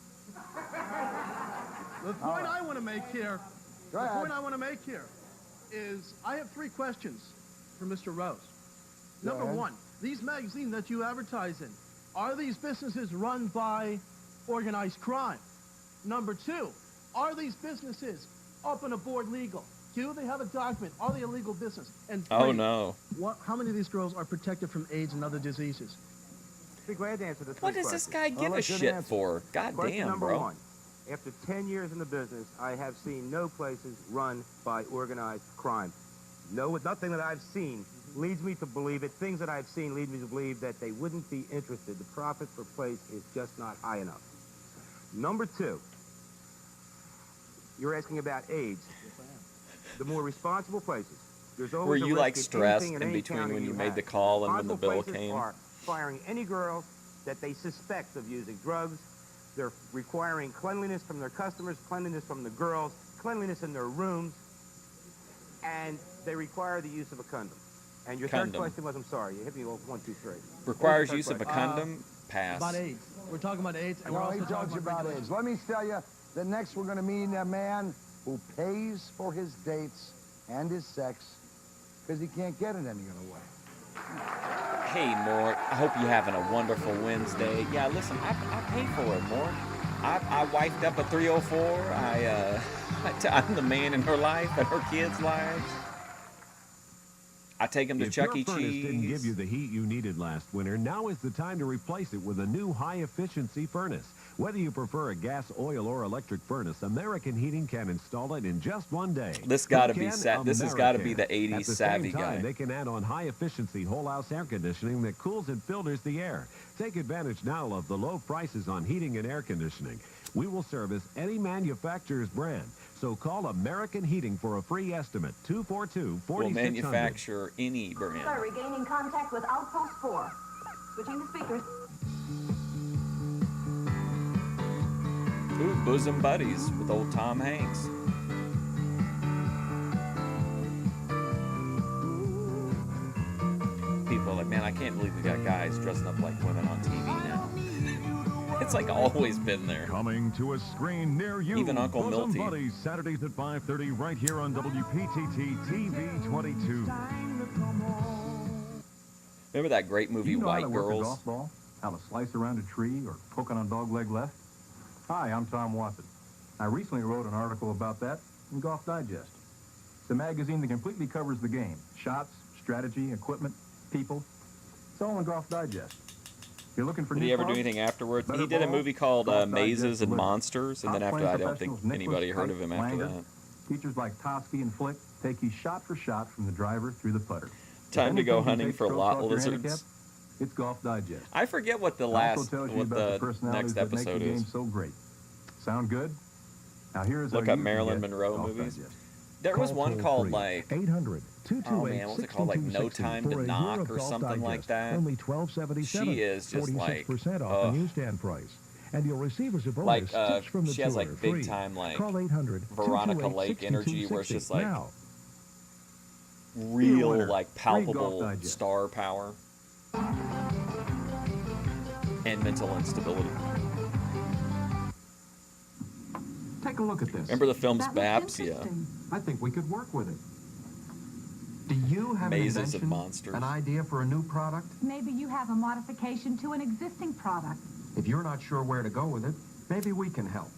The point I want to make here. Go The ahead. point I want to make here is I have 3 questions for Mr. Rose. Go Number ahead. 1, these magazines that you advertise in, are these businesses run by organized crime? Number 2, are these businesses up and aboard legal? Do they have a document? Are they a legal business? And 3, Oh, no. how many of these girls are protected from AIDS and other diseases? Be glad to answer the 3 What does questions. this guy give a shit for? God Question damn, number bro. 1. After 10 years in the business, I have seen no places run by organized crime. No, nothing that I've seen leads me to believe it. Things that I've seen lead me to believe that they wouldn't be interested. The profit per place is just not high enough. Number 2, you're asking about AIDS. The more responsible places. There's always Were a you risk like in stressed anything in and any between county when you made have. the call and when the Responsible bill places came? are firing any girls that they suspect of using drugs. They're requiring cleanliness from their customers, cleanliness from the girls, cleanliness in their rooms, and they require the use of a condom. And your Condom. third question was, I'm sorry, you hit me with 1, 2, 3. Requires What was use the of a third condom? Pass. About AIDS. We're talking about AIDS, and we're No, also he told talking you about regulations. AIDS. Let me tell you that next we're going to meet a man who pays for his dates and his sex because he can't get it any other way. Hey, Mort, I hope you're having a wonderful Wednesday. Yeah, listen, I pay for it, Mort. I wifed up a 304. I'm the man in her life and her kids' lives. I take them to If Chuck your E. furnace didn't give Cheese. you the heat you needed last winter, now is the time to replace it with a new high-efficiency furnace. Whether you prefer a gas, oil, or electric furnace, American Heating can install it in just one day. This gotta Who be can? this has got to be American. the 80s At the savvy same time, guy. they can add on high-efficiency whole-house air conditioning that cools and filters the air. Take advantage now of the low prices on heating and air conditioning. We will service any manufacturer's brand. So call American Heating for a free estimate, 242-4600. Will manufacture any brand. Sir, regaining contact with Outpost 4. Switching to speakers. Ooh, bosom buddies with old Tom Hanks. People are like, man, I can't believe we got guys dressing up like women on TV now. It's like always been there. Coming to a screen near you. Even Uncle Bosom Milty. Buddies, Saturdays at 5:30 right here on WPTT TV 22. Remember that great movie Do you know how White to work a Girls? golf ball? How to slice around a tree or poke on a dog leg left? Hi, I'm Tom Watson. I recently wrote an article about that in Golf Digest. It's a magazine that completely covers the game. Shots, strategy, equipment, people. It's all in Golf Digest. You're looking for Did new he ever do clubs? anything afterwards? Better He did a balls? movie called Golf Mazes Digest and delivers. Monsters, and then after Top-playing that, I don't think professionals anybody Nicklaus, heard of him Pipe, after Langer. that. Features like Toski and Flick take you shot for shot from the driver through the putter. Time to go If anything can hunting take for strokes lot off your lizards. handicap, it's Golf Digest. I forget what the It last, also tells you what about the personalities next that make episode the game is. so great. Sound good? Now here's Look how up you can Marilyn get Monroe Golf movies. Digest. There was Call one toll called free. like 800-228-6260 oh man, what was it called? Like No Time to for a Knock year of or Golf something like Digest. that. Only $12.77. She is just like 46% off the newsstand price. And you'll receive as a bonus like tips from the she has tour, like big free. time like Call 800 Veronica Lake energy where it's just like now. real winner. like Free Golf palpable Digest. star power and mental instability. Take a look at this. Remember the films That looks Babs? Yeah. interesting. I think we could work with it. Do you have Mazes an of invention, Monsters. an idea for a new product? Maybe you have a modification to an existing product. If you're not sure where to go with it, maybe we can help.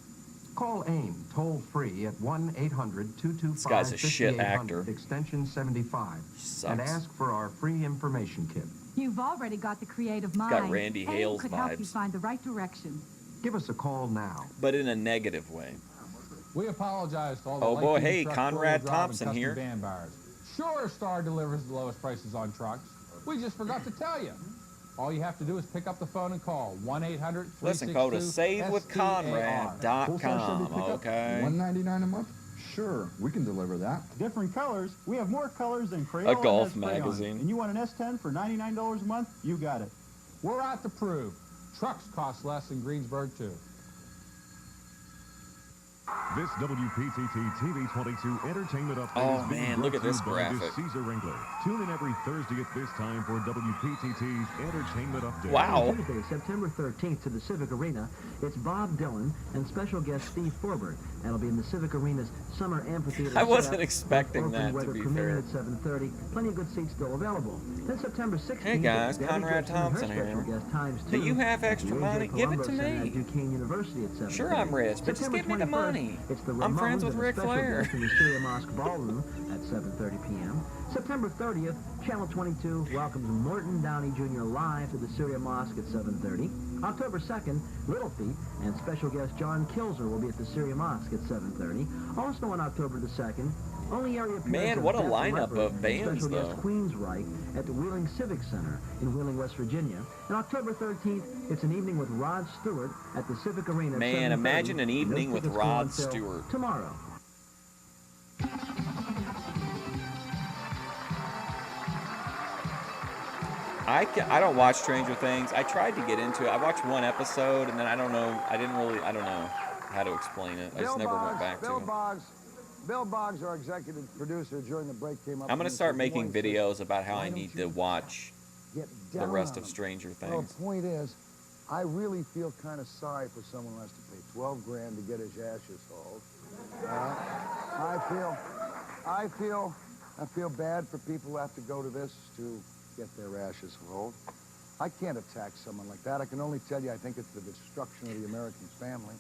Call AIM toll-free at 1-800-225-5800, This guy's a shit actor. extension 75, and Sucks. ask for our free information kit. You've already got the creative got mind. Randy AIM Hales could help you vibes. find the right direction. Give us a call now. But in a negative way. We apologize to all the Oh boy, light-duty hey, truck, Conrad four-wheel drive, and Thompson custom here. van buyers. Sure, Star delivers the lowest prices on trucks. We just forgot to tell you. All you have to do is pick up the phone and call 1-800-362-STAR. Listen, go to savewithconrad.com, okay? $199 a month? Sure, we can deliver that. Different colors. We have more colors than Crayola. A golf and Crayon. magazine. And you want an S10 for $99 a month? You got it. We're out to prove. Trucks cost less in Greensburg, too. This WPTT TV 22 Entertainment Update Oh, is being man, brought look at to you this by graphic. Caesar Ringler. Tune in every Thursday at this time for WPTT's Entertainment Update. Wow. Tuesday, September 13th to the Civic Arena, it's Bob Dylan and special guest Steve Forbert. That'll be in the Civic Arena's Summer Amphitheater. I wasn't setup, expecting with that, open to weather be premiering fair. at 7:30. Plenty of good seats still available. Then September 16th. Hey guys, Debbie Conrad Gibson and her Thompson special here. guest times Do 2 you have at extra the money? AJ Give it Colombo to Center me. at Duquesne University at 7:30. Sure, I'm rich, but just September give me the 21st, money. It's the I'm friends Ramones with and a Ric special Flair. guest in the Syria Mosque Ballroom at 7:30 p.m. September 30th, Channel 22 welcomes Morton Downey Jr. live to the Syria Mosque at 7:30. October 2nd, Little Feat and special guest John Kilzer will be at the Syria Mosque at 7:30. Also on October the 2nd, only area appearance Man, of what a Def lineup Leppard of bands, and special though. guest Queensryche at the Wheeling Civic Center in Wheeling, West Virginia. And October 13th, it's an evening with Rod Stewart at the Civic Arena at Man, 7:30. imagine an And those evening with tickets go on Rod sale Stewart. tomorrow. I don't watch Stranger Things. I tried to get into it. I watched one episode, and then I don't know. I don't know how to explain it. I just never went back to it. Bill Boggs, our executive producer, during the break came up. I'm going to and start said, making "Good morning, videos about how why I don't need you to watch get the down rest on of them?" Stranger Well, Things. the point is, I really feel kind of sorry for someone who has to pay 12 grand to get his ashes hauled. I feel bad for people who have to go to this to get their ashes hauled. I can't attack someone like that. I can only tell you I think it's the destruction of the American family.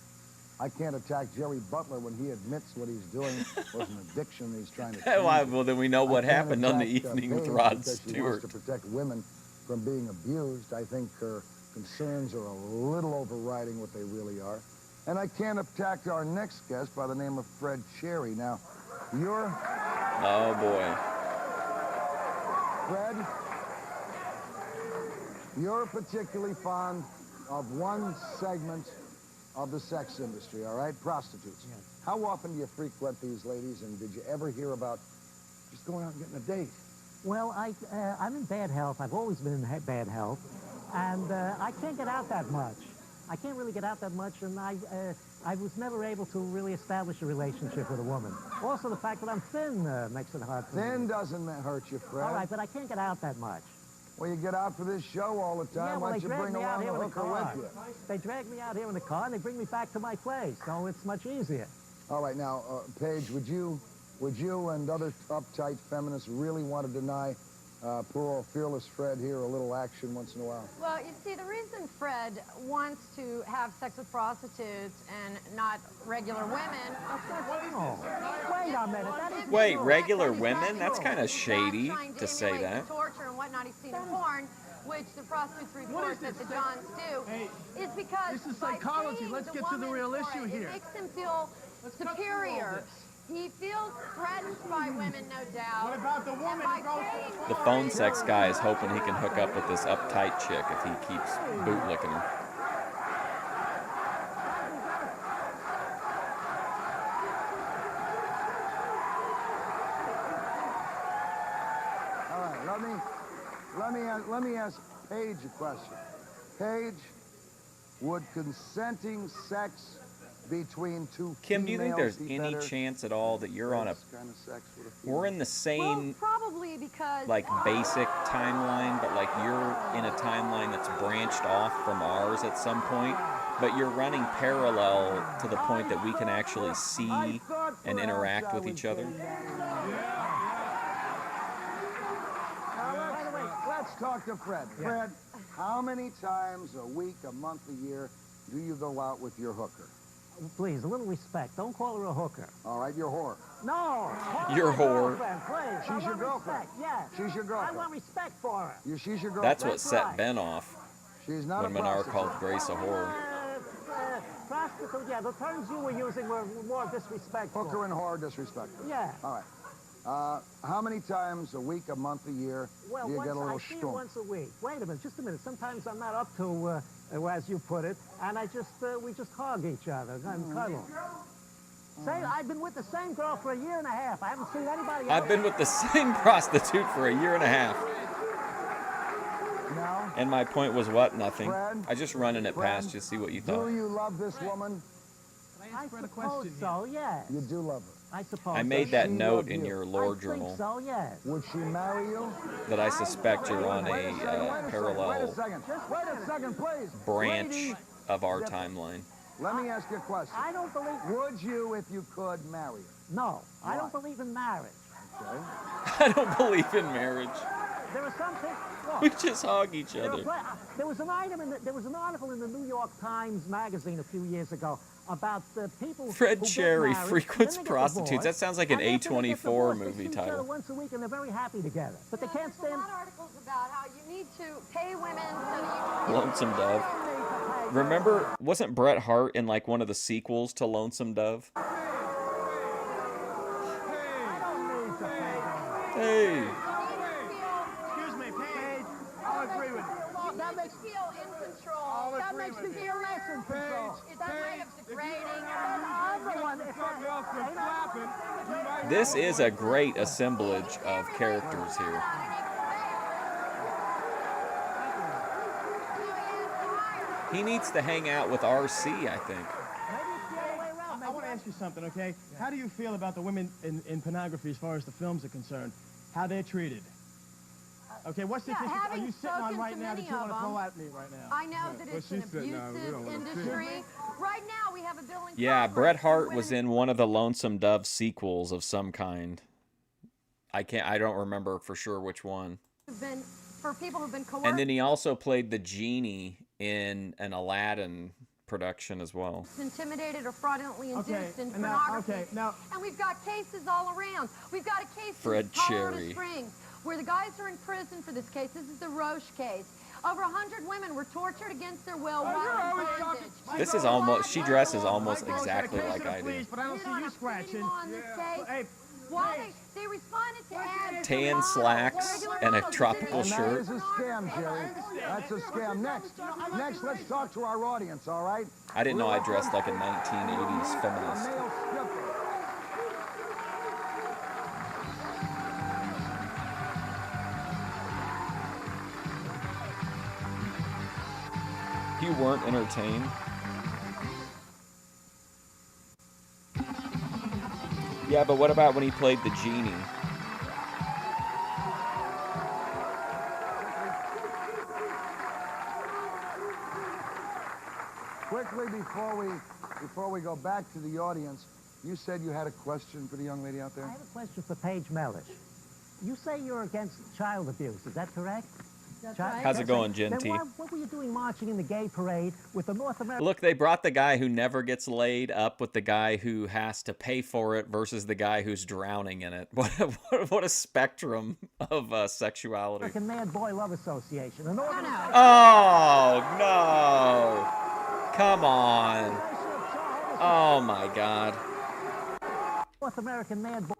I can't attack Jerry Butler when he admits what he's doing was an addiction he's trying to change. Well, then we know what I can't happened on the attack, evening with Paige Rod because she Stewart. wants to protect women from being abused. I think her concerns are a little overriding what they really are. And I can't attack our next guest by the name of Fred Cherry. Now, you're... Oh, boy. Fred, you're particularly fond of one segment of the sex industry, all right? Prostitutes. Yes. How often do you frequent these ladies, and did you ever hear about just going out and getting a date? Well, I'm in bad health. I've always been in bad health, and I can't get out that much. I can't really get out that much, and I was never able to really establish a relationship with a woman. Also, the fact that I'm thin makes it hard for me. Thin doesn't hurt you, Fred. All right, but I can't get out that much. Well, you get out for this show all the time. Yeah, well, Why they don't you drag bring me out along here a in the hooker car. with you? They drag me out here in the car, and they bring me back to my place, so it's much easier. All right, now, Paige, would you and other uptight feminists really want to deny poor old fearless Fred here a little action once in a while? Well, you see, the reason Fred wants to have sex with prostitutes and not regular women... Wait a minute. That is Wait, true. regular women? That's kind of shady to say Emulate that. the torture and whatnot he's seen in porn, which the prostitutes report that the Johns do, is because This is by psychology. paying Let's the get to the woman real for issue it, here. It makes him feel superior. He feels threatened by women, no doubt. What about the woman who goes The phone sex guy is hoping he can hook up with this uptight chick if he keeps bootlicking her. All right, let me ask Paige a question. Paige, would consenting sex between two Kim, do you think there's females be any better chance at all that you're on a... than this kind of sex with a female? We're in the same, Probably because... like, basic timeline, but, like, you're in a timeline that's branched off from ours at some point, but you're running parallel to the point that we can actually see and interact with each other. Now, let's talk to Fred. Fred, how many times a week, a month, a year do you go out with your hooker? Please, a little respect. Don't call her a hooker. All right, your whore. No. Your my whore. girlfriend, please. She's your girlfriend. Respect. Yes. She's your girlfriend. I want respect for her. She's your girlfriend. That's what set Ben off She's not when a Menard prostitute. called Grace a whore. Prostitute, yeah, the terms you were using were more disrespectful. Hooker and whore disrespectful. Yeah. All right. How many times a week, a month, a year Well, do you get a little I see you stump? once a week. Wait a minute, just a minute. Sometimes I'm not up to, as you put it, and we just hug each other and cuddle. Say, I've been with the same girl for a year and a half. I haven't seen anybody else. I've been with the same prostitute for a year and a half. No. And my point was what? Nothing. Fred? I just running it Fred, past you, see what you Do thought. you love this woman? I suppose so, yes. You do love her. I suppose I made that She note loved in you. your lore I think journal so, yes. Would she marry you? that I suspect you're on Wait a Wait a parallel second. Wait a second, please. branch Lady, of our timeline. let me ask you a question. I don't believe... Would you, if you could, marry her? No, I Why? don't believe in marriage. Okay. I don't believe in marriage. There are some things... We just hug each other. There was an article in the New York Times magazine a few years ago about the people Fred who get Cherry married, frequents then they get prostitutes. divorced, That sounds like an and after they get A24 divorced, movie they see each other title. once a week and they're very happy together. But they can't There's stand... a lot of articles about how you need to pay women so that you can... Lonesome Dove. Remember, wasn't Bret Hart in like one of the sequels to Lonesome Dove? Hey. Excuse me, Paige. I'll agree with you. That makes you feel in control. That makes you feel less in control. It's kind of degrading. This is a great assemblage of characters here. He needs to hang out with RC, I think. I want to ask you something, okay? How do you feel about the women in pornography as far as the films are concerned? How they're treated? Okay, what's the issue are you sitting on right now that you want to throw at me right now? I know that it's an abusive industry. Right now, we have a bill in Yeah, Congress Bret for Hart women was in one of the Lonesome Dove sequels of some kind. I don't remember for sure which one. for people who've been coerced. And then he also played the genie in an Aladdin production as well. Intimidated or fraudulently induced in now- pornography. okay, now- And we've got cases all around. We've got a case Fred in Colorado Cherry. Springs where the guys are in prison for this case. This is the Roche case. Over 100 women were tortured against their will while in bondage. This is almost, she dresses almost exactly like I do. Please, but I don't see you scratching. On this case. Why they responded to ads. Tan slacks and a tropical And that shirt. is a scam, Jerry. That's a scam. Next, let's talk to our audience, all right? I didn't know I dressed like a 1980s feminist. Male stripper. You weren't entertained? Yeah, but what about when he played the genie? Quickly, before we go back to the audience, you said you had a question for the young lady out there? I have a question for Paige Mellish. You say you're against child abuse, is that correct? That's right. How's it going, Then Gen T? what were you doing marching in the gay parade with the North American... Look, they brought the guy who never gets laid up with the guy who has to pay for it versus the guy who's drowning in it. What a spectrum of sexuality. American Mad Boy Love Association. An organization... Oh, no. Come on. Oh, my God. North American Mad Boy...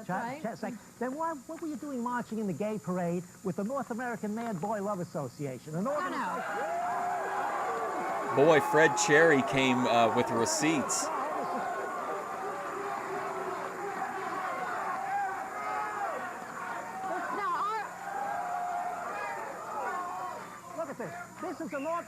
That's right. Then what were you doing marching in the gay parade with the North American Mad Boy Love Association? An organization... Boy, Fred Cherry came with receipts. Look at this. This is a North...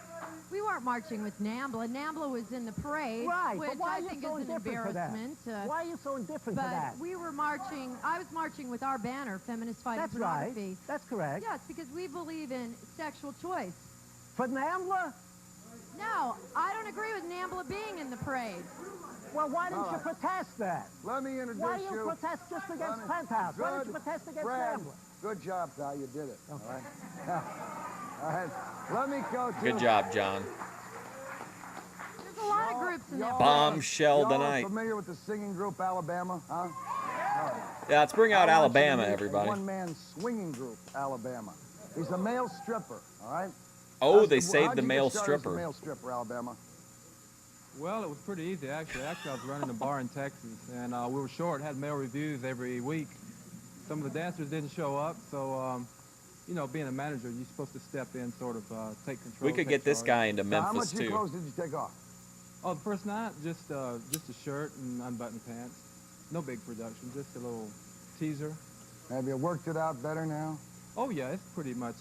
We weren't marching with NAMBLA. NAMBLA was in the parade, Right, which but why I are you think so is an indifferent for that? embarrassment. Why are you so indifferent but to that? we were marching, I was marching with our banner, Feminist Fighting That's right. Pornography. That's correct. Yes, because we believe in sexual choice. For NAMBLA? No, I don't agree with NAMBLA being in the parade. Well, why didn't All you right. protest that? Let me introduce Why do you. you protest just against Penthouse? Why didn't you protest against Fred, NAMBLA? good job, pal. You did it. All right. All right. Let me go to... Good job, John. There's a lot of groups in that. Bombshell y'all tonight. familiar with the singing group Alabama, huh? All right. Yeah, let's bring out I want you to Alabama, meet everybody. the one-man swinging group, Alabama. He's a male stripper, all right? Oh, How'd they you saved the get male started as a stripper. male stripper, Alabama. Well, it was pretty easy, actually. Actually, I was running a bar in Texas, and we were short, had male reviews every week. Some of the dancers didn't show up, so, you know, being a manager, you're supposed to step in, sort of take control. We could get this guy into Now, how Memphis, much of your too. clothes did you take off? Oh, the first night, just a shirt and unbuttoned pants. No big production, just a little teaser. Have you worked it out better now? Oh, yeah, it's pretty much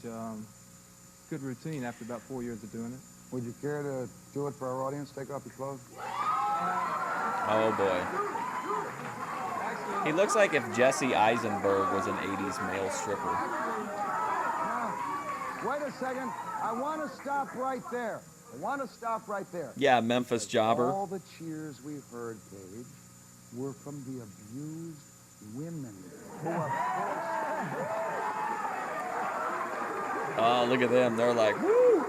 good routine after about 4 years of doing it. Would you care to do it for our audience? Take off your clothes? Oh, boy. He looks like if Jesse Eisenberg was an 80s male stripper. Now, wait a second. I want to stop right there. Yeah, Memphis jobber. All the cheers we heard, Paige, were from the abused women who are Oh, look at them. They're like, woo!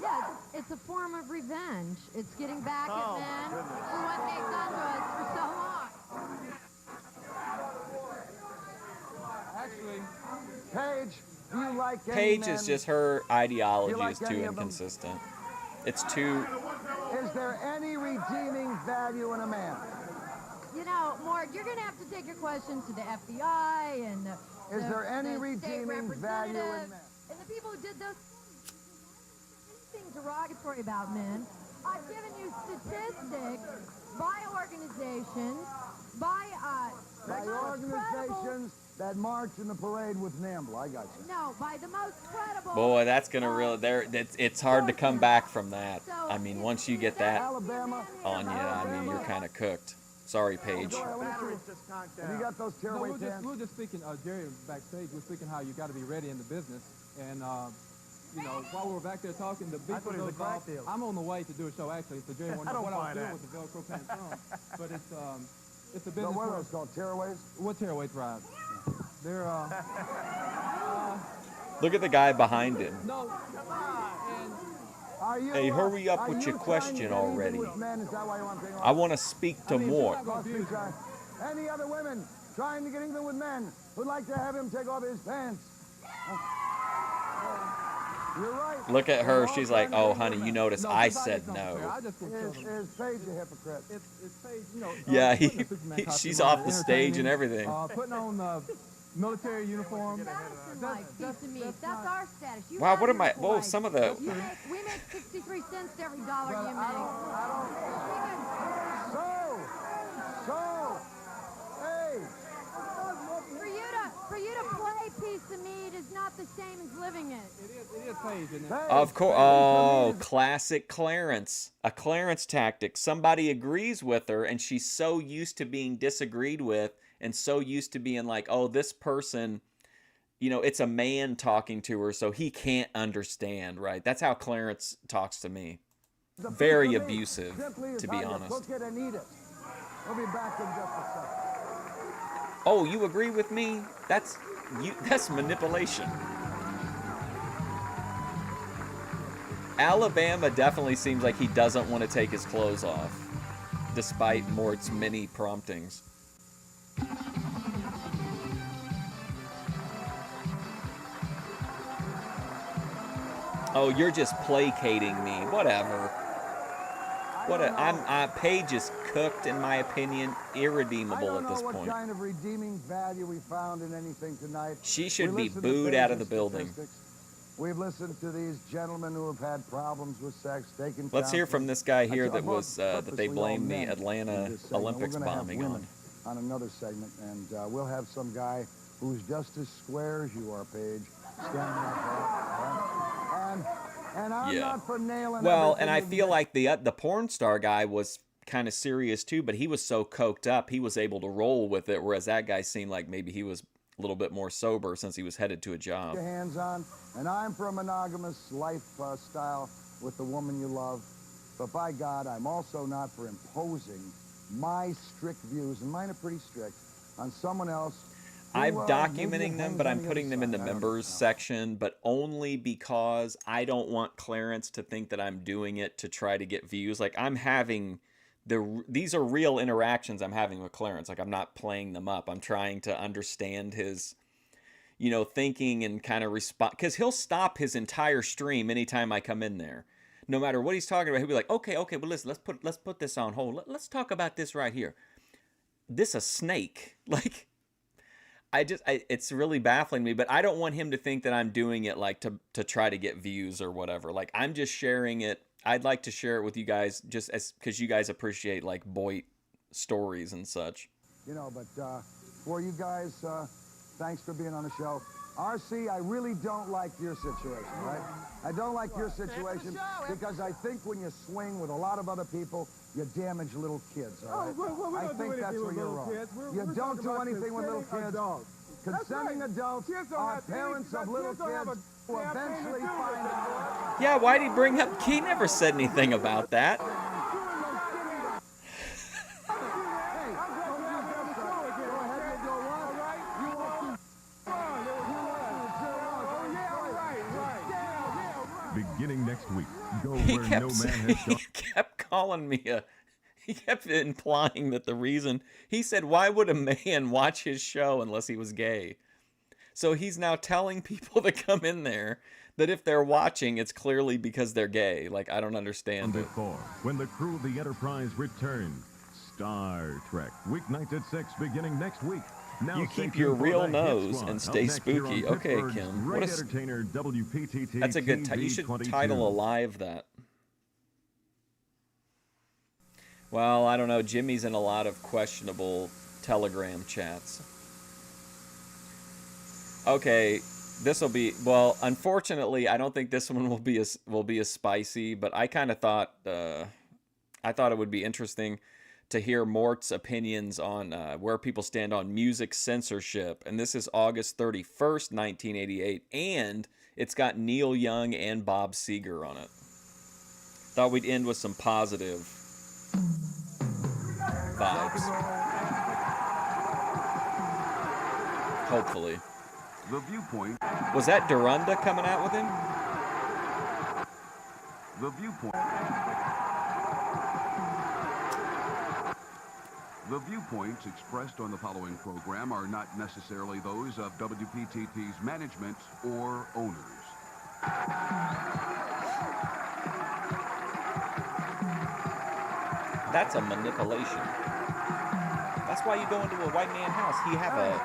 Yeah, it's a form of revenge. It's getting back at men for what they've done to us for so long. Actually, Paige, do you like any Paige men? is just, her ideology You like is too any of them? inconsistent. It's too... Is there any redeeming value in a man? You know, Mort, you're going to have to take your question to the FBI and Is there any the redeeming state value in representative men? and the people who did those anything derogatory about men. I've given you statistics by organizations, by organizations that march in the parade with NAMBLA. I got you. No, by the most credible. Boy, that's going to really... It's hard to come back from that. I mean, once you get that Alabama on you, I mean, you're kind of cooked. Sorry, Paige. Have you got those tearaway we were just speaking, Jerry, backstage. We were speaking how you got to be ready in the business. And, you know, while we were back there talking, the beat goes off. I'm on the way to do a show, actually. So Jerry wondered what I was doing with the Velcro pants on. But it's a business. What are those called? Tearaways? What tearaway ride? They're, Look at the guy behind him. No, come on. And Hey, hurry up with your question already. I want to speak to Mort. Any other women trying to get even with men who'd like to have him take off his pants? You're right. Look at her. She's like, oh, honey, you notice I said no. Is Paige a hypocrite? It's Paige, you know. Yeah, she's off the stage and everything. Putting on military uniform. Piece of meat. That's our status. You Wow, have what am I... your Whoa, life. some of the... We make 63 cents to every dollar you make. Hey! For you to play piece of meat is not the same as living it. It is Paige, isn't it? Of course. Oh, classic Clarence. A Clarence tactic. Somebody agrees with her, and she's so used to being disagreed with and so used to being like, oh, this person, you know, it's a man talking to her, so he can't understand, right? That's how Clarence talks to me. Very abusive, to be honest. Cook it and eat it. We'll be back in just a second. Oh, you agree with me? That's manipulation. Alabama definitely seems like he doesn't want to take his clothes off, despite Mort's many promptings. Oh, you're just placating me. Whatever. Paige is cooked, in my opinion, irredeemable at this I don't know what point. kind of redeeming value we found in anything tonight. She should We be listened to booed out of the Paige's building. statistics. We've listened to these gentlemen who have had problems with sex, taken Let's hear from this guy here that was that they purposely all blamed the men Atlanta in this segment. Olympics We're gonna have bombing women on. on another segment, and we'll have some guy who's just as square as you are, Paige, standing up there. And I'm not for nailing Well, everything and I you feel get. like the porn star guy was kind of serious too, but he was so coked up, he was able to roll with it, whereas that guy seemed like maybe he was a little bit more sober since he was headed to a job. Your hands on, and I'm for a monogamous lifestyle with the woman you love. But by God, I'm also not for imposing my strict views, and mine are pretty strict, on someone else. I'm who, documenting maybe them, hangs but on I'm the putting other them in the side. I don't members section, but only because I don't want Clarence to think that I'm doing it to try to get views. Like, I'm having these are real interactions I'm having with Clarence. Like, I'm not playing them up. I'm trying to understand his, thinking and kind of respond, because he'll stop his entire stream anytime I come in there. no matter what he's talking about, he'll be like, okay, but listen, let's put this on hold. Let's talk about this right here. This a snake. Like, it's really baffling me, but I don't want him to think that I'm doing it like to try to get views or whatever. Like, I'm just sharing it. I'd like to share it with you guys just as because you guys appreciate like Boyd stories and such. You know, but for you guys, thanks for being on the show. RC, I really don't like your situation, right? I don't like your situation because I think when you swing with a lot of other people, you damage little kids, all right? I think that's where you're wrong. You don't do anything with little kids. Consenting adults are parents of little kids who eventually find out. Yeah, why'd he bring up? He never said anything about that. Beginning next week, go where no man has gone. He kept calling me he kept implying that the reason, he said, why would a man watch his show unless he was gay? So he's now telling people to come in there that if they're watching, it's clearly because they're gay. Like, I don't understand it. When the crew of the Enterprise return, Star Trek, weeknights at 6, beginning next week. Now you keep your real nose and stay spooky. Okay, Kim. What is entertainer WPTT? That's a good title. You should title a live that. Well, I don't know. Jimmy's in a lot of questionable Telegram chats. Okay, this will be, well, unfortunately, I don't think this one will be as spicy, but I kind of thought it would be interesting to hear Mort's opinions on where people stand on music censorship. And this is August 31st, 1988, and it's got Neil Young and Bob Seger on it. Thought we'd end with some positive vibes. Hopefully. The Viewpoint. Was that Duranda coming out with him? The Viewpoint. The viewpoints expressed on the following program are not necessarily those of WPTT's management or owners. That's a manipulation. That's why you go into a white man's house. He have a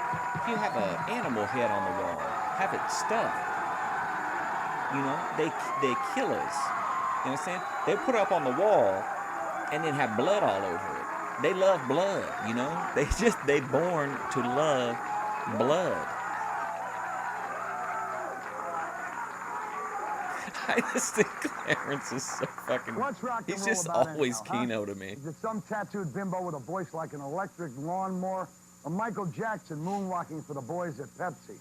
animal head on the wall. Have it stuffed. You know, they killers. You understand? They put it up on the wall and then have blood all over it. They love blood, you know? They born to love blood. I just think Clarence is so fucking... He's just always Keno to me. Is it some tattooed bimbo with a voice like an electric lawnmower? Or Michael Jackson moonwalking for the boys at Pepsi?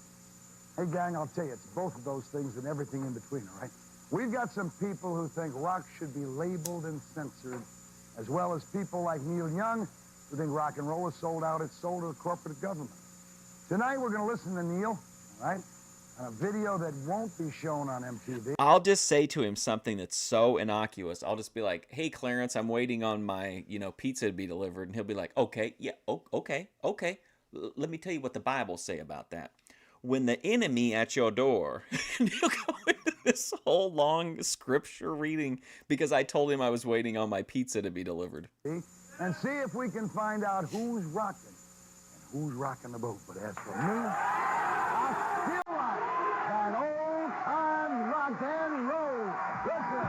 Hey, gang, I'll tell you, it's both of those things and everything in between, all right? We've got some people who think rock should be labeled and censored, as well as people like Neil Young, who think rock and roll is sold out, it's sold to the corporate government. Tonight, we're going to listen to Neil, all right, on a video that won't be shown on MTV. I'll just say to him something that's so innocuous. I'll just be like, hey, Clarence, I'm waiting on my, pizza to be delivered. And he'll be like, okay, yeah, okay. Let me tell you what the Bible say about that. When the enemy at your door, and he'll go into this whole long scripture reading because I told him I was waiting on my pizza to be delivered. And see if we can find out who's rocking and who's rocking the boat. But as for me, I still like that old-time rock and roll. Listen.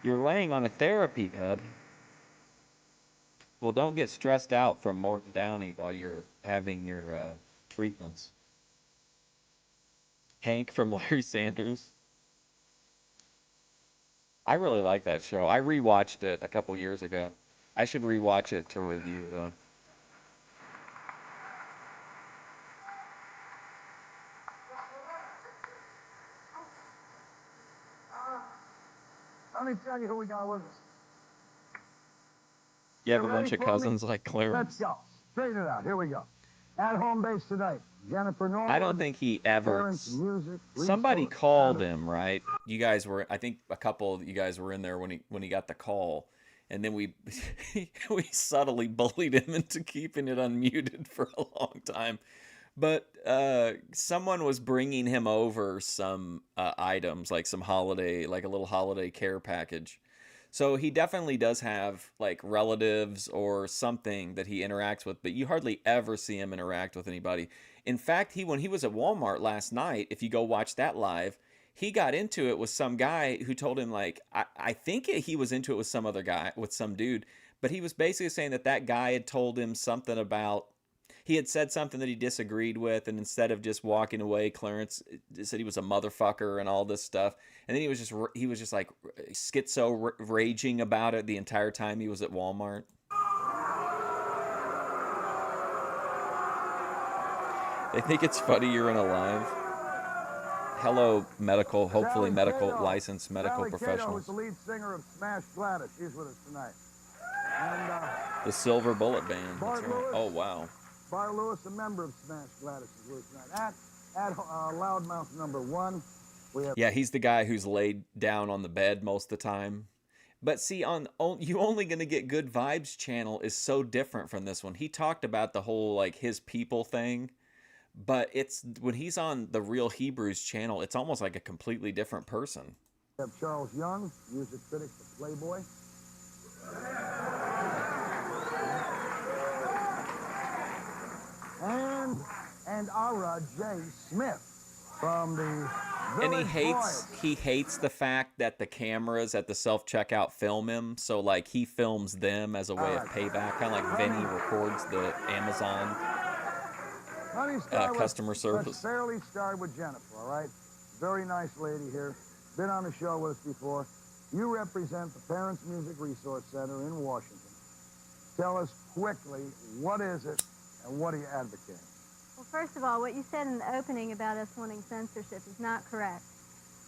You're laying on a therapy bed. Well, don't get stressed out from Morton Downey while you're having your treatments. Hank from Larry Sanders. I really like that show. I rewatched it a couple years ago. I should rewatch it to review though. Let me tell you who we got with us. You have a bunch of cousins like Clarence. Let's go. Straight it out. Here we go. At home base tonight. Jennifer Norman. I don't think he ever... Somebody called him, right? You guys were... I think a couple of you guys were in there when he got the call. And then we subtly bullied him into keeping it unmuted for a long time. But someone was bringing him over some items, like some holiday, like a little holiday care package. So he definitely does have like relatives or something that he interacts with, but you hardly ever see him interact with anybody. In fact, when he was at Walmart last night, if you go watch that live, he got into it with some guy who told him like I think he was into it with some other guy, with some dude, but he was basically saying that that guy had told him something about, he had said something that he disagreed with, and instead of just walking away, Clarence said he was a motherfucker and all this stuff. And then he was just like schizo raging about it the entire time he was at Walmart. They think it's funny you're in a live. Hello, medical, hopefully Sally medical Cato. licensed medical Sally Cato, professionals. who's the lead singer of Smash Gladys. She's with us tonight. And The Silver Bullet Band. Bart That's right. Lewis. Oh wow. Bart Lewis, a member of Smash Gladys, is with us tonight. At Loudmouth #1, we have... Yeah, he's the guy who's laid down on the bed most of the time. But see, on You Only Gonna Get Good Vibes channel is so different from this one. He talked about the whole like his people thing, but it's when he's on the Real Hebrews channel, it's almost like a completely different person. We have Charles Young, music critic for Playboy. And Ara J. Smith from the And Village Boys. he hates the fact that the cameras at the self-checkout film him, so like he films them as a way of payback, kind of like Vinny records the Amazon customer service. Let's fairly start with Jennifer, all right? Very nice lady here. Been on the show with us before. You represent the Parents Music Resource Center in Washington. Tell us quickly, what is it and what are you advocating? Well, first of all, what you said in the opening about us wanting censorship is not correct.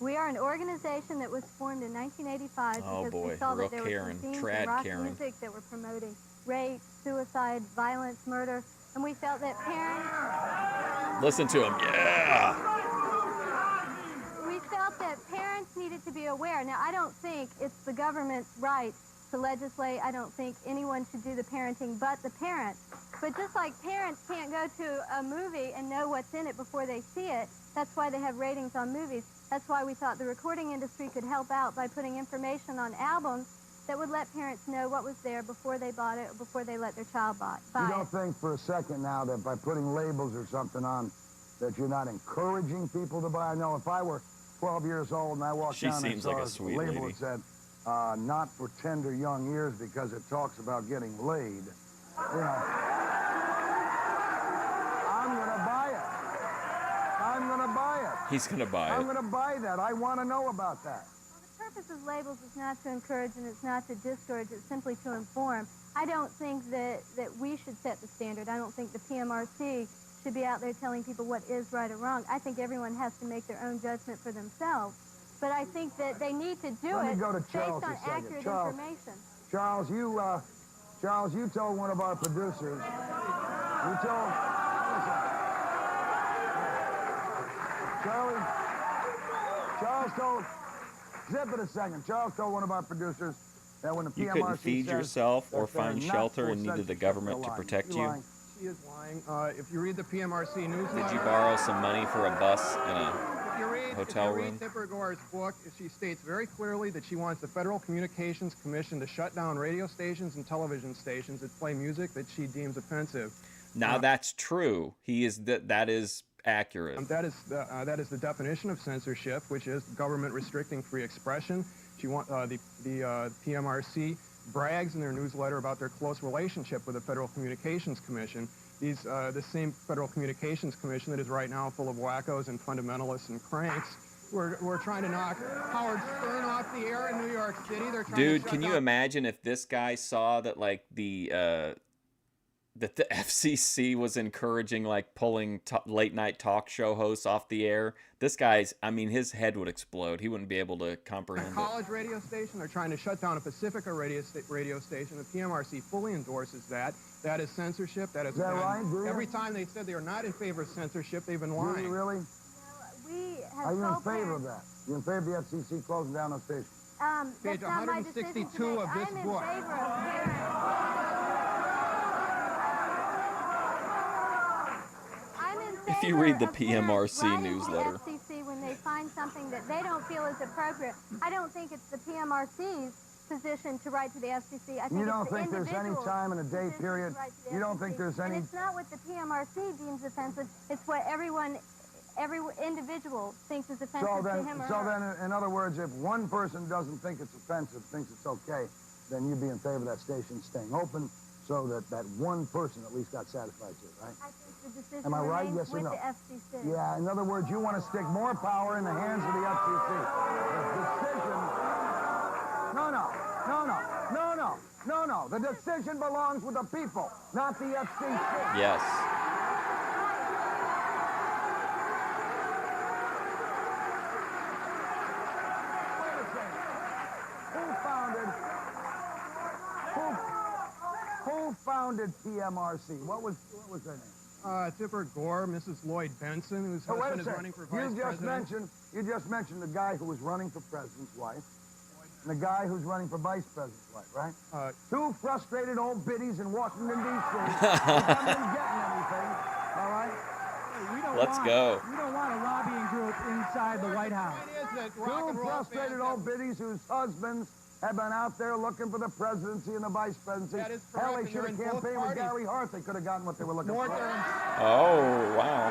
We are an organization that was formed in 1985 because we saw that there were some themes in rock music that were promoting rape, suicide, violence, murder, and we felt that parents... Listen to him, yeah! We felt that parents needed to be aware. Now, I don't think it's the government's right to legislate. I don't think anyone should do the parenting but the parents. But just like parents can't go to a movie and know what's in it before they see it, that's why they have ratings on movies. That's why we thought the recording industry could help out by putting information on albums that would let parents know what was there before they bought it or before they let their child buy it. You don't think for a second now that by putting labels or something on that you're not encouraging people to buy? I know if I were 12 years old and I walked down and saw a label that said, not for tender young years because it talks about getting laid, you know, I'm going to buy it. I'm going to buy it. He's going to buy it. I'm going to buy that. I want to know about that. Well, the purpose of labels is not to encourage and it's not to discourage. It's simply to inform. I don't think that we should set the standard. I don't think the PMRC should be out there telling people what is right or wrong. I think everyone has to make their own judgment for themselves. But I think that they need to do it based on accurate information. Charles, you told one of our producers, Charles told, zip it a second. Charles told one of our producers that when the PMRC You couldn't feed yourself or find shelter and needed the government to protect you? She is lying. If you read the PMRC newsletter... Did you borrow some money for a bus in a hotel room? If you read Tipper Gore's book, she states very clearly that she wants the Federal Communications Commission to shut down radio stations and television stations that play music that she deems offensive. Now that's true. That is accurate. That is the definition of censorship, which is government restricting free expression. She the PMRC brags in their newsletter about their close relationship with the Federal Communications Commission. The same Federal Communications Commission that is right now full of wackos and fundamentalists and cranks. We're trying to knock Howard Stern off the air in New York City. They're trying Dude, to can you imagine if this guy saw that like that the FCC was encouraging like pulling late night talk show hosts off the air? This guy's, I mean, his head would explode. He wouldn't be able to comprehend a college radio station. They're trying to shut down a Pacifica radio station. The PMRC fully endorses that. That is censorship. That is right? Every time they said they are not in favor of censorship, they've been lying. Really? No, we have Are you in told favor of parents- that? You in favor of the FCC closing down those stations? Page That's not my decision 162 to make. of this I'm in book. favor of parents. I'm in If you read the parent PMRC writing to newsletter. the FCC when they find something that they don't feel is appropriate, I don't think it's the PMRC's position to write to the FCC. I think You don't it's the think there's any individual's time in a day position to period? write to the You don't FCC. think there's any? And it's not what the PMRC deems offensive. It's what every individual thinks is offensive So to him or so her. then, in other words, if one person doesn't think it's offensive, thinks it's okay, then you'd be in favor of that station staying open so that that one person at least got satisfied too, right? I think the decision Am I right? remains Yes or with no? the FCC. Yeah, in other words, you want to stick more power in the hands of the FCC. The decision... No. The decision belongs with the people, not the FCC. Yes. Who founded PMRC? What was their name? Tipper Gore, Mrs. Lloyd Benson, whose So wait husband a is second. running for vice president. You just mentioned the guy who was running for president's wife and the guy who's running for vice president's wife, right? Two frustrated old biddies in Washington, D.C. who haven't been getting anything, all right? Let's go. We don't want a lobbying group inside the White House. Two frustrated old biddies whose husbands have been out there looking for the presidency and the vice presidency. That is Hell, correct, they should and have they're in both campaigned with parties. Gary Hart. They could have gotten what they were looking Mort, for. they're in, Oh, wow.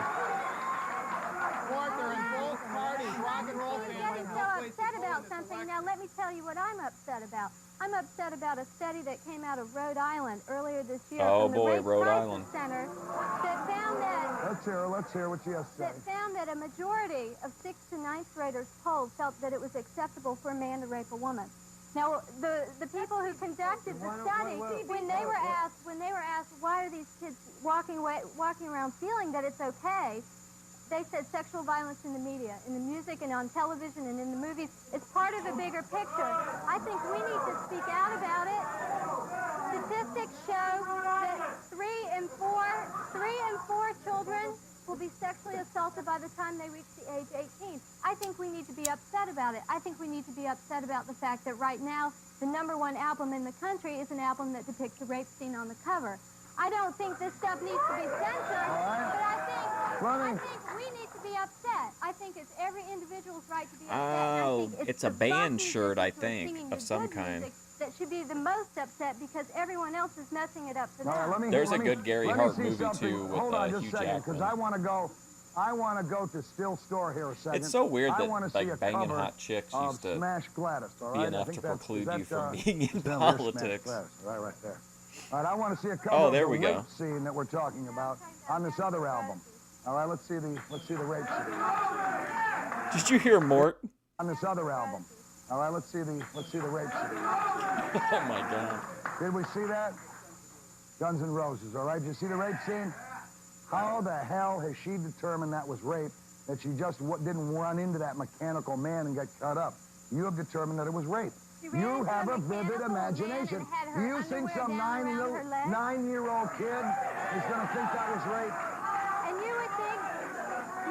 Mort, they're in both parties. Rock and roll You're family. getting so upset about something. Now, let me tell you what I'm upset about. I'm upset about a study that came out of Rhode Island earlier this year Oh, from the boy, Race Rhode Crisis Island. Center that found that Let's hear what she has to say. that found that a majority of 6th to 9th graders polled felt that it was acceptable for a man to rape a woman. Now, the people who conducted the study, when they were asked why are these kids walking around feeling that it's okay, they said sexual violence in the media, in the music and on television and in the movies. It's part of a bigger picture. I think we need to speak out about it. Statistics show that 3 in 4 children will be sexually assaulted by the time they reach the age 18. I think we need to be upset about it. I think we need to be upset about the fact that right now, the #1 album in the country is an album that depicts a rape scene on the cover. I don't think this stuff needs to be censored, but I think we need to be upset. I think it's every individual's right to be upset. Oh, I think it's a the band rock shirt, I musicians who are think, singing of the some good kind. music that should be the most upset because everyone else is messing it up for All right, them. There's a good Gary let me Hart see movie, something. too, with Hold on just Hugh a second, because Jackman. I want to go to Still Store here a second. It's so weird I that, wanna like, see a banging cover hot chicks of used to Smash Gladys, all be right? I enough think to that's- preclude is you that, from being in is that Smash politics. Gladys, right there. All right, I want to see a cover Oh, of there the we go. rape scene that we're talking about on this other album. All right, let's see the rape scene. Did you hear Mort? On this other album. All right, let's see the rape scene. Oh, my God. Did we see that? Guns N' Roses, all right? Did you see the rape scene? How the hell has she determined that was rape, that she just didn't run into that mechanical man and get cut up? You have determined that it was rape. You have a vivid imagination. Do you think some 9-year-old kid is going to think that was rape? And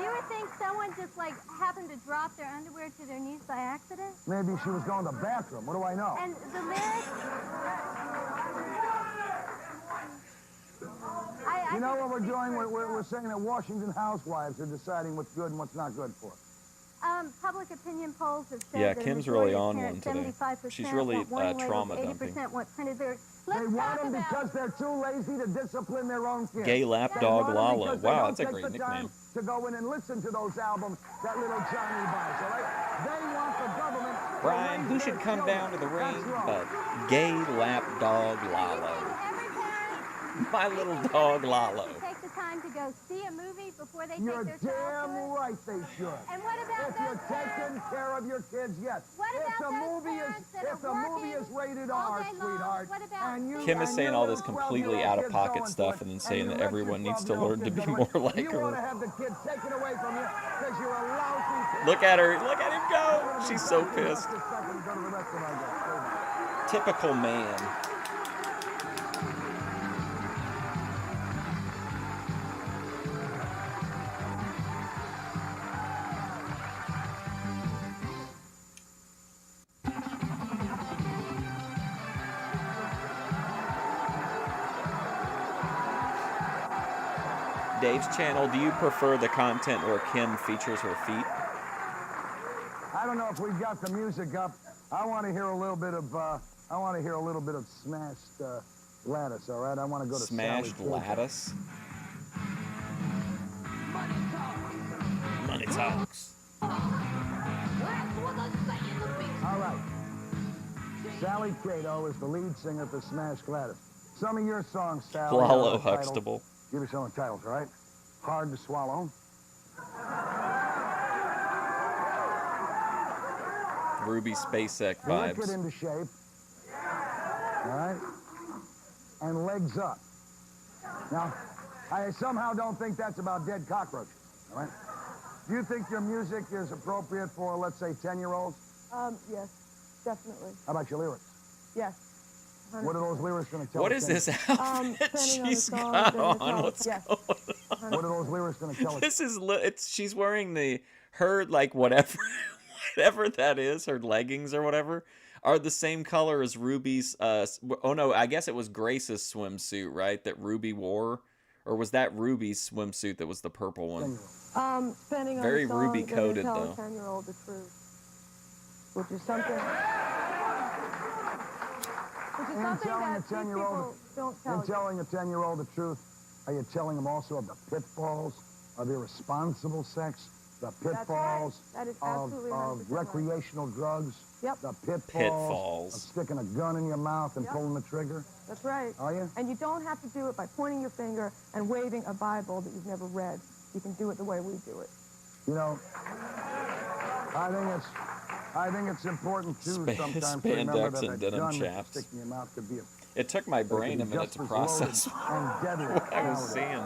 you would think someone just like happened to drop their underwear to their knees by accident? Maybe she was going to the bathroom. What do I know? And the lyrics... You know what we're doing? We're saying that Washington housewives are deciding what's good and what's not good for us. Public opinion polls have said Yeah, that Kim's a really majority on of one parents, today. 75% She's really want warning trauma labels, dumping. 80% want printed lyrics. They want them because they're too lazy to discipline their own kids. Gay lap They dog want 'em Lala. because they Wow, don't that's a take great the nickname. time to go in and listen to those albums that little Johnny buys, all right? They want the government to Brian, raise who their should come children. down to the That's ring wrong. but gay lap dog Lalo? My little dog Lalo. Take the time to go see a movie before they You're take their child to damn it. right they should. And what about If those you're taking care of your kids, yes. What if about the those movie parents that if are the movie is rated all R, day long? sweetheart, What about and you Kim is and saying your all this little completely 12-year-old out of kid's pocket going to stuff it, and then and saying you that let your everyone needs to 12-year-old learn to kid be go to more it, like you want to her. have the kid taken away from you because you're a lousy. Look at her. Look at him go. She's so pissed. Just a second to go to the rest of my day. Typical man. Dave's channel, do you prefer the content where Kim features her feet? I don't know if we've got the music up. I want to hear a little bit of Smashed Lattice. All right, I want to go to Smashed Lattice. Money talks. All right. Sally Cato is the lead singer for Smashed Lattice. Some of your songs, Sally. Lalo Huxtable. Give me some of the titles, all right? Hard to Swallow. Ruby SpaceX vibes. Wicked into Shape. All right? And Legs Up. Now, I somehow don't think that's about dead cockroaches, all right? Do you think your music is appropriate for, let's say, 10-year-olds? Yes, definitely. How about your lyrics? Yes. 100%. What are those lyrics going to tell us? What is this outfit she's got on? What's going on? What are those lyrics going to tell us? This is she's wearing her like whatever that is, her leggings or whatever, are the same color as Ruby's. Oh no, I guess it was Grace's swimsuit, right? That Ruby wore, or was that Ruby's swimsuit that was the purple one? Depending on Very the song, Ruby coded tell though. a 10-year-old the truth, which is something. And telling a 10-year-old, telling a 10-year-old the truth, are you telling them also of the pitfalls of irresponsible sex, the pitfalls of recreational drugs, the pitfalls of sticking a gun in your mouth and pulling the trigger? That's right. Are you? And you don't have to do it by pointing your finger and waving a Bible that you've never read. You can do it the way we do it. You know, I think it's important too sometimes to remember that a gun that stick in your mouth could be a. It took my brain a minute to process and deadly what I was seeing.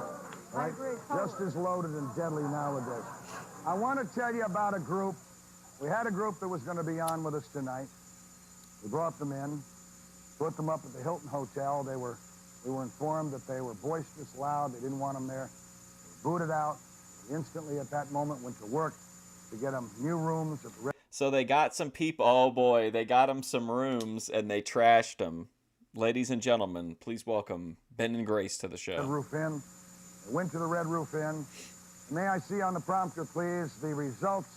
Right? Just as loaded and deadly nowadays. I want to tell you about a group. We had a group that was going to be on with us tonight. We brought them in, put them up at the Hilton Hotel. We were informed that they were boisterous, loud. They didn't want them there. They were booted out. We instantly at that moment went to work to get them new rooms at the. So they got some people. Oh boy, they got them some rooms and they trashed them. Ladies and gentlemen, please welcome Ben and Grace to the show. Red Roof Inn. They went to the Red Roof Inn. May I see on the prompter, please, the results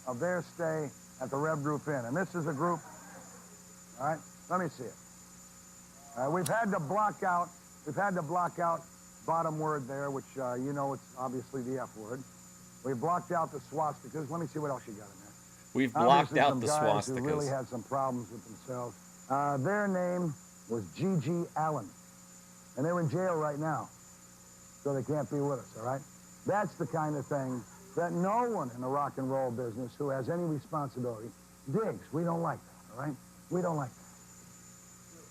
of their stay at the Red Roof Inn? And this is a group. All right, let me see it. We've had to block out bottom word there, which you know it's obviously the F word. We blocked out the swastikas. Let me see what else you got in there. We've blocked out the guys swastikas. Who really had some problems with themselves. Their name was G.G. Allen. And they're in jail right now. So they can't be with us, all right? That's the kind of thing that no one in the rock and roll business who has any responsibility digs. We don't like that, all right? We don't like that.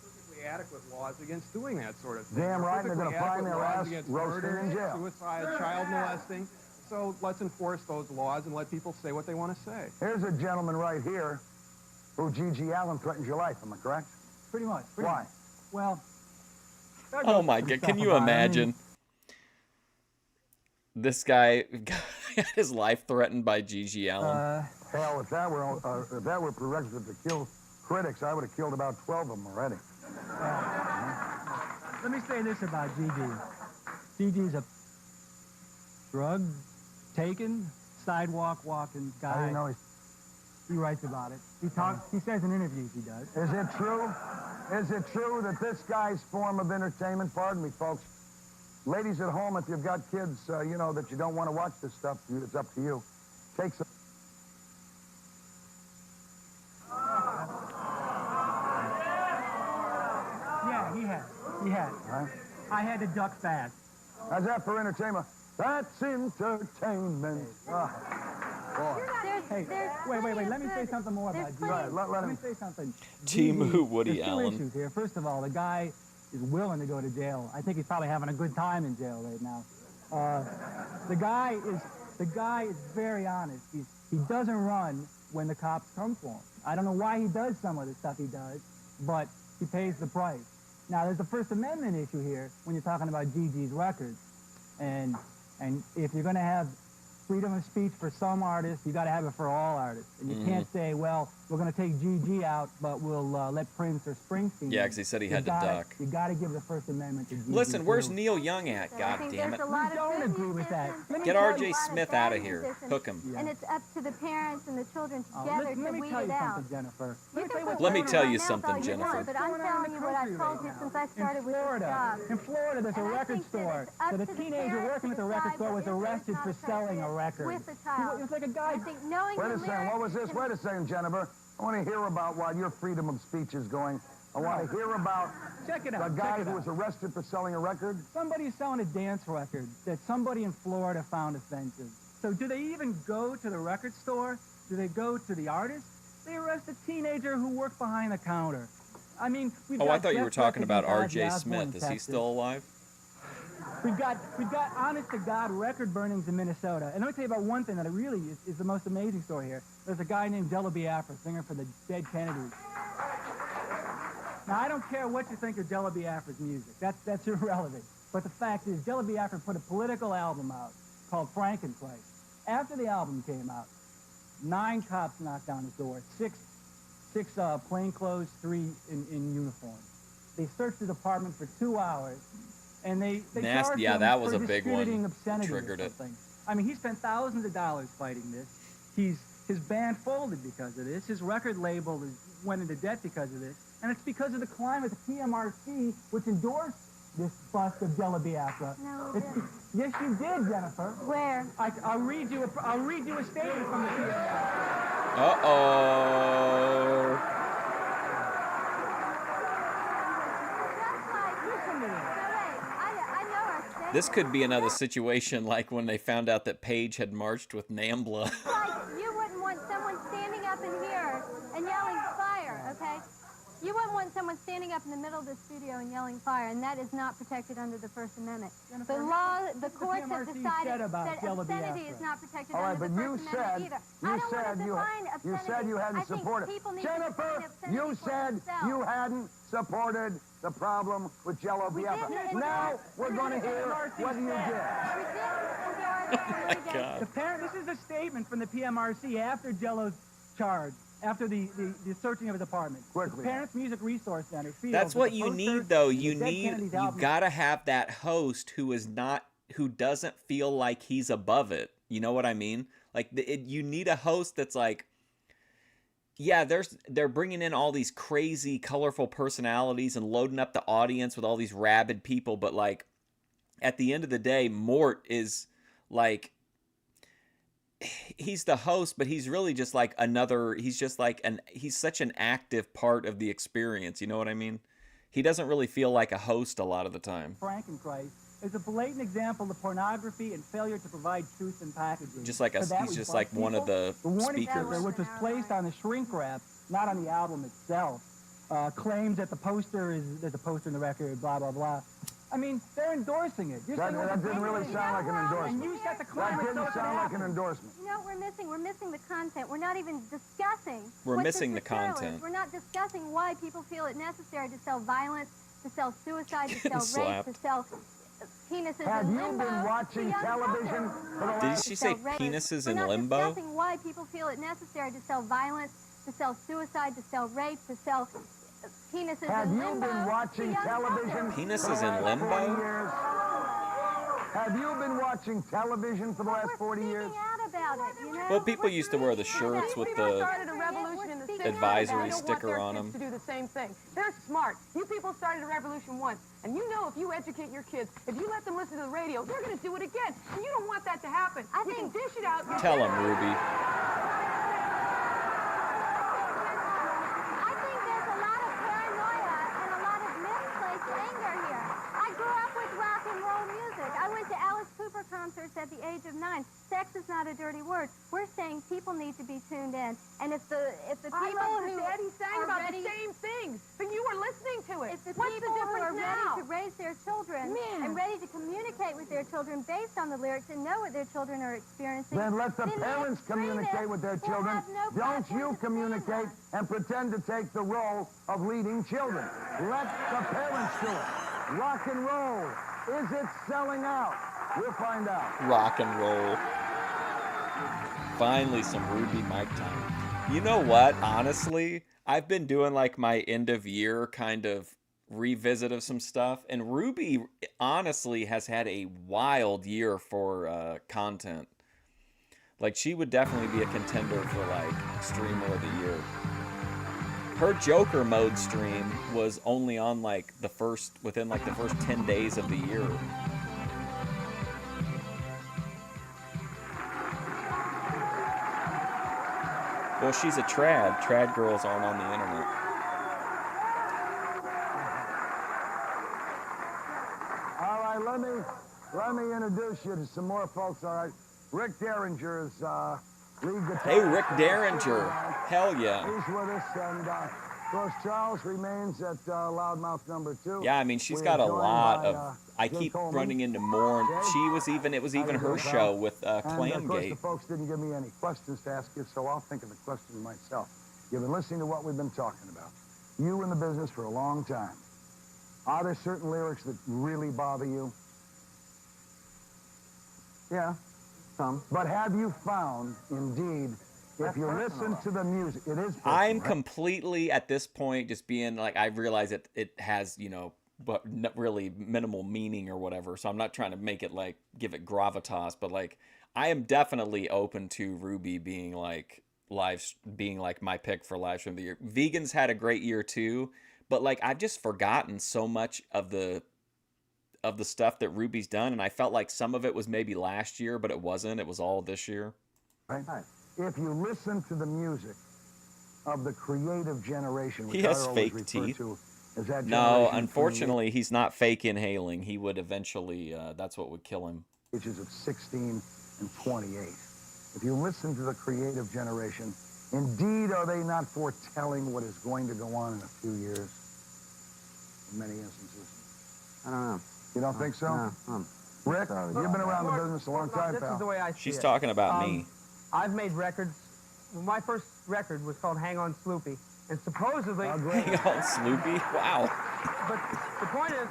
Perfectly adequate laws against doing that sort of thing. Damn right, they're going to find their ass against roasting murder, in jail. suicide, child molesting. So let's enforce those laws and let people say what they want to say. Here's a gentleman right here who G.G. Allen threatened your life, am I correct? Pretty much. Why? Well, oh my God, can you imagine? This guy got his life threatened by G.G. Allen. Hell, if that were prerequisite to kill critics, I would have killed about 12 of them already. Let me say this about G.G. G.G.'s a drug-taking, sidewalk-walking guy. How do you know he writes about it. He says in interviews he does. Is it true? Is it true that this guy's form of entertainment, pardon me, folks, ladies at home, if you've got kids, you know, that you don't want to watch this stuff, it's up to you. Takes a... Yeah, he had. Huh? I had to duck fast. How's that for entertainment? That's entertainment. Boy. Hey, wait. Let me say something more about G.G. Let me say something. Timu Woody There's Allen. two issues here. First of all, the guy is willing to go to jail. I think he's probably having a good time in jail right now. The guy is very honest. He doesn't run when the cops come for him. I don't know why he does some of the stuff he does, but he pays the price. Now, there's the First Amendment issue here when you're talking about G.G.'s records. And if you're going to have freedom of speech for some artists, you got to have it for all artists. And you can't say, well, we're going to take Gigi out, but we'll let Prince or Springsteen. Yeah, because he said he had to duck. You got to give the First Amendment to Gigi. Listen, where's Neil Young at? God damn it. I don't agree with that. Get R.J. Smith out of here. Hook him. And it's up to the parents and the children together to weed it out. Jennifer. Let me tell you something, Jennifer. But I'm telling you what I've told you since I started with this job. In Florida, there's a record store. So the teenager working at the record store was arrested for selling a record. With a child. It was like a guy. I think knowing Wait the a second, what was this? Wait a second, Jennifer. I want to hear about while your freedom of speech is going. I want to hear about the guy who was arrested for selling a record. Somebody's selling a dance record that somebody in Florida found offensive. So do they even go to the record store? Do they go to the artist? They arrest a teenager who worked behind the counter. I mean, we've got I thought you were talking about R.J. Osbourne, Smith. Is he Texas. still alive? We've got honest-to-God record burnings in Minnesota. And let me tell you about one thing that really is the most amazing story here. There's a guy named Jello Biafra, singer for the Dead Kennedys. Now, I don't care what you think of Jello Biafra's music. That's irrelevant. But the fact is, Jello Biafra put a political album out called Frankenprice. After the album came out, 9 cops knocked down his door, 6 plainclothes, 3 in uniform. They searched his apartment for 2 hours. And they charged Yeah, him that was for a big one. distributing obscenity Triggered or it. something. I mean, he spent thousands of dollars fighting this. His band folded because of this. His record label went into debt because of this. And it's because of the climate, the PMRC, which endorsed this bust of Jello Biafra. No, yes, you did, Jennifer. Where? I'll read you a statement from the PMRC. Uh-oh. This could be another situation like when they found out that Paige had marched with NAMBLA. Like, you wouldn't want someone standing up in here and yelling fire, okay? You wouldn't want someone standing up in the middle of the studio and yelling fire, and that is not protected under the First Amendment. Jennifer, The courts have PMRC decided about that Jello obscenity Biafra. is not protected All right, under but the you First Amendment either. you said you hadn't supported. Jennifer, you said you hadn't supported the problem with Jello Biafra. Now we're going to hear what you did. Oh my God. This is a statement from the PMRC after Jello's charge, after the searching of his apartment. Quickly. The Parents Music Resource Center feels That's that what the you poster need, though. of You the Dead Kennedys album- gotta have that host who doesn't feel like he's above it. You know what I mean? Like you need a host that's like, yeah, they're bringing in all these crazy, colorful personalities and loading up the audience with all these rabid people, but like at the end of the day, Mort is like, he's the host, but he's really just like he's such an active part of the experience. You know what I mean? He doesn't really feel like a host a lot of the time. Frankenprice is a blatant example of pornography and failure to provide truth in packaging. Just like he's just like one of the warning speakers. sticker, which was placed on the shrink wrap, not on the album itself, claims that there's a poster in the record, blah, blah, blah. I mean, they're endorsing it. That didn't really sound like an endorsement. And you set the That climate didn't sound like an endorsement. You know what we're missing? We're missing the content. We're not even discussing. We're what missing this the material content. is. We're not discussing why people feel it necessary to sell violence, to sell suicide, to Getting sell rape, slapped. to sell penises Have in you limbo. been watching television for the Did last... she say penises in We're not limbo? discussing why people feel it necessary to sell violence, to sell suicide, to sell rape, to sell penises Have in you limbo. been watching television Penises for the in last 40 limbo? years? Have you been watching television for the last 40 years? About it, you know? Well, people used to wear the shirts with the started a revolution in the 60s. advisory They don't sticker want their on kids them. to do the same thing. They're smart. You people started a revolution once, and you know if you educate your kids, if you let them listen to the radio, they're going to do it again. And you don't want that to happen. You can dish it out. Tell him, Ruby. I think there's a lot of paranoia and a lot of misplaced anger here. I grew up with rock and roll music. I went to Alice Cooper concerts at the age of 9. Sex is not a dirty word. We're saying people need to be tuned in. And if the people I love who that Daddy sang are about ready, the same things, but you were listening to it. if the What's people the who are difference now? ready to raise their children and ready to communicate with their children based on the lyrics and know what their children are experiencing, Then let the then parents communicate with their children. Don't you communicate and pretend to take the role of leading children. Let the parents do it. Rock and roll. Is it selling out? We'll find out. Rock and roll. Finally, some Ruby mic time. You know what? Honestly, I've been doing like my end of year kind of revisit of some stuff, and Ruby honestly has had a wild year for content. Like, she would definitely be a contender for like streamer of the year. Her Joker mode stream was only on like within like the first 10 days of the year. Well, she's a trad. Trad girls aren't on the internet. All right, let me introduce you to some more folks. All right, Rick Derringer is lead guitar. Hey, Rick Derringer. Hell yeah. He's with us, and of course Charles remains at Loudmouth number 2. Yeah, I mean, she's got a lot of. I keep running into more. It was even her show with Of course, Clamgate. the folks didn't give me any questions to ask you, so I'll think of the question myself. You've been listening to what we've been talking about. You in the business for a long time. Are there certain lyrics that really bother you? Yeah, some. But have you found, indeed, if you listen to the music, it is personal, I'm right? completely at this point just being like, I realize it has, but not really minimal meaning or whatever. So I'm not trying to make it like give it gravitas, but like I am definitely open to Ruby being like my pick for live stream of the year. Vegans had a great year too, but like I've just forgotten so much of the stuff that Ruby's done, and I felt like some of it was maybe last year, but it wasn't. It was all this year. Right. If you listen to the music of the creative generation, which He has I always fake refer teeth. to as that No, generation unfortunately, he's not fake inhaling. He would eventually, that's what would kill him. ages of 16 and 28. If you listen to the creative generation, indeed are they not foretelling what is going to go on in a few years? In many instances. I don't know. You don't think so? No. Rick, you've been around the business a long time, This pal. is the way I see She's it. talking about me. I've made records. My first record was called Hang On Sloopy. And supposedly... Hang on, Sloopy? Wow. But the point is,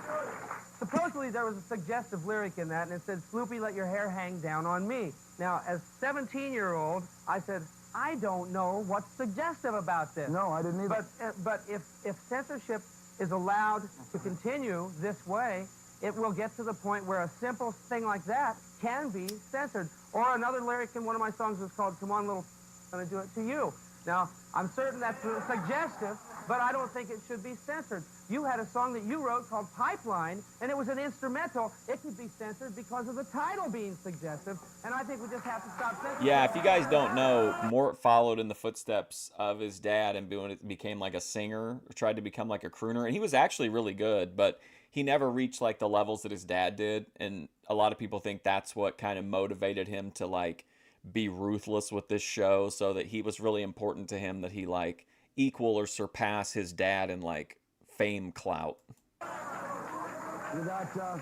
supposedly there was a suggestive lyric in that, and it said, Sloopy, let your hair hang down on me. Now, as 17-year-old, I said, I don't know what's suggestive about this. No, I didn't either. But if censorship is allowed to continue this way, it will get to the point where a simple thing like that can be censored. Or another lyric in one of my songs was called, Come On Little, I'm gonna do it to you. Now, I'm certain that's suggestive, but I don't think it should be censored. You had a song that you wrote called Pipeline, and it was an instrumental. It could be censored because of the title being suggestive, and I think we just have to stop censoring. Yeah, if you guys don't know, Mort followed in the footsteps of his dad and became like a singer, tried to become like a crooner, and he was actually really good, but he never reached like the levels that his dad did, and a lot of people think that's what kind of motivated him to like be ruthless with this show, so that he was really important to him that he like equal or surpass his dad in like fame clout. You got,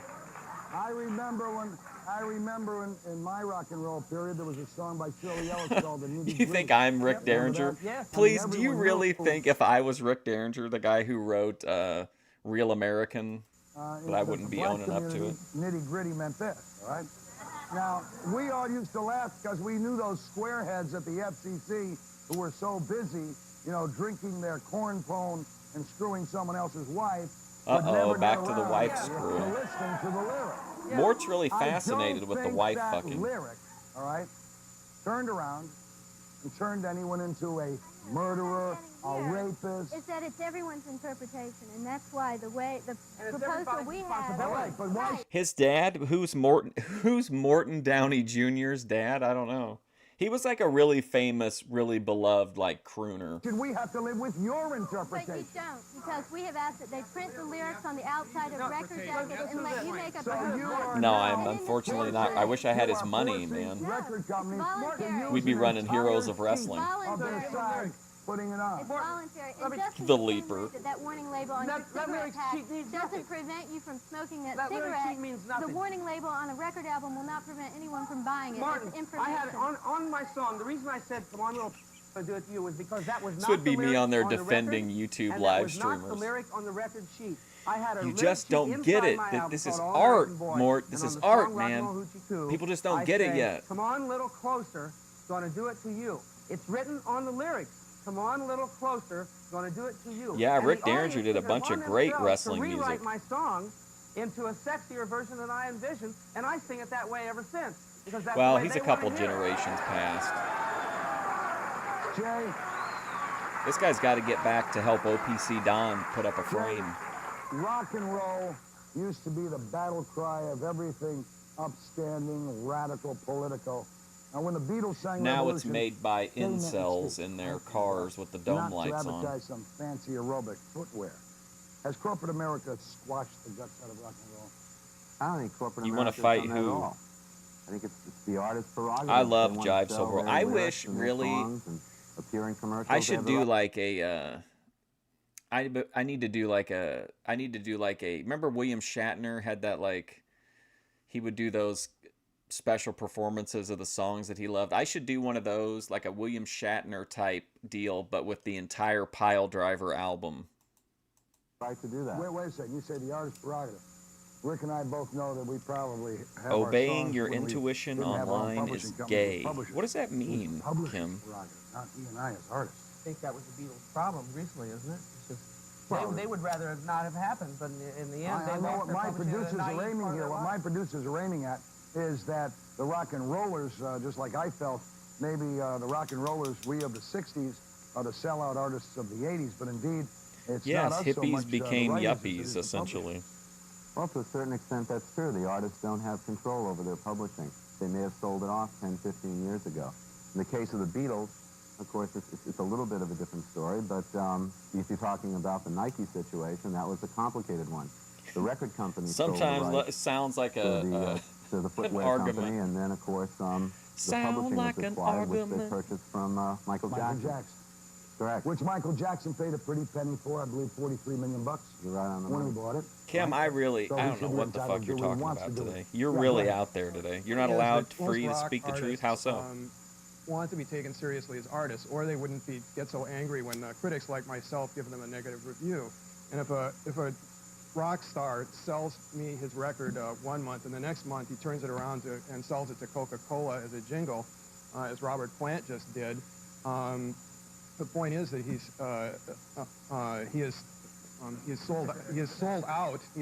I remember in my rock and roll period, there was a song by Shirley Ellis called The Nitty You think I'm Rick Derringer? Yes. Please, do you really think if I was Rick Derringer, the guy who wrote Real American, that I wouldn't be owning up to it? Nitty gritty meant this, all right? Now, we all used to laugh because we knew those squareheads at the FCC who were so busy, drinking their corn pone and screwing someone else's wife. Uh-oh, back to the wife screw. Listening to the lyric. Mort's really fascinated with the wife that fucking. Lyric, all right, turned around and turned anyone into a murderer, a rapist. Is that it's everyone's interpretation, and that's why the proposal we have. But why? His dad, who's Morton Downey Jr.'s dad? I don't know. He was like a really famous, really beloved, like, crooner. Did we have to live with your interpretation? But you don't, because we have asked that they print the lyrics on the outside of record jackets and let you make up No, I'm unfortunately not. I wish I had his money, man. We'd be running Heroes of Wrestling. Putting it on. It's voluntary. And just The Leaper. that warning label on your cigarette pack doesn't prevent you from smoking that cigarette. The warning label on a record album will not prevent anyone from buying it. Martin, it's information. I had on my song, the reason I said, Come On Little, I do it to you, was because that was not This would be the me lyric on there the defending record, YouTube and live that was not the streamers. lyric on the record sheet. I had a You lyric just sheet don't get inside it. my That album this is called art, All American Boy, Mort. and This on is the art, song Rock and man. Roll Hoochie Coo, People just don't I get it say, yet. Come on, little closer. Gonna do it to you. It's written on the lyrics. Come on a little closer. Gonna do it to you. Yeah, And Rick the Derringer did a audience bunch took it of upon great themselves wrestling to rewrite music. my song into a sexier version than I envisioned, and I sing it that way ever since. Because that's Well, the way he's they a couple wanna hear it. generations past. Jay, This guy's got to get back to help OPC Don put up a frame. rock and roll used to be the battle cry of everything upstanding, radical, political. And when the Beatles sang Now it's Revolution, made by they meant incels to in their cars with the dome not lights to on. advertise some fancy aerobic footwear. Has corporate America squashed the guts out of rock and roll? I don't think corporate You wanna America fight has done that who? at all. I think it's the artist's prerogative. I They love wanna Jive sell So Bro. their I lyrics wish and their really songs and appear in commercials. I They should have the do right- like a I need to do like a remember William Shatner had that, like, he would do those special performances of the songs that he loved. I should do one of those, like a William Shatner type deal, but with the entire Pile Driver album. right to do that. Wait a second. You say the artist's prerogative. Rick and I both know that we probably have Obeying our your songs when we intuition didn't have our own online publishing is company, gay. publishers. What does that mean, Publishing Kim? prerogative, not he and I as artists. I think that was the Beatles' problem recently, isn't it? It's just Well, they would rather it not have happened, but in the end, I they know lost what their my publishing at a producers are naive aiming part of here. their What life. my producers are aiming at is that the rock and rollers, just like I felt, maybe the rock and rollers, we of the 60s, are the sellout artists of the 80s, but indeed, it's Yes, not us so hippies much, became the writers as it yuppies, is the essentially. Well, to a certain extent, that's true. The artists don't have control over their publishing. They may have sold it off 10, 15 years ago. In the case of the Beatles, of course, it's a little bit of a different story, but if you're talking about the Nike situation, that was a complicated one. The record company Sometimes sold the rights it sounds like to the an footwear argument. company, and then, of course, the Sound publishing like was an acquired, which they argument. purchased from Michael Jackson. Correct. Which Michael Jackson paid a pretty penny for, I believe $43 million You're right on the when he money. bought it. Kim, I So he don't should know be what the entitled fuck to you're do what he talking wants about to do. today. You're Yeah, really go ahead. out there today. You're not Is allowed that most free to rock speak the truth. artists, How so? Want to be taken seriously as artists, or they wouldn't get so angry when critics like myself give them a negative review. And if a rock star sells me his record 1 month, and the next month he turns it around and sells it to Coca-Cola as a jingle, as Robert Plant just did, the point is that he has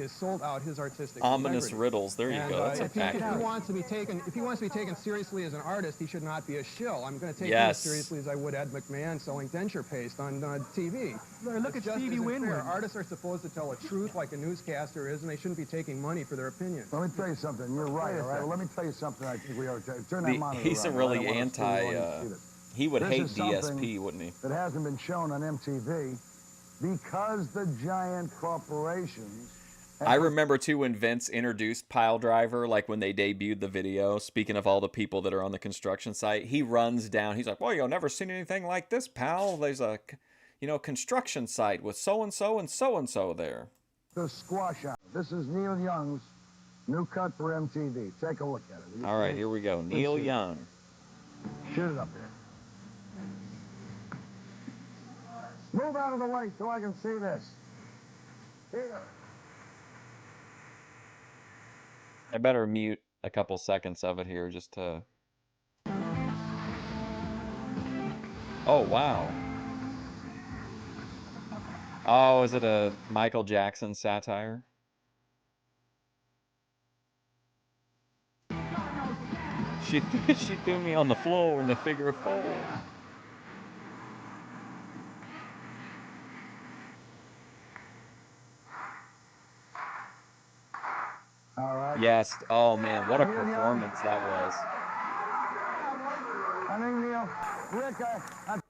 sold out his artistic Ominous integrity. riddles. There you And, go. That's if he accurate. wants to be taken seriously as an artist, he should not be a shill. I'm going to take him Yes. as seriously as I would Ed McMahon selling denture paste on TV. Look at It's just Stevie isn't fair. Winwood. Artists are supposed to tell the truth like a newscaster is, and they shouldn't be taking money for their opinions. Let me tell you something. You're right, all right? Well, let me tell you something. I think we are. Turn that monitor He's a around, all right? really I want us to see the anti. audience see this. He would This hate is something DSP, wouldn't he? that hasn't been shown on MTV because the giant corporations... I remember too when Vince introduced Pile Driver, like when they debuted the video. Speaking of all the people that are on the construction site, he runs down. He's like, "Well, you've never seen anything like this, pal. There's a, construction site with so and so and so and so there." The squash out. This is Neil Young's new cut for MTV. Take a look at it. Will you All right, please? here we go. Let's Neil see. Young. Shoot it up there. Move out of the way so I can see this. Here. I better mute a couple seconds of it here just to... Oh, wow. Oh, is it a Michael Jackson satire? She threw me on the floor in the figure of 4. All right. Yes. Oh, man. What a performance that was. I think, Neil, Rick,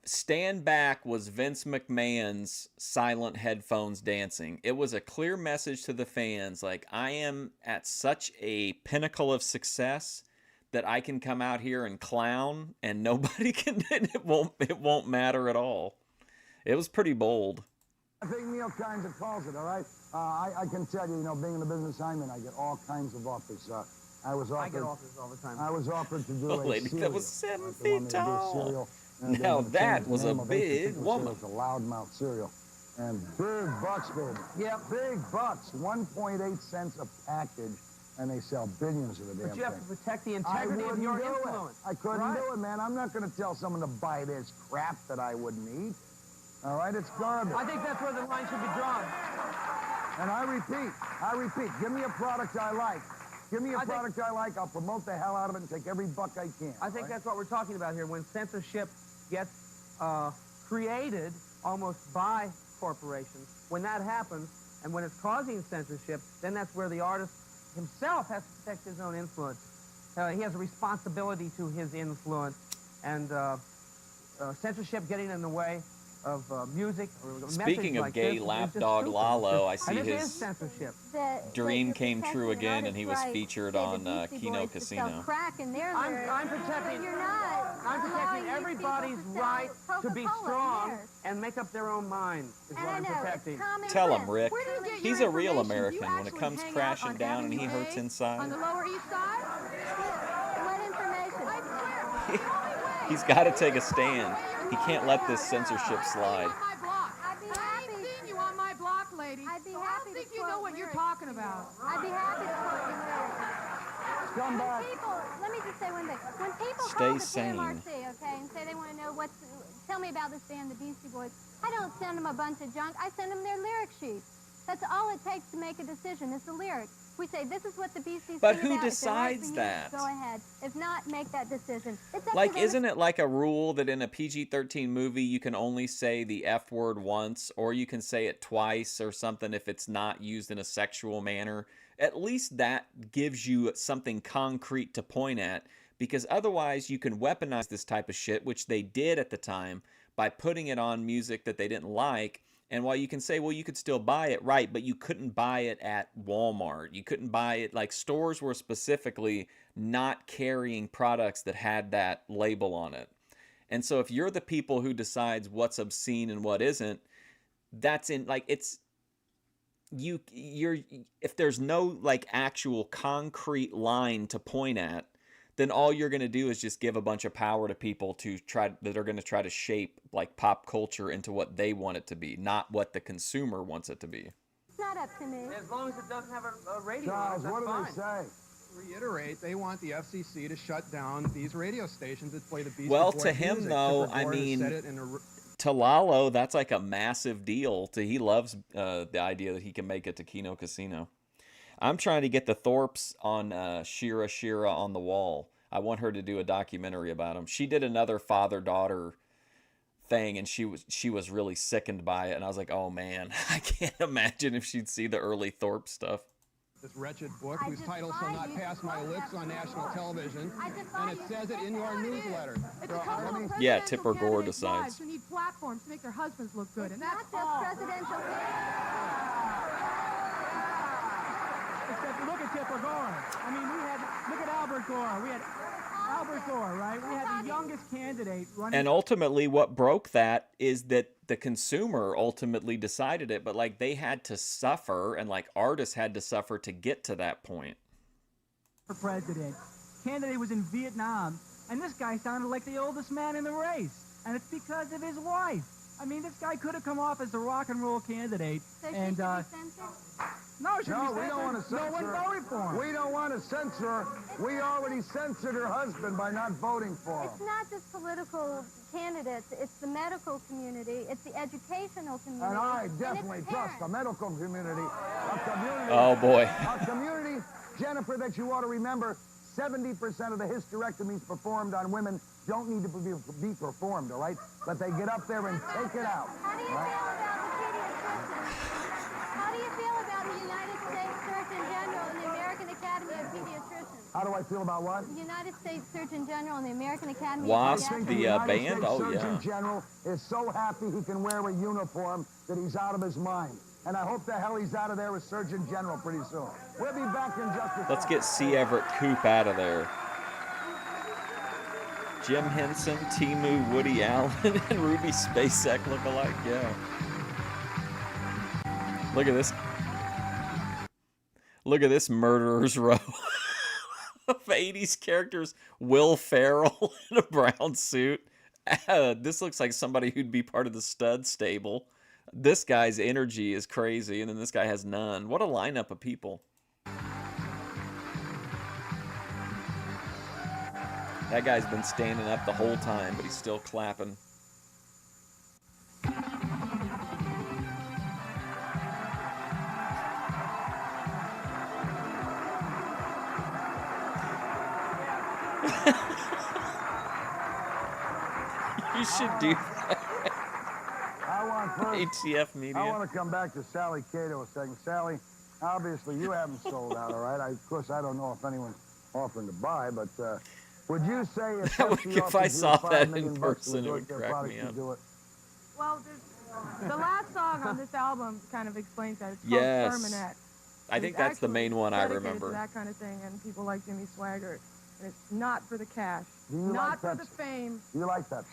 Stand Back was Vince McMahon's silent headphones dancing. It was a clear message to the fans, like, I am at such a pinnacle of success that I can come out here and clown and nobody can, it won't matter at all. It was pretty bold. I think Neil kinds of calls it, all right? I can tell you, being in the business I'm in, I get all kinds of offers. I get offers all the time. I was offered to do A a lady cereal. that was 7 They wanted feet me to do a tall. cereal, and they Now wanted to that change the was a name of it. big It was woman. a loudmouth cereal. And big bucks, baby. Yeah, big bucks. 1.8 cents a package and they sell billions of the damn But you have thing. to protect the integrity of your influence. I couldn't Right. do it, man. I'm not going to tell someone to buy this crap that I wouldn't eat. All right, it's garbage. I think that's where the line should be drawn. And I repeat, give me a product I like. Give me a product I like, I'll promote the hell out of it and take every buck I can. I think that's what we're talking about here. When censorship gets created almost by corporations, when that happens, and when it's causing censorship, then that's where the artist himself has to protect his own influence. He has a responsibility to his influence, and censorship getting in the way of music or Speaking of like gay this is lapdog stupid. Lalo, I see And this is his censorship. dream came true again, and he was featured on Kino Casino. Crack in their I'm protecting. I'm protecting everybody's right to be strong and make up their own mind. Is what I'm protecting. Tell him, Rick. He's a real American. When it comes crashing down and he hurts On inside, the Lower East Side? What information? I swear. he's got to take a stand. He can't let this censorship slide. My block. I'd be I happy. ain't seen you on my block, lady. I'd be So happy I think to you know quote what you're lyrics. talking about. I'd be happy to quote you lyrics. Come back. When people, let me just say one thing. When people Stay call the sane. PMRC, okay, and say they want to know tell me about this band, the Beastie Boys, I don't send them a bunch of junk. I send them their lyric sheets. That's all it takes to make a decision is the lyrics. We say, this is what the Beasties But sing who about. If they're right for decides you, that? Go ahead. If not, make that decision. It's up to Like, them. isn't it like a rule that in a PG-13 movie you can only say the F word once, or you can say it twice or something if it's not used in a sexual manner? At least that gives you something concrete to point at, because otherwise you can weaponize this type of shit, which they did at the time, by putting it on music that they didn't like. And while you can say, well, you could still buy it, right, but you couldn't buy it at Walmart. You couldn't buy it, like, stores were specifically not carrying products that had that label on it. And so if you're the people who decides what's obscene and what isn't, that's in, like, it's, you're, if there's no, like, actual concrete line to point at, then all you're going to do is just give a bunch of power to people that are going to try to shape, like, pop culture into what they want it to be, not what the consumer wants it to be. It's not up to me. As long as it doesn't have a radio, Charles, that's what do fine. they say? Reiterate, they want the FCC to shut down these radio stations that play the Beastie Well, Boys to him, music. though, Tipper I Gore has mean, said it in a to Lalo, that's like a massive deal. He loves the idea that he can make it to Kino Casino. I'm trying to get the Thorpes on Shira on the Wall. I want her to do a documentary about him. She did another father-daughter thing, and she was really sickened by it. And I was like, oh man, I can't imagine if she'd see the early Thorpe stuff. this wretched book whose title shall not pass my lips on national television, and it says it in your newsletter. It's a couple of Yeah, presidential Tipper Gore candidates' decides. wives who need platforms to make their husbands look good, and Not that's just all. presidential Except look at Tipper Gore. I mean, look at Albert Gore. We had Albert Gore, right? We had the youngest candidate running. And ultimately, what broke that is that the consumer ultimately decided it, but like they had to suffer, and like artists had to suffer to get to that point. For president. Candidate was in Vietnam, and this guy sounded like the oldest man in the race. And it's because of his wife. I mean, this guy could have come off as a rock and roll candidate. So she and should be censored? no, she No, we don't want to censor. No one voted for him. We don't want to censor her. We already censored her husband by not voting for him. It's not just political candidates. It's the medical community. It's the educational community. And I it's definitely trust the medical community. A community. Oh, boy. A community, Jennifer, that you ought to remember, 70% of the hysterectomies performed on women don't need to be performed, all right? But they get up there and take it out. How do you feel about the pediatricians? How do you feel about the United States Surgeon General and the American Academy of Pediatricians? How do I feel about what? The United States Surgeon General and the American Academy Wasp, of Pediatricians. the United band? States Oh, Surgeon yeah. General is so happy he can wear a uniform that he's out of his mind. And I hope the hell he's out of there as Surgeon General pretty soon. We'll be back in just a second. Let's get C. Everett Koop out of there. Jim Henson, Timu, Woody Allen, and Ruby Spacek look alike. Yeah. Look at this. Look at this murderer's row of 80s characters. Will Ferrell in a brown suit. This looks like somebody who'd be part of the stud stable. This guy's energy is crazy, and then this guy has none. What a lineup of people. That guy's been standing up the whole time, but he's still clapping. You should do that. ATF Media. I want to come back to Sally Cato a second. Sally, obviously you haven't sold out, all right? Of course, I don't know if anyone's offering to buy, but would you say if If I saw that in person, it would crack me up. Well, the last song on this album kind of explains that. It's called Yes. Permanent. I think that's the main one I dedicated remember. to that kind of thing, and people like Jimmy Swaggart. And it's not for the cash, Do you not like for the Pepsi? fame. Do you like Pepsi?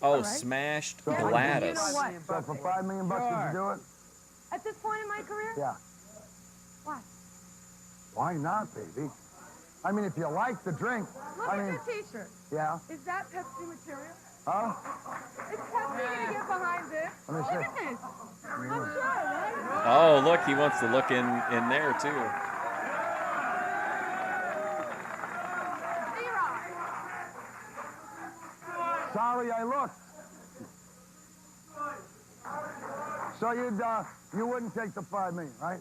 Oh, All right. smashed So, Gladys. You know what? So for $5 million, would you do it? At this point in my career? Yeah. Why? Why not, baby? I mean, if you like the drink. Look I at mean, your T-shirt. yeah. Is that Pepsi material? Huh? Is Pepsi gonna get behind this? Let me Look see. at this. I'm sure, right? Oh, look, he wants to look in there too. Sorry, I looked. So you wouldn't take the $5 million, right?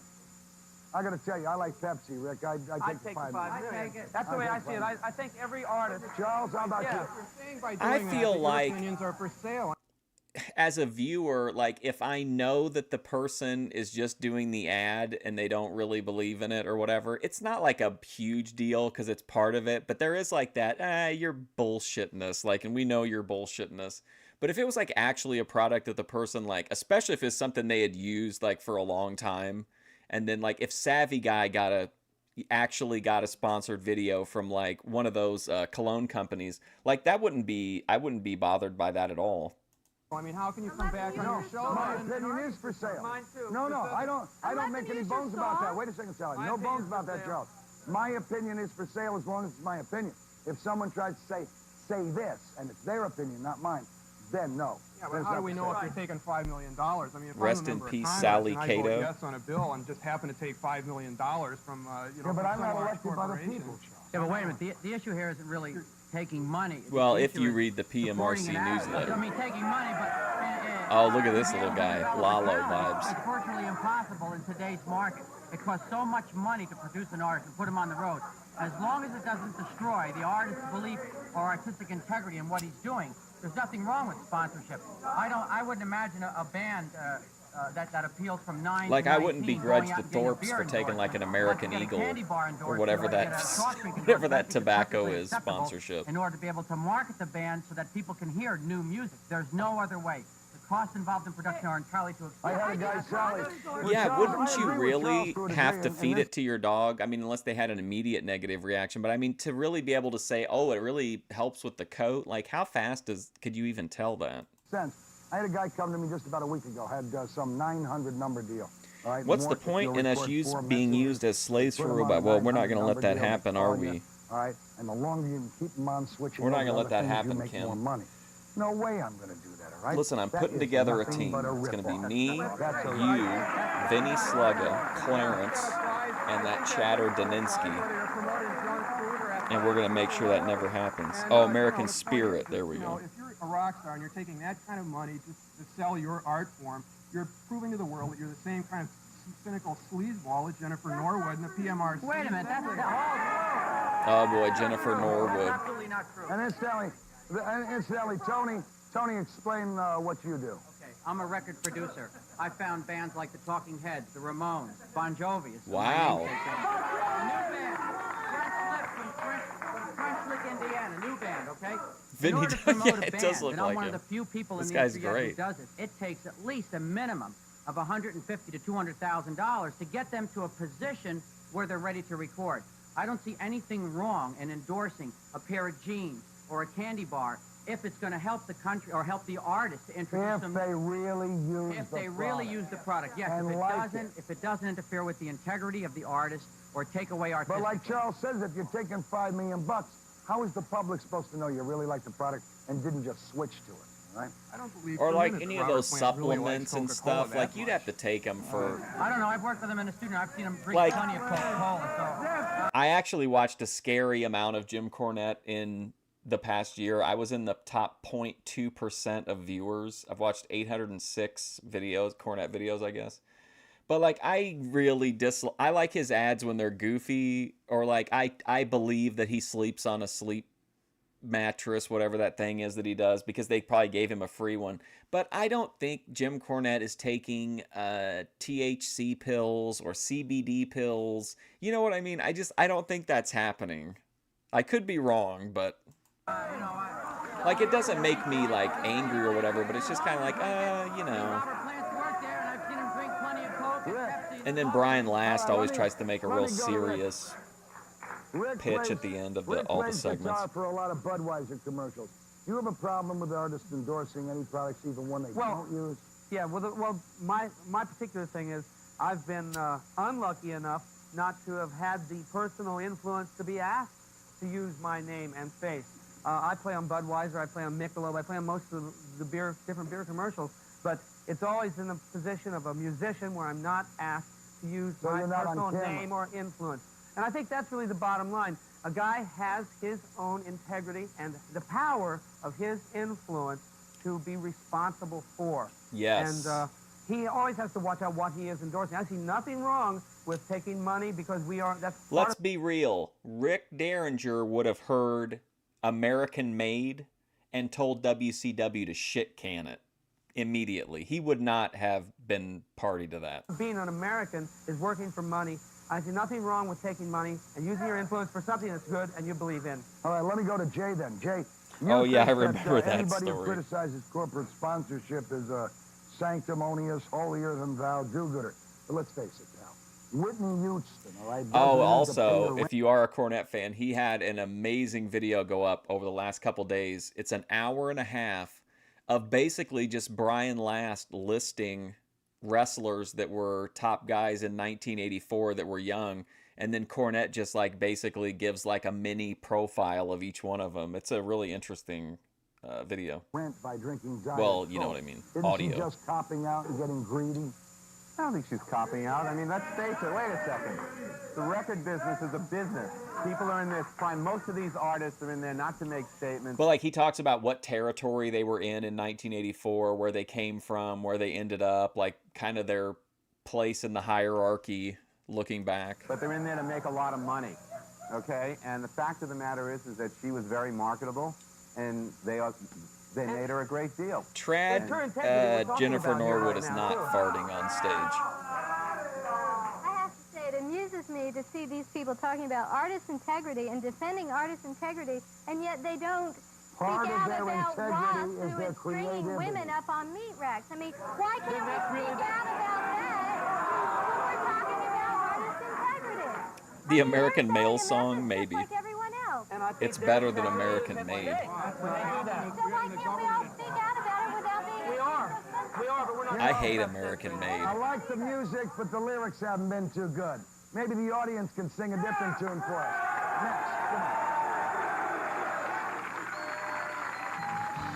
I got to tell you, I like Pepsi, Rick. I'd take the $5 million. I take it. That's the way I see it. I think every artist. Charles, how about you? You're saying by I doing feel that, like- your opinions are for sale. As a viewer, like if I know that the person is just doing the ad and they don't really believe in it or whatever, it's not like a huge deal because it's part of it. But there is like that, you're bullshitting us, like, and we know you're bullshitting us. But if it was like actually a product that the person like, especially if it's something they had used like for a long time, and then like if Savvy Guy actually got a sponsored video from like one of those cologne companies, like that I wouldn't be bothered by that at all. I mean, how can you come back on your show? My opinion is for sale. Mine too. No, I don't make any bones about that. Wait a second, Sally. No bones about that, Charles. My opinion is for sale as long as it's my opinion. If someone tries to say this, and it's their opinion, not mine, then no. Yeah, but how do we know if you're taking $5 million? I mean, if Rest I'm a in member of peace, Congress Sally and I Cato. vote yes on a bill and just happen to take $5 million from, Yeah, but from I'm some not large elected by the corporation. people, Charles. Yeah, but wait a minute. The issue here isn't really taking money. Well, The if issue you is read the supporting PMRC an ad. newsletter. I mean, taking money, but... Oh, look at this little guy. Lalo vibes. It's virtually impossible in today's market. It costs so much money to produce an artist and put him on the road. As long as it doesn't destroy the artist's belief or artistic integrity in what he's doing, there's nothing wrong with sponsorship. I wouldn't imagine a band that appeals from 9 Like to I wouldn't 19 begrudge going out the and getting a Thorpes beer for taking like an American endorsement. Eagle Let's get a candy bar or endorsement whatever or get a that soft drink whatever that endorsement. tobacco Perfectly is acceptable sponsorship. in order to be able to market the band so that people can hear new music. There's no other way. The costs involved in production are entirely too expensive. I had a guy, Sally. Yeah, wouldn't I you agree with really Charles to a have degree, to and feed this- it to your dog? I mean, unless they had an immediate negative reaction. But I mean, to really be able to say, oh, it really helps with the coat, like how fast could you even tell that? Sense. I had a guy come to me just about a week ago, had some 900 number deal. All right, What's the Morton, point you'll in us record 4 being messages, used as slaves put for 'em on robots? a Well, we're not 900 going to let number that deal, happen, they are call we? you, all right, and the longer you can keep them on switching We're not over gonna let other that things, happen, you make Kim. more money. No way I'm going to do that, all right? Listen, I'm That putting is together a nothing team. but It's going to be ripoff. me, That's a you, ripoff. Vinny Slugga, Clarence, and that Chatter Daninsky. And we're going to make sure that never happens. And, Oh, American it's funny, Spirit. There we you know, go. if you're a rock star and you're taking that kind of money just to sell your art form, you're proving to the world that you're the same kind of cynical sleazeball as Jennifer Norwood and the PMRC. Wait a minute, that's Oh boy, Jennifer Norwood. absolutely not true. And incidentally, Tony, explain what you do. Okay, I'm a record producer. I found bands like the Talking Heads, the Ramones, Bon Jovi. is Wow. my namesake band. A new band, French Lick from French Lick, Indiana. New band, okay? Vinny In order to does- promote yeah, a it band, does look and I'm like one him. of the few people This in the guy's industry great. who does it. It takes at least a minimum of $150,000 to $200,000 to get them to a position where they're ready to record. I don't see anything wrong in endorsing a pair of jeans or a candy bar if it's going to help the country or help the artist to introduce them. If they really use If the they really product. use the product, yes. And If it like doesn't, if it doesn't interfere with the integrity of the artist or take away artistic. But like Charles says, if you're taking $5 million, how is the public supposed to know you really like the product and didn't just switch to it, right? I don't believe Or for a like minute any that of Robert those Plant really likes supplements and Coca-Cola stuff, that like you'd much. have to take them for... I don't know. I've worked with them in the studio. I've seen them drink Like- plenty of Coca-Cola. So. I actually watched a scary amount of Jim Cornette the past year. I was in the top 0.2% of viewers. I've watched 806 videos, Cornette videos, I guess. But like, I really I like his ads when they're goofy, or like I believe that he sleeps on a sleep mattress, whatever that thing is that he does, because they probably gave him a free one. But I don't think Jim Cornette is taking THC pills or CBD pills. You know what I mean? I don't think that's happening. I could be wrong, but like, it doesn't make me like angry or whatever, but it's just kind of like, you know. And then Brian Last always tries to make a real serious pitch at the end of all the segments. For a lot of Budweiser commercials. Do you have a problem with artists endorsing any products, even one they don't use? Yeah, well, my particular thing is I've been unlucky enough not to have had the personal influence to be asked to use my name and face. I play on Budweiser, I play on Michelob, I play on most of the different beer commercials, but it's always in the position of a musician where I'm not asked to use my personal name or influence. And I think that's really the bottom line. A guy has his own integrity and the power of his influence to be responsible for. Yes. And he always has to watch out what he is endorsing. I see nothing wrong with taking money because we are... Let's be real. Rick Derringer would have heard American Made and told WCW to shit can it immediately. He would not have been party to that. Being an American is working for money. I see nothing wrong with taking money and using your influence for something that's good and you believe in. All right, let me go to Jay then. Jay, oh yeah, I remember that anybody story. who criticizes corporate sponsorship is a sanctimonious, holier-than-thou do-gooder. But let's face it now, Whitney Houston, all right? Oh, also, if you are a Cornette fan, he had an amazing video go up over the last couple days. It's an hour and a half of basically just Brian Last listing wrestlers that were top guys in 1984 that were young, and then Cornette just like basically gives like a mini profile of each one of them. It's a really interesting video. Went by drinking diet well, you know what I mean. Isn't audio. she just copping out and getting greedy? I don't think she's copying out. I mean, let's face it. Wait a second. The record business is a business. People are in this. Fine. Most of these artists are in there not to make statements. But like, he talks about what territory they were in 1984, where they came from, where they ended up, like kind of their place in the hierarchy looking back. But they're in there to make a lot of money, okay? And the fact of the matter is that she was very marketable, and they made her a great deal. Trad Jennifer Norwood is not farting on stage. I have to say, it amuses me to see these people talking about artist integrity and defending artist integrity, and yet they don't speak out about Ross, who is stringing women up on meat racks. I mean, why can't we speak out about that when we're talking about artist integrity? The American Male song, maybe. Like everyone else. It's better than American Made. So why can't we all speak out about it without being... We are, but we're not... I hate American Made. I like the music, but the lyrics haven't been too good. Maybe the audience can sing a different tune for us. Next, come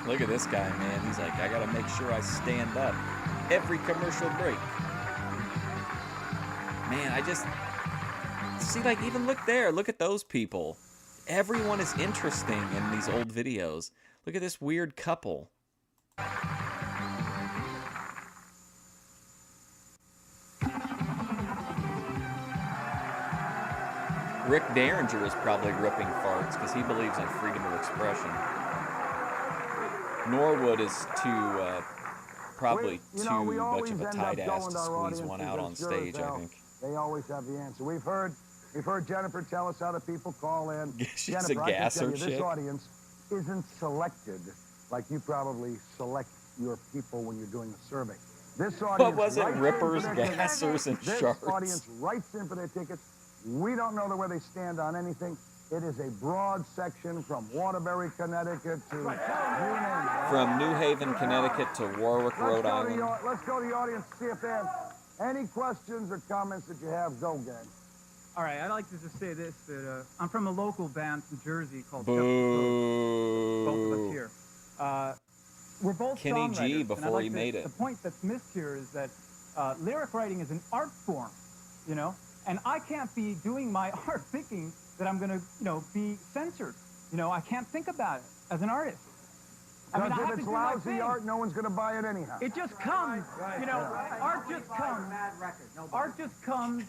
on. Look at this guy, man. He's like, I gotta make sure I stand up every commercial break. Man, I just... See, like, even look there. Look at those people. Everyone is interesting in these old videos. Look at this weird couple. Rick Derringer is probably ripping farts because he believes in freedom of expression. Norwood is probably too much of a tight ass to squeeze one out on stage, I think. They always have the answer. We've heard Jennifer tell us how the people call in. She's Jennifer, a gasser chick. this audience isn't selected like you probably select your people when you're doing a survey. This audience What was it? Rippers, gassers, and sharks. This audience writes in for their tickets. We don't know where they stand on anything. It is a broad section from Waterbury, Connecticut to you name it. From New Haven, Connecticut to Warwick, Rhode Island. Let's go to the audience to see if they have any questions or comments that you have. Go, gang. All right, I'd like to just say this, that I'm from a local band from Jersey called Boo. Both of us here. We're both Kenny G songwriters, before and I'd he like made to, it. The point that's missed here is that lyric writing is an art form, you know? And I can't be doing my art thinking that I'm going to, you know, be censored. You know, I can't think about it as an artist. I mean, I Because have if to it's do my lousy thing. art, no one's going to buy it anyhow. It just comes, you know, art just comes. Art just comes,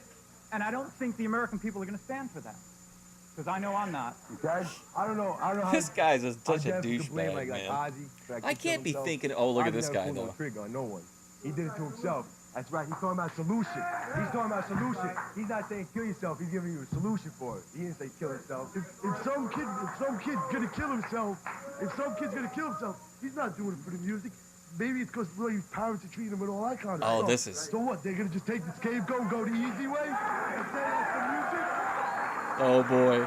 and I don't think the American people are going to stand for that. Because I know I'm not. Okay? I don't know how... This guy's such a how Jeff could blame, douchebag, like man. Ozzy, like, I he killed can't be himself. thinking, oh, look at Ozzy this never guy, pulled no though. trigger on no one. He did it to himself. That's right. He's talking about solution. He's talking about solution. He's not saying kill yourself. He's giving you a solution for it. He didn't say kill himself. If some kid's gonna kill himself, he's not doing it for the music. Maybe it's because his parents are treating him with all that kind of Oh, stuff. this is... So what? They're gonna just take the scapegoat and go the easy way and say that's the music? Oh, boy.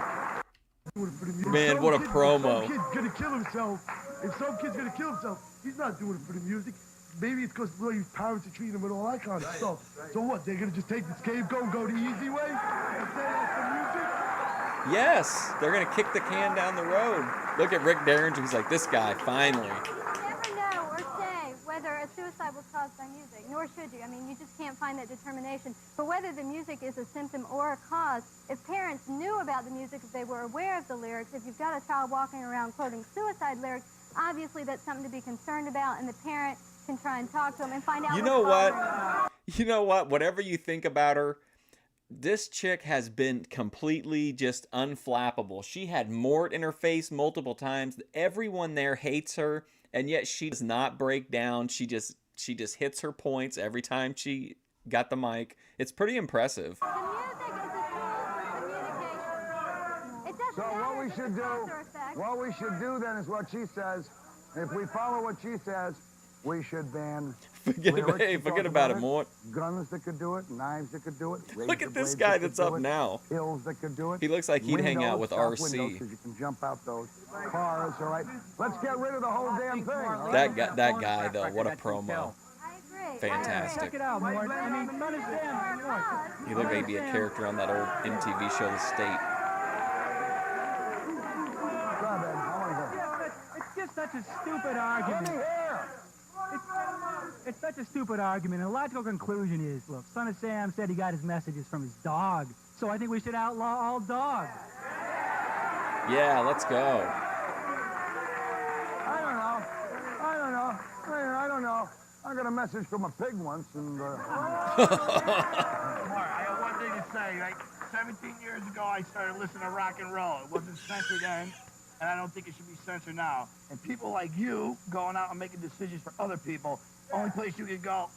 Man, what a promo. If some kid's gonna kill himself, he's not doing it for the music. Maybe it's because his parents are treating him with all that kind of stuff. So what? They're gonna just take the scapegoat and go the easy way and say that's the music? Yes, they're going to kick the can down the road. Look at Rick Derringer. He's like, this guy, finally. You never know or say whether a suicide was caused by music, nor should you. I mean, you just can't find that determination. But whether the music is a symptom or a cause, if parents knew about the music, if they were aware of the lyrics, if you've got a child walking around quoting suicide lyrics, obviously that's something to be concerned about, and the parent can try and talk to them and find out You what's know bothering what? them. You know what? Whatever you think about her, this chick has been completely just unflappable. She had Mort in her face multiple times. Everyone there hates her, and yet she does not break down. She just hits her points every time she got the mic. It's pretty impressive. The music is a tool for communication. It doesn't So matter what we if it's should a do, cause or effect. what we should do then is what she says. If we follow what she says, we should ban Forget about it, Mort. Guns that could do it, knives that could do it. Look at this razor guy blades that that's could up do it, now. Pills that could do it. He looks like he'd hang out with Windows, RC. windows, 'cause you can jump out those cars, all right? Let's get rid of the whole damn thing. All right? That guy though, what a promo. I agree. Fantastic. Check it out, Mort. I mean, understand, Mort. He looked like he'd be a character on that old MTV show, The State. Go ahead, baby. I want to hear. It's just such a stupid argument. It's such a stupid argument. And the logical conclusion is, look, Son of Sam said he got his messages from his dog. So I think we should outlaw all dogs. Yeah, let's go. I don't know. I got a message from a pig once, and... Mark, I got one thing to say, right? 17 years ago, I started listening to rock and roll. It wasn't censored then, and I don't think it should be censored now. And people like you going out and making decisions for other people, only place you can go,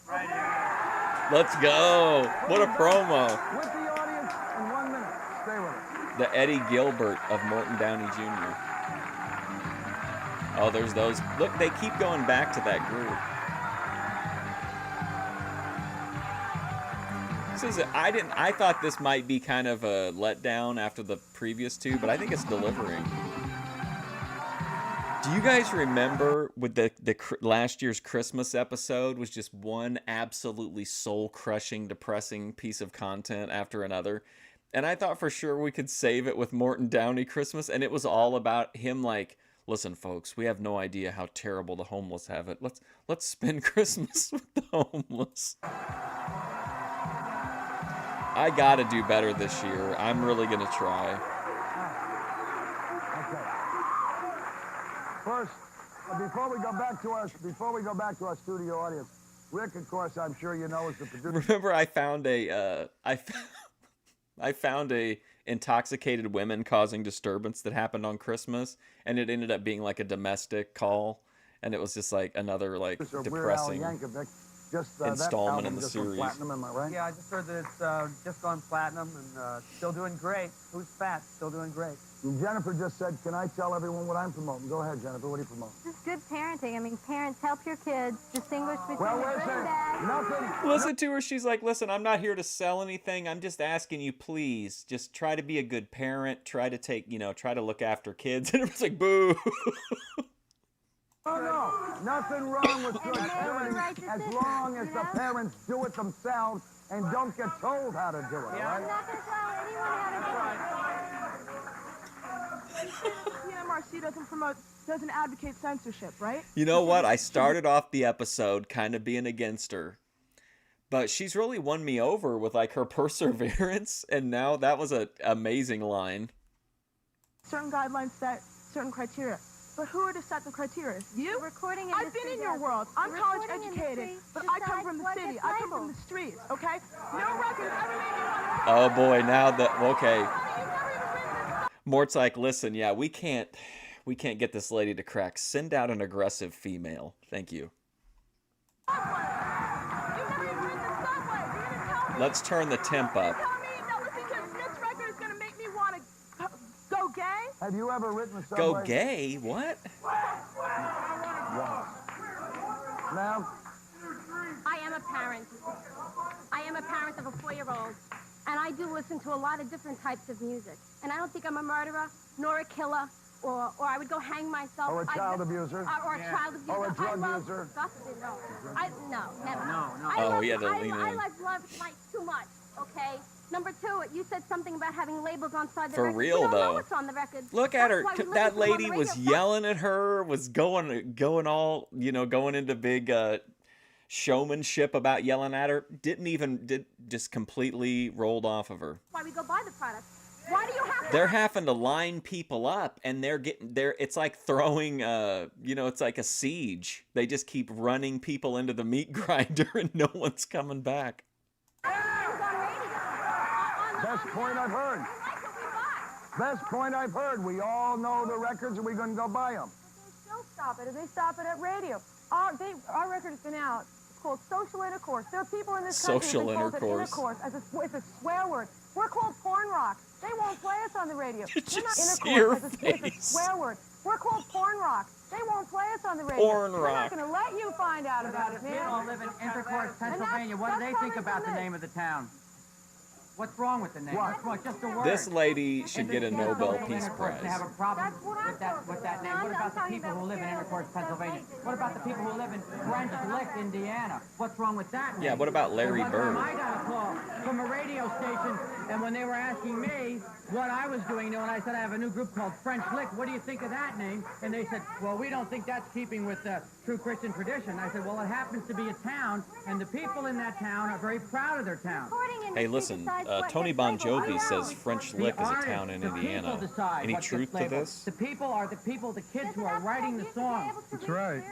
right here. Let's go. What a promo. With the audience in 1 minute. Stay with us. The Eddie Gilbert of Morton Downey Jr. Oh, there's those. Look, they keep going back to that group. I thought this might be kind of a letdown after the previous two, but I think it's delivering. Do you guys remember with the last year's Christmas episode was just one absolutely soul-crushing, depressing piece of content after another? And I thought for sure we could save it with Morton Downey Christmas, and it was all about him like, listen, folks, we have no idea how terrible the homeless have it. Let's spend Christmas with the homeless. I gotta do better this year. I'm really gonna try. Okay. First, before we go back to our studio audience, Rick, of course, I'm sure you know, is the producer. Remember, I found a intoxicated women causing disturbance that happened on Christmas, and it ended up being like a domestic call, and it was just like another like depressing installment in the series. Platinum, am I right? Yeah, I just heard that it's just gone platinum and still doing great. Who's fat? Still doing great. Jennifer just said, can I tell everyone what I'm promoting? Go ahead, Jennifer. What are you promoting? Just good parenting. I mean, parents, help your kids distinguish between Well, the good listen, and bad. Listen to her. She's like, listen, I'm not here to sell anything. I'm just asking you, please, just try to be a good parent. Try to try to look after kids. And it was like, boo. Oh, no, nothing wrong with good parenting as long as the parents do it themselves and don't get told how to do it, all right? I'm not going to tell anyone how to do it. PMRC doesn't advocate censorship, right? You know what? I started off the episode kind of being against her. But she's really won me over with like her perseverance. And now that was an amazing line. certain guidelines set certain criteria. But who are to set the criteria? You? Recording I've been in your world. I'm college educated, but I come from the city. I come from the streets, okay? No records ever made me want to... Oh boy, now that okay. Mort's like, listen, yeah, we can't get this lady to crack. Send out an aggressive female. Thank you. Let's turn the temp up. Have you ever ridden a subway? Go gay? What? Now? I am a parent. I am a parent of a 4-year-old. And I do listen to a lot of different types of music. And I don't think I'm a murderer, nor a killer, or I would go hang myself. Or a child abuser. Or a child abuser. Or a drug user. No, never. No. Oh, he had to lean in. I love life too much, okay? Number 2, you said something about having labels on side the For record. real, We don't know though. what's on the record. Look at her. That's why we That listen to them lady on the was radio. yelling at her, was going all, going into big showmanship about yelling at her. Just completely rolled off of her. Why we go buy the product. Why do you have to... They're having to line people up, and it's like throwing, it's like a siege. They just keep running people into the meat grinder, and no one's coming back. Best point I've heard. Best point I've heard. We all know the records, and we're going to go buy them. They'll stop it, and they stop it at radio. Our record has been out. It's called social intercourse. There are people in this country Social who call it intercourse. intercourse as it's a swear word. We're called porn rock. They won't play us on the radio. We're not see your intercourse as it's a face. swear word. We're called porn rock. They won't play us on the radio. Porn We're rock. not going to let you find out about it, People man. who live in Intercourse, Pennsylvania, what do they think about the name of the town? What's wrong with the name? What? What's wrong? Just a word. This lady should get a People Nobel who live in Peace Intercourse, Prize. They have a problem with that name. What about the people who live in Intercourse, Pennsylvania? What about the people who live in French Lick, Indiana? What's wrong with that name? Yeah, what about Larry One Bird? time I got a call from a radio station, and when they were asking me what I was doing, when I said I have a new group called French Lick, what do you think of that name? And they said, well, we don't think that's keeping with true Christian tradition. I said, well, it happens to be a town, and the people in that town are very proud of their town. Hey, listen, Tony Bon Jovi says French Lick is a town in Indiana. Any truth to this? The people are the kids who are writing the songs. That's right.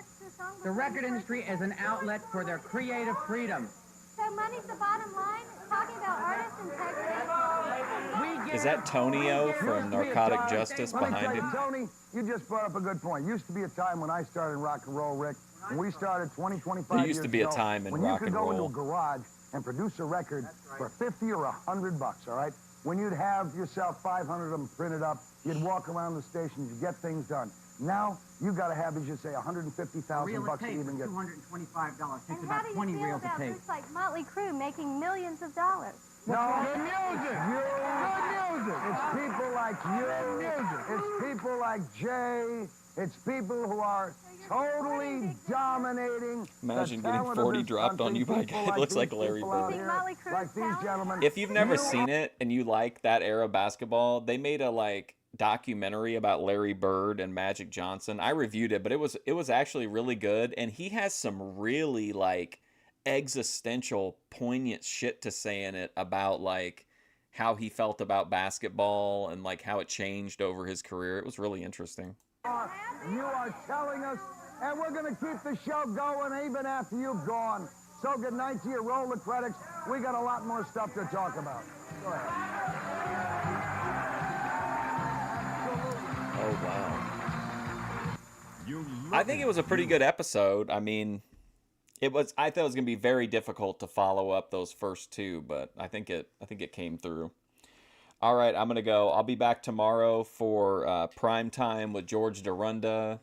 The record industry is an outlet for their creative freedom. So money's the bottom line? Talking about artist integrity? Is that Tonio from Narcotic Justice Let me behind tell you, him? Tony, you just brought up a good point. Used to be a time when I started rock and roll, Rick, when we started 20, 25 There years used to be a ago, time in when rock you and could go into roll. a garage and produce a record for 50 or 100 bucks, all right? When you'd have yourself 500 of them printed up, you'd walk around the stations, you get things done. Now, you got to have, as you say, 150,000 Reel of bucks to tape even is get... $225. Takes And how about do you 20 feel reels of about tape. groups like Motley Crue making millions of dollars? No, Good music. Good music. It's people like you. Good music. It's people like Jay. It's people who are totally dominating. Imagine the getting talent of 40 this dropped on country. you by a People guy who looks these like Larry people Bird. out here, like these gentlemen. If you've never You- seen it and you like that era of basketball, they made a documentary about Larry Bird and Magic Johnson. I reviewed it, but it was actually really good, and he has some really existential, poignant shit to say in it about how he felt about basketball and how it changed over his career. It was really interesting. You are telling us, and we're going to keep the show going even after you've gone. So good night to you. Roll the credits. We got a lot more stuff to talk about. Go ahead. Oh, wow. I think it was a pretty good episode. I mean, I thought it was going to be very difficult to follow up those first two, but I think it came through. All right, I'm going to go. I'll be back tomorrow for Prime Time with George Derunda.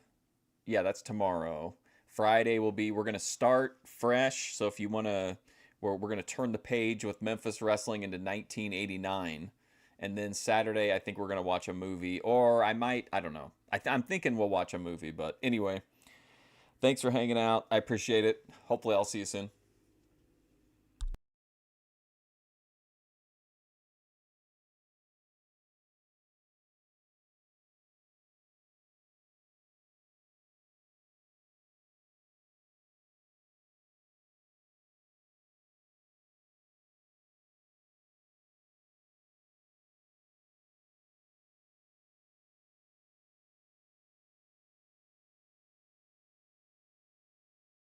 Yeah, that's tomorrow. Friday we're going to start fresh, so if you want to, we're going to turn the page with Memphis Wrestling into 1989. And then Saturday, I think we're going to watch a movie. Or I don't know. I'm thinking we'll watch a movie. But anyway, thanks for hanging out. I appreciate it. Hopefully I'll see you soon.